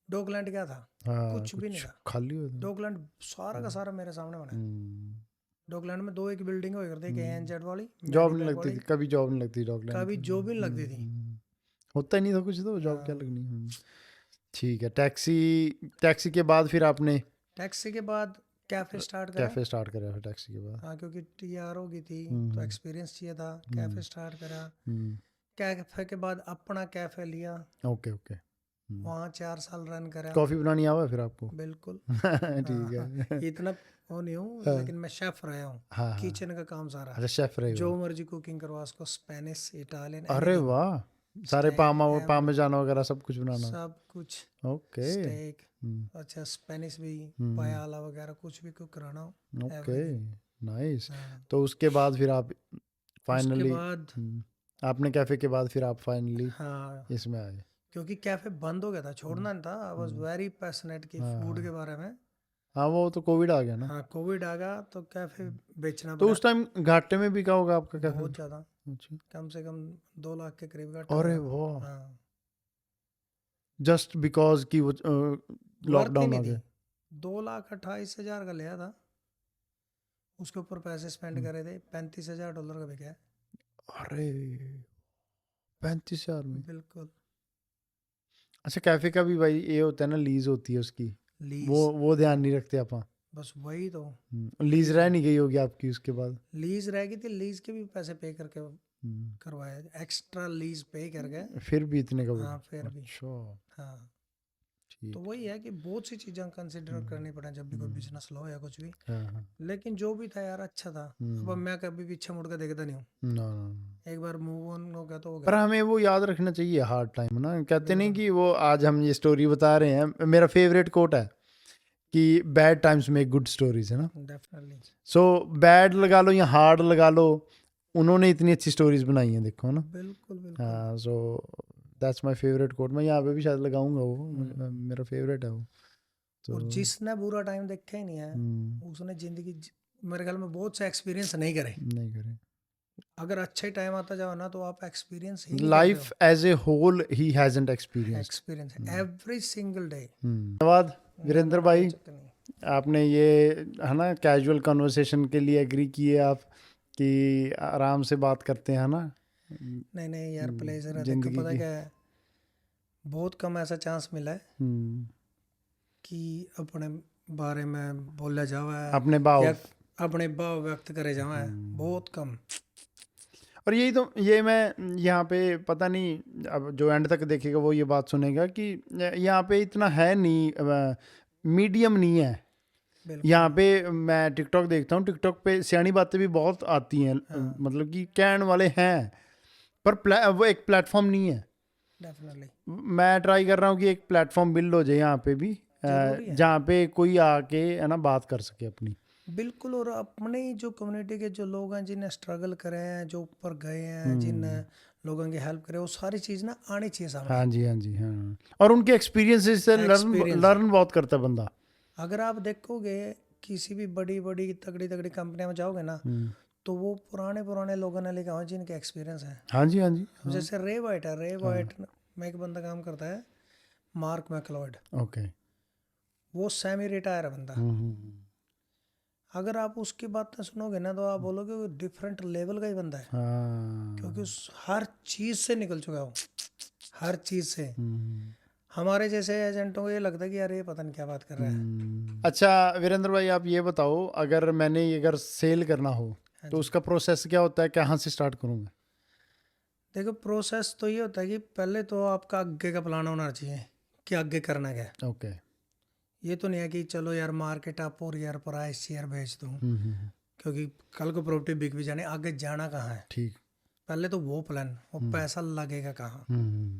डॉगलैंड क्या था, हाँ कुछ भी नहीं कुछ था। खाली हो था। डॉगलैंड सारा का सारा मेरे सामने बना है। हम्म, डॉगलैंड में दो एक बिल्डिंग हुई करती, एक एएनजेड वाली, जॉब नहीं मेडिपैक लगती थी, वाली, कभी जॉब नहीं लगती डॉगलैंड कभी की। जो भी लगती थी। होता ही नहीं था कुछ, तो जॉब क्या हाँ। लगनी। ठीक है, टैक्सी, टैक्सी के बाद फिर आपने टैक्सी के बाद कैफे स्टार्ट करा। कैफे स्टार्ट करा, फिर टैक्सी के बाद। हाँ, क्योंकि टीआर हो गई थी तो एक्सपीरियंस चाहिए था। कैफे स्टार्ट करा। कैफे के बाद अपना कैफे लिया, ओके ओके, वहाँ 4 साल रन करा। कॉफी बनानी आवा फिर आपको? बिल्कुल। ठीक हाँ, है। इतना वो नहीं हूँ, लेकिन मैं शेफ रहा हूँ। हाँ हाँ, किचन का काम सारा, अच्छा शेफ रहे जो हो? मर्जी कुकिंग करवा उसको, स्पेनिश, इटालियन, अरे एनीथिंग, वाह, सारे पामेजानो वगैरह सब कुछ बनाना। सब कुछ। ओके। स्टेक, अच्छा स्पेनिश भी, पायाला वगैरह कुछ भी कुक कराना हो, ओके, एवरीथिंग। नाइस। हाँ। तो उसके बाद फिर आप उसके फाइनली, बाद आपने कैफे के बाद फिर आप फाइनली हाँ, इसमें आए? क्योंकि कैफे बंद हो गया था, छोड़ना नहीं था। आई वाज वेरी पैशनेट की फूड के बारे में। हाँ वो तो कोविड आ गया ना। हाँ, कोविड आ गया तो कैफे बेचना तो पड़ा। उस टाइम घाटे में बिका होगा आपका कैफे? बहुत ज़्यादा, अच्छा, कम से कम 2 लाख के करीब घाटा अरे हुआ। वाह, हाँ, जस्ट बिकॉज कि वो वर्थ ही लॉकडाउन आ नहीं थी। गया। 2,28,000 का लिया था, उसके ऊपर पैसे स्पेंड करे थे, $35,000 का बिका है। अरे 35,000 में? बिल्कुल। अच्छा, कैफे का भी भाई ये होता है ना, लीज होती है उसकी, लीज, वो ध्यान नहीं रखते आप। बस वही तो। लीज रह नहीं गई होगी आपकी उसके बाद? लीज रह गई थी, लीज के भी पैसे पे करके करवाए, एक्स्ट्रा लीज पे करके। फिर भी इतने का हाँ, बोला? फिर भी। अच्छा, हाँ, तो ठीक। वही है कि बहुत सी चीज़ें कंसिडर करनी पड़े जब भी कोई बिजनेस लो या कुछ भी। हाँ हाँ, लेकिन जो भी था यार अच्छा था। अब मैं कभी पीछे मुड़ के देखता नहीं हूँ, ना ना, एक बार मूव ऑन हो गया तो हो पर गया। हमें वो याद रखना चाहिए हार्ड टाइम ना, कहते नहीं बिल्कुल। कि वो आज हम ये स्टोरी बता रहे हैं, मेरा फेवरेट कोट है कि bad times make good stories, है ना। डेफिनेटली। सो बैड लगा लो या हार्ड लगा लो, उन्होंने इतनी अच्छी स्टोरीज बनाई हैं, देखो ना। बिल्कुल बिल्कुल। हाँ, so that's my favourite coat, मैं यहाँ पे भी शायद लगाऊंगा वो, मेरा फेवरेट है वो। तो और जिसने बुरा टाइम देखा ही नहीं है उसने जिंदगी मेरे ख्याल में बहुत से एक्सपीरियंस नहीं करे। नहीं करें, अगर अच्छा टाइम आता जाओ ना तो आप एक्सपीरियंस ही नहीं करते लाइफ एज ए होल ही हैजंट हो। Experienced. Experience every single day. धन्यवाद वीरेंद्र भाई, आपने ये है ना कैजुअल कन्वर्सेशन के लिए एग्री किए आप कि आराम से बात करते हैं ना। नहीं नहीं यार, प्लेजर है। देखो जिंदगी पता की। क्या है, बहुत कम ऐसा चांस मिला है कि अपने बारे में बोला जावा है अपने भाव, या अपने भाव व्यक्त करे जावा है, बहुत कम। और यही तो, ये मैं यहाँ पे पता नहीं, अब जो एंड तक देखेगा वो ये बात सुनेगा कि यहाँ पे इतना है नहीं, मीडियम नहीं है बिल्कुल। यहाँ पे। मैं टिकटॉक देखता हूँ, टिकटॉक पे सियानी बातें भी बहुत आती हैं, मतलब कि कहने वाले हैं, पर वो एक प्लेटफॉर्म नहीं है। डेफिनेटली मैं ट्राई कर रहा हूँ कि एक प्लेटफॉर्म बिल्ड हो जाए यहाँ पे भी, जरूरी है। जहाँ पे कोई आके है ना बात कर सके अपनी। बिल्कुल। और अपने ही जो कम्युनिटी के जो लोग हैं जिन्हें स्ट्रगल करे हैं, जो ऊपर गए हैं, जिन लोगों की हेल्प करे, वो सारी चीज़ ना आनी चाहिए सामने। हाँ जी, हाँ जी, हाँ, और उनके एक्सपीरियंसेस से Experience। लर्न बहुत करता है बंदा। अगर आप देखोगे किसी भी बड़ी बड़ी तगड़ी तगड़ी कंपनियों में जाओगे ना, तो वो पुराने पुराने लोगों ने लिखा हुआ है जिनके एक्सपीरियंस है। हाँ जी, हाँ जी, अब जैसे रे वाइट है, रे वाइट में एक बंदा काम करता है, मार्क मैक्लॉयड। ओके। वो सेमी रिटायर है बंदा। अगर आप उसकी बातें सुनोगे ना तो आप बोलोगे वो डिफरेंट लेवल का ही बंदा है, हाँ। क्योंकि उस हर चीज से निकल चुका है वो, हर चीज से। हम्म, हमारे जैसे एजेंटों को ये लगता है कि यार ये पता नहीं क्या बात कर रहा है। अच्छा वीरेंद्र भाई, आप ये बताओ, अगर मैंने ये अगर सेल करना हो हाँ तो जी। उसका प्रोसेस क्या होता है, कहाँ से स्टार्ट करूँगा? देखो प्रोसेस तो ये होता है कि पहले तो आपका आगे का प्लान होना चाहिए कि आगे करना क्या है। ओके। ये तो नहीं है कि चलो यार मार्केट अप और यार प्राइस शेयर बेच दूँ, हम्म। क्योंकि कल को प्रॉपर्टी बिक भी जाने, आगे जाना कहाँ है। ठीक। पहले तो वो प्लान, वो पैसा लगेगा कहाँ, हम्म।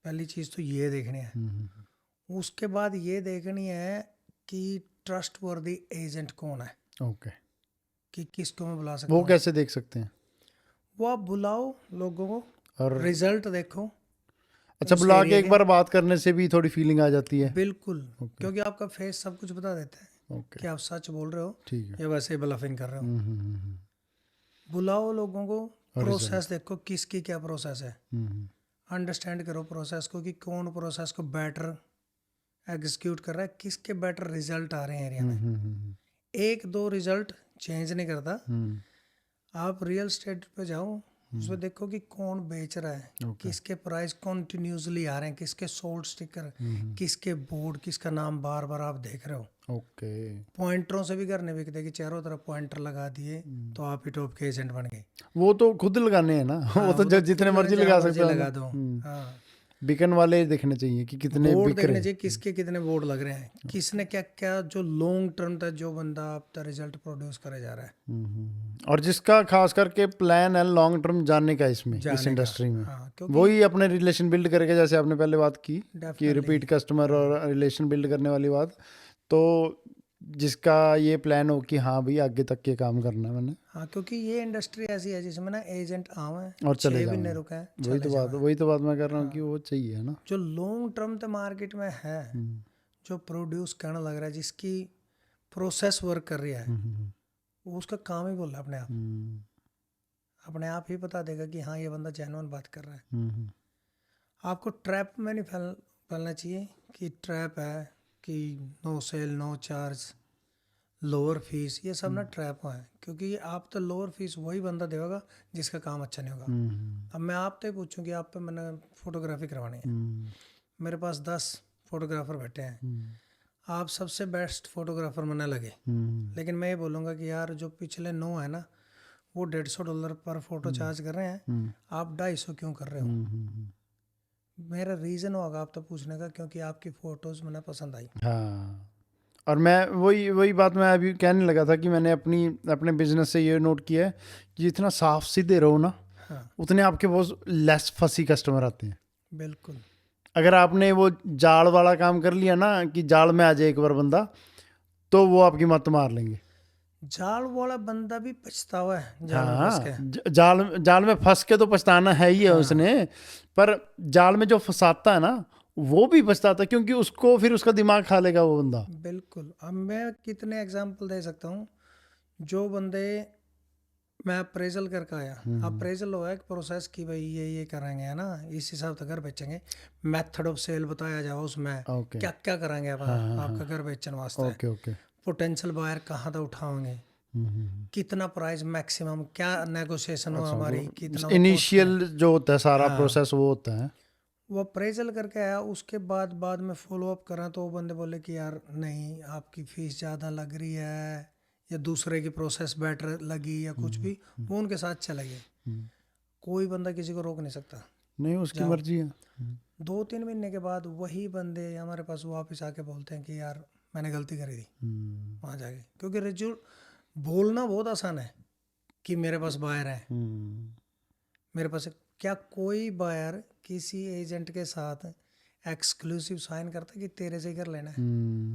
पहली चीज़ तो ये देखनी है। हम्म। उसके बाद ये देखनी है कि ट्रस्ट वर्दी एजेंट कौन है, ओके। कि किसको मैं बुला सकता वो हूँ। कैसे देख सकते हैं? वो आप बुलाओ लोगों को, और रिजल्ट देखो अच्छा, उस बुला के एरिया एक के। बार बात करने से भी थोड़ी फीलिंग आ जाती है? बिल्कुल, ओके। क्योंकि आपका फेस सब कुछ बता देता है ओके। कि आप सच बोल रहे हो ठीक है। या वैसे ही ब्लफिंग कर रहे हो। हम्म। बुलाओ लोगों को, और प्रोसेस रिजल्ट। देखो किसकी क्या प्रोसेस है, हम्म। अंडरस्टैंड करो प्रोसेस को कि कौन प्रोसेस को बेटर एग्जीक्यूट कर रहा है, किसके बेटर रिजल्ट आ रहे हैं एरिया में। हम्म। एक दो रिजल्ट चेंज नहीं करता। हम्म। आप रियल स्टेट पे जाओ, उसमें देखो कि कौन बेच रहा है, ओके। किसके प्राइस कॉन्टिन्यूसली आ रहे हैं, किसके सोल्ड स्टिकर, किसके बोर्ड, किसका नाम बार बार आप देख रहे हो। ओके। पॉइंटरों से भी घर नहीं बिकते कि चारों तरफ पॉइंटर लगा दिए तो आप ही टॉप के एजेंट बन गए। वो तो खुद लगाने हैं ना। हाँ, वो तो वो तो खुद जितने लगे, मर्जी जहाँ लगा मर्जी सकते लगा दो। हो। हाँ, बिकन वाले देखने चाहिए कि कितने बोर्ड बिक देखने रहे। चाहिए किसके कितने बोर्ड लग रहे हैं, किसने क्या क्या, जो लॉन्ग टर्म तक जो बंदा आपका रिजल्ट प्रोड्यूस करे जा रहा है और जिसका खास करके प्लान है लॉन्ग टर्म जानने का इसमें, इस जाने का। इंडस्ट्री में, हाँ, क्योंकि वही अपने रिलेशन बिल्ड करेगा, जैसे आपने पहले बात की कि डेफिनेटली। रिपीट कस्टमर और रिलेशन बिल्ड करने वाली बात। तो जिसका ये प्लान हो कि हाँ भाई आगे तक ये काम करना है मैंने, हाँ, क्योंकि ये इंडस्ट्री ऐसी है जिसमें ना एजेंट आवे और चले 6 महीने जाऊँ। रुके वही चले तो बात, जावे। वही तो बात मैं कर रहा हूँ कि हाँ, वो चाहिए है ना। जो लॉन्ग टर्म तो मार्केट में है, जो प्रोड्यूस करने लग रहा है, जिसकी प्रोसेस वर्क कर रही है, वो उसका काम ही बोल रहा है अपने आप। हम्म। अपने आप ही बता देगा कि हाँ ये बंदा जेन्युइन बात कर रहा है। हम्म। आपको ट्रैप में नहीं फैलना चाहिए कि ट्रैप है कि no sale no charge lower fees, ये सब ना ट्रैप है। क्योंकि आप तो लोअर फीस वही बंदा देगा जिसका काम अच्छा नहीं होगा। अब मैं आपसे पूछूं कि आप पे मैंने फोटोग्राफी करवानी है, मेरे पास 10 फोटोग्राफर बैठे हैं, आप सबसे बेस्ट फोटोग्राफर बनने लगे, लेकिन मैं ये बोलूँगा कि यार जो पिछले 9 है ना वो $150 पर फोटो चार्ज कर रहे हैं, आप 250 क्यों कर रहे हो। मेरा रीज़न होगा आप तो पूछने का, क्योंकि आपकी फ़ोटोज़ मुझे पसंद आई। हाँ, और मैं वही वही बात मैं अभी कहने लगा था कि मैंने अपने बिजनेस से ये नोट किया है कि जितना साफ सीधे रहो ना, हाँ, उतने आपके बहुत लेस फसी कस्टमर आते हैं। बिल्कुल। अगर आपने वो जाल वाला काम कर लिया ना कि जाल में आ जाए एक बार बंदा, तो वो आपकी मत मार लेंगे। जाल वाला बंदा भी पछतावा है जाल में फंस हाँ, के। जाल जाल में फंस के तो पछताना है ही है हाँ, उसने, पर जाल में जो फंसाता है ना वो भी पछताता है, क्योंकि उसको फिर उसका दिमाग खा लेगा वो बंदा। बिल्कुल। अब मैं कितने एग्जांपल दे सकता हूँ, जो बंदे, मैं अप्रेजल करके आया, अप्रेजल हुआ एक प्रोसेस की भाई ये करेंगे है ना, इस हिसाब से घर बेचेंगे, मेथड ऑफ सेल बताया जाए उसमें ओके। क्या क्या करेंगे आप, आपका घर बेचने वास्ते, ओके। ओके। पोटेंशियल बायर कहाँ तक उठाओगे, कितना प्राइस मैक्सिमम, क्या नेगोशिएशन हो अच्छा, हमारी, कितना वो कॉस्ट है। इनिशियल जो होता है सारा हाँ, प्रोसेस वो होता है। वो अप्रेजल करके आया, उसके बाद में फॉलो अप करा तो वो बंदे बोले कि यार नहीं आपकी फीस ज़्यादा लग रही है, या दूसरे की प्रोसेस बेटर लगी या कुछ भी, वो उनके साथ चले गए। कोई बंदा किसी को रोक नहीं सकता। नहीं, उसकी जाओ, मर्जी है। 2-3 महीने के बाद वही बंदे हमारे पास वापस आके बोलते हैं कि यार मैंने गलती करी थी वहाँ जाके, क्योंकि रिज्यूट बोलना बहुत आसान है कि मेरे पास बायर है, मेरे पास क्या कोई बायर किसी एजेंट के साथ एक्सक्लूसिव साइन करता है कि तेरे से ही कर लेना है?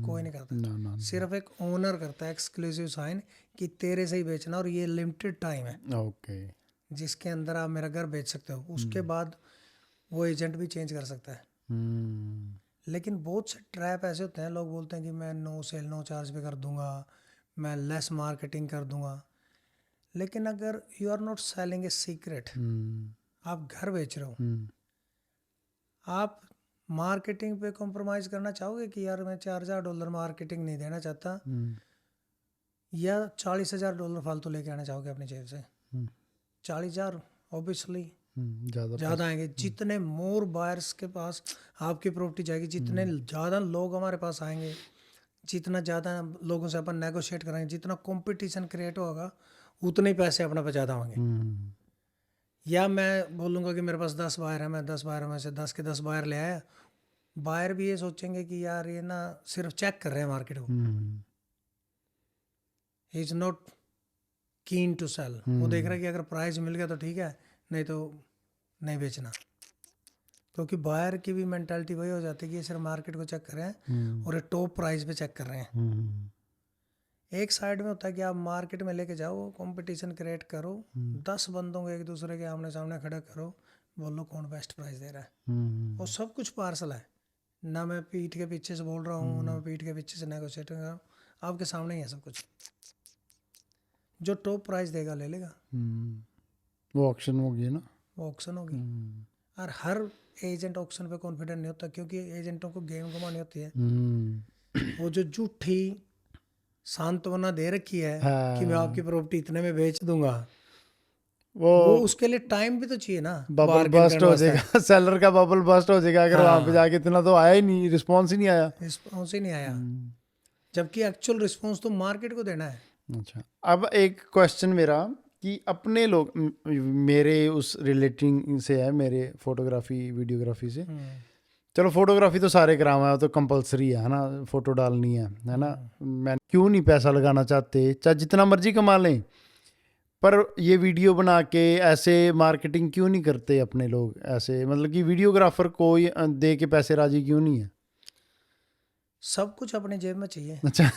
कोई नहीं करता। ना ना। सिर्फ एक ओनर करता है एक्सक्लूसिव साइन कि तेरे से ही बेचना, और ये लिमिटेड टाइम है ओके। जिसके अंदर आप मेरा घर बेच सकते हो, उसके बाद वो एजेंट भी चेंज कर सकता है। लेकिन बहुत से ट्रैप ऐसे होते हैं, लोग बोलते हैं कि मैं नो सेल नो चार्ज पे कर दूंगा, मैं लेस मार्केटिंग कर दूंगा। लेकिन अगर you are not selling a secret, आप घर बेच रहे हो, आप मार्केटिंग पे कॉम्प्रोमाइज़ करना चाहोगे कि यार मैं $4,000 मार्केटिंग नहीं देना चाहता, या $40,000 फालतू लेके आना चाहोगे अपनी जेब से? हम्म, 40,000 ऑब्वियसली ज्यादा ज़्यादा आएंगे। जितने मोर बायर्स के पास आपकी प्रॉपर्टी जाएगी, जितने ज़्यादा लोग हमारे पास आएंगे, जितना ज़्यादा लोगों से अपन नेगोशिएट करेंगे, जितना कंपटीशन क्रिएट होगा, उतने ही पैसे अपने पे ज़्यादा होंगे। या मैं बोलूँगा कि मेरे पास 10 बायर है, मैं 10 बायर में से 10 के 10 बायर ले आया, बायर भी ये सोचेंगे कि यार ये ना सिर्फ चेक कर रहे हैं मार्केट को, he is not keen to sell. वो देख रहा है कि अगर प्राइस मिल गया तो ठीक है, नहीं तो नहीं बेचना। क्योंकि बायर की भी मेंटालिटी वही हो जाती है कि ये सिर्फ मार्केट को चेक कर रहे हैं और ये टॉप प्राइस पे चेक कर रहे हैं। एक साइड में होता है कि आप मार्केट में लेके जाओ, कंपटीशन क्रिएट करो, 10 बंदों को एक दूसरे के आमने सामने खड़ा करो, बोलो कौन बेस्ट प्राइस दे रहा है। वो सब कुछ पार्सल है, ना मैं पीठ के पीछे से बोल रहा हूँ, ना मैं पीठ के पीछे से नेगोशिएट कर रहा हूँ, आपके सामने ही है सब कुछ। जो टॉप प्राइस देगा ले लेगा। वो ऑक्शन होगी ना, वो ऑक्शन होगी। और हर एजेंट ऑक्शन पे कॉन्फिडेंट नहीं होता, क्योंकि एजेंटों को गेम घुमानी होती है। वो जो झूठी सांत्वना दे रखी है कि मैं आपकी प्रॉपर्टी इतने में बेच दूंगा, वो उसके लिए टाइम भी तो चाहिए ना। बबल बस्ट हो जाएगा, सेलर का बबल बस्ट हो जाएगा अगर वहां पे जाके इतना तो आया ही नहीं, रिस्पॉन्स ही नहीं आया। रिस्पॉन्स ही नहीं आया, जबकि एक्चुअल रिस्पॉन्स तो मार्केट को देना है। अच्छा, अब एक क्वेश्चन मेरा कि अपने लोग, मेरे उस रिलेटिंग से है, मेरे फोटोग्राफी वीडियोग्राफी से, चलो फोटोग्राफी तो सारे करावा है, तो कंपलसरी है ना, फोटो डालनी है ना। मैं क्यों नहीं पैसा लगाना चाहते, चाहे जितना मर्जी कमा लें, पर ये वीडियो बना के ऐसे मार्केटिंग क्यों नहीं करते अपने लोग ऐसे, मतलब कि वीडियोग्राफर को दे के पैसे राजी क्यों नहीं है? सब कुछ अपने जेब में चाहिए। अच्छा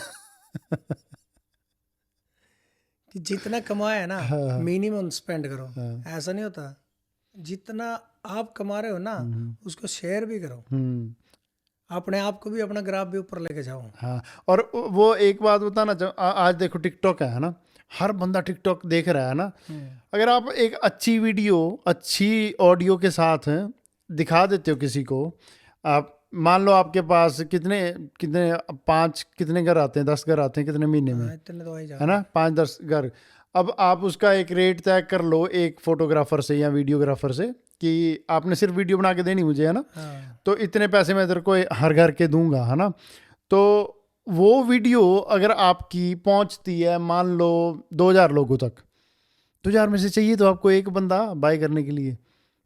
कि जितना कमाया ना मिनिमम स्पेंड करो। ऐसा नहीं होता, जितना आप कमा रहे हो ना उसको शेयर भी करो, अपने आप को भी, अपना ग्राफ भी ऊपर लेके जाओ। हाँ, और वो एक बात बताना चाहूँ, आज देखो टिकटॉक है ना, हर बंदा टिकटॉक देख रहा है ना। अगर आप एक अच्छी वीडियो अच्छी ऑडियो के साथ दिखा देते हो किसी को, आप मान लो आपके पास कितने 5 कितने घर आते हैं, 10 घर आते हैं कितने महीने में, इतने तो है ना, 5-10 घर। अब आप उसका एक रेट तय कर लो एक फोटोग्राफर से या वीडियोग्राफर से कि आपने सिर्फ वीडियो बना के देनी मुझे, है ना, तो इतने पैसे मैं तेरे को हर घर के दूंगा, है ना। तो वो वीडियो अगर आपकी पहुंचती है मान लो 2000 लोगों तक, 2000 में से चाहिए तो आपको एक बंदा बाय करने के लिए,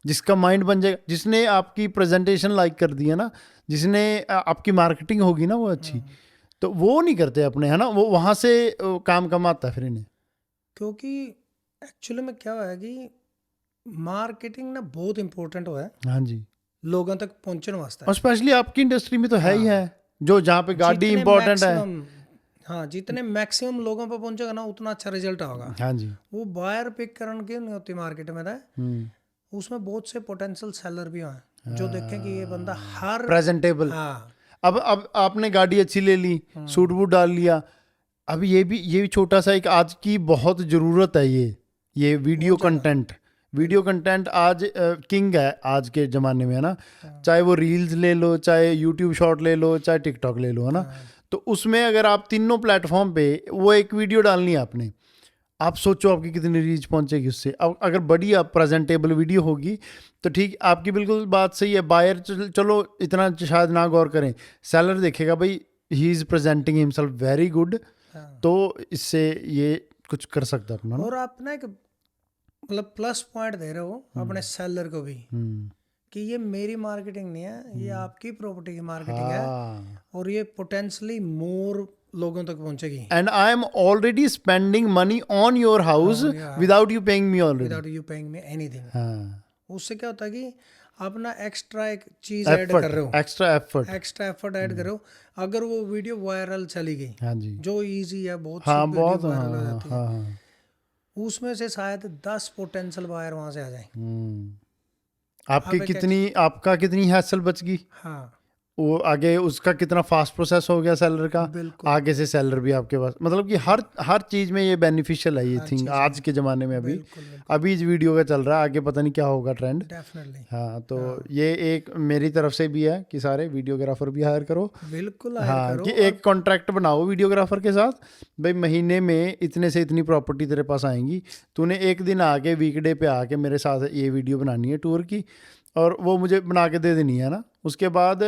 जिसका माइंड बन जाएगा, जिसने आपकी प्रेजेंटेशन लाइक कर दी है ना, जिसने आपकी मार्केटिंग होगी ना वो अच्छी, तो वो नहीं करते अपने, है ना, वो वहाँ से काम कमाता है फिर इन्हें। क्योंकि एक्चुअली में क्या है कि मार्केटिंग ना बहुत इंपॉर्टेंट है। हाँ जी, लोगों तक पहुंचने वास्ते, और स्पेशली आपकी इंडस्ट्री में तो है ही है, जो जहाँ पे गाड़ी इंपॉर्टेंट है। हाँ, जितने मैक्सिमम लोगों पर पहुंचेगा ना उतना अच्छा रिजल्ट होगा। हाँ जी, वो बायर पिक करने की नहीं होती मार्केट में, उसमें बहुत से पोटेंशियल सेलर भी हैं जो देखें कि ये बंदा हर प्रेजेंटेबल। हाँ, अब आपने गाड़ी अच्छी ले ली, सूट बूट डाल लिया, अब ये भी छोटा सा एक आज की बहुत ज़रूरत है, ये वीडियो कंटेंट आज किंग है आज के ज़माने में, है ना। चाहे वो रील्स ले लो, चाहे यूट्यूब शॉर्ट ले लो, चाहे टिकटॉक ले लो, है ना। तो उसमें अगर आप तीनों प्लेटफॉर्म पे वो एक वीडियो डालनी है आपने, आप सोचो आपकी कितनी रीच पहुंचेगी उससे। अब अगर बड़ी आप प्रेजेंटेबल वीडियो होगी तो ठीक, आपकी बिल्कुल बात सही है, बायर चलो इतना शायद ना गौर करें, सेलर देखेगा भाई he is presenting himself very good, तो इससे ये कुछ कर सकता अपना। और आप ना एक मतलब प्लस पॉइंट दे रहे हो अपने सेलर को भी कि ये मेरी मार्केटिंग नहीं है, ये आपकी प्रॉपर्टी की मार्केटिंग है, और ये पोटेंशियली मोर लोगों तक पहुंचेगी। And I am already spending money on your house without you paying me already, without you paying me anything. उससे क्या होता है कि अपना एक्स्ट्रा एक चीज ऐड कर रहे हो, एक्स्ट्रा एफर्ट ऐड कर रहे हो। अगर वो वीडियो वायरल चली गई, हाँ जी, जो इजी है, बहुत बहुत वायरल हो जाती है, उसमें से शायद 10 पोटेंशियल बायर वहां से आ जाए। आपका कितनी हैसल बच गई। हाँ, वो आगे उसका कितना फास्ट प्रोसेस हो गया सेलर का, बिल्कुल आगे से सेलर भी आपके पास, मतलब कि हर चीज़ में ये बेनिफिशियल है ये थिंग आज के ज़माने में। अभी बिल्कुल बिल्कुल अभी इस वीडियो का चल रहा है, आगे पता नहीं क्या होगा ट्रेंड। डेफिनेटली हाँ, तो ये एक मेरी तरफ से भी है कि सारे वीडियोग्राफर भी हायर करो। बिल्कुल हाँ, हायर कि करो। एक कॉन्ट्रैक्ट बनाओ वीडियोग्राफर के साथ, भाई महीने में इतने से इतनी प्रॉपर्टी तेरे पास आएंगी, तूने एक दिन आके वीकडे पे आके मेरे साथ ये वीडियो बनानी है टूर की, और वो मुझे बना के दे देनी है ना। उसके बाद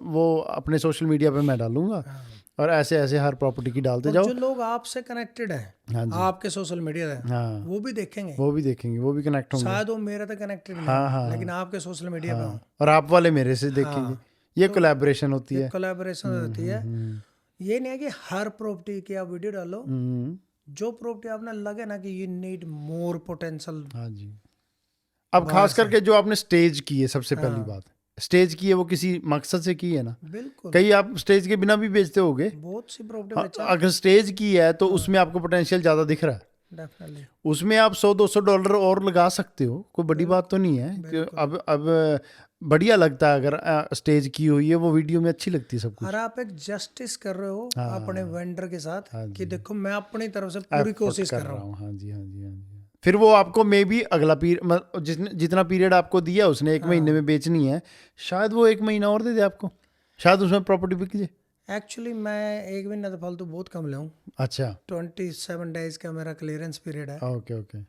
वो अपने सोशल मीडिया पे मैं डालूंगा, हाँ। और ऐसे ऐसे हर प्रॉपर्टी की डालते और जाओ। जो लोग आपसे कनेक्टेड है, हाँ जी, आपके सोशल मीडिया है, हाँ, वो भी देखेंगे। वो भी देखेंगे, वो भी कनेक्ट होंगे। शायद वो मेरे तक कनेक्टेड नहीं हाँ, हो, हाँ, लेकिन आपके सोशल मीडिया पे हो। हाँ, और आप वाले मेरे से देखेंगे। हाँ, ये तो कोलैबोरेशन होती एक है। कोलैबोरेशन होती है। ये नहीं है कि हर प्रॉपर्टी की आप वीडियो डालो, जो प्रॉपर्टी आपने लगे ना कि यू नीड मोर पोटेंशियल। हाँ जी। अब खास करके जो आपने स्टेज की है, सबसे पहली हाँ। बात स्टेज की है, वो किसी मकसद से की है ना। बिल्कुल, कई आप स्टेज के बिना भी बेचते होगे। बहुत सी प्रॉपर्टी हाँ, बेचा अगर स्टेज की है तो उसमें आपको पोटेंशियल ज़्यादा दिख रहा है, डेफिनेटली। उसमें आप $100-200 और लगा सकते हो, कोई बड़ी बात तो नहीं है कि अब बढ़िया लगता है अगर स्टेज की हुई है, वो वीडियो में अच्छी लगती है सब कुछ। और आप एक जस्टिस कर रहे हो अपने वेंडर के साथ कि देखो मैं अपनी तरफ से पूरी एफर्ट कोशिश कर कर रहा रहा हूँ। हूँ। हाँ जी, हाँ जी, हाँ जी। फिर वो आपको मे बी अगला पीरियड, जितना पीरियड आपको दिया उसने 1 महीने में बेचनी है, शायद वो 1 महीना और दे दे आपको, शायद उसमें प्रॉपर्टी बिक जाए। एक्चुअली मैं एक महीना तो फालतू बहुत कम ले हूँ। अच्छा, 27 डेज का मेरा क्लियरेंस पीरियड है। Okay okay.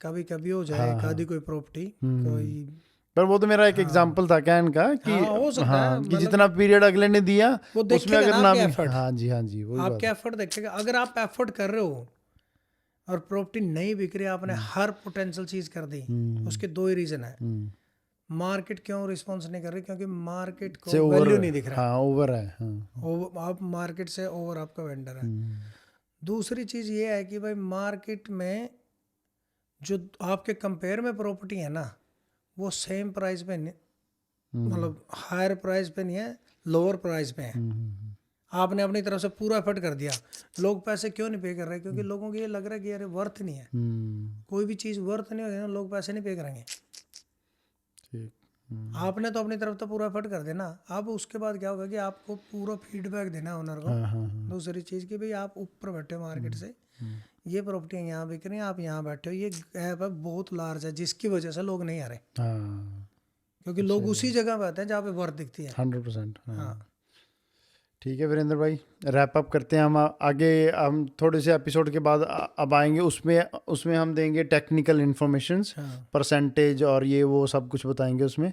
कभी कभी हो जाए कभी कोई प्रॉपर्टी कोई। पर वो तो मेरा एक एग्जांपल था कहने का कि हाँ, हो सकता है, हाँ, कि मतलब जितना पीरियड अगले ने दिया वो उसमें देखेगा अगर ना ना आपके भी। एफर्ट। हाँ जी, हाँ जी, वही बात आपके एफर्ट देखेगा। अगर आप एफर्ट कर रहे हो और प्रॉपर्टी नहीं बिक रही, आपने हर पोटेंशियल चीज कर दी, उसके 2 ही रीजन है। मार्केट क्यों रिस्पॉन्स नहीं कर रही? क्योंकि मार्केट से को ओवर, वैल्यू नहीं दिख रहा। हाँ ओवर है। हाँ, आप मार्केट से ओवर आपका वेंडर है। दूसरी चीज ये है कि भाई मार्केट में जो आपके कंपेयर में प्रॉपर्टी है ना, वो सेम प्राइस पे नहीं, मतलब हायर प्राइस पे नहीं है, लोअर प्राइस पे है। आपने अपनी तरफ से पूरा एफर्ट कर दिया। लोग पैसे क्यों नहीं पे कर रहे? क्योंकि लोगों को ये लग रहा है कि यार वर्थ नहीं है। कोई भी चीज़ वर्थ नहीं होगी ना, लोग पैसे नहीं पे करेंगे। ठीक। आपने तो अपनी तरफ तो पूरा एफर्ट कर देना। अब उसके बाद क्या होगा कि आपको पूरा फीडबैक देना है ओनर को। हाँ, हाँ, हाँ। दूसरी चीज़ कि भाई आप ऊपर बैठे हो मार्केट से, ये प्रॉपर्टियाँ यहाँ बिक रही हैं, आप यहाँ बैठे हो, ये गैप है बहुत लार्ज है, जिसकी वजह से लोग नहीं आ रहे। हाँ, क्योंकि लोग उसी जगह पे आते हैं जहाँ पे वर्थ दिखती है। 100%। हाँ, हाँ, ठीक है वीरेंद्र भाई, रैप अप करते हैं हम। आगे हम थोड़े से एपिसोड के बाद अब आएंगे, उसमें हम देंगे टेक्निकल इन्फॉर्मेशंस, हाँ। परसेंटेज और ये वो सब कुछ बताएंगे उसमें।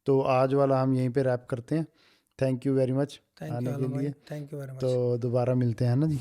तो आज वाला हम यहीं पे रैप करते हैं। Thank you very much thank आने यू के लिए। Thank you very much. तो दोबारा मिलते हैं ना जी।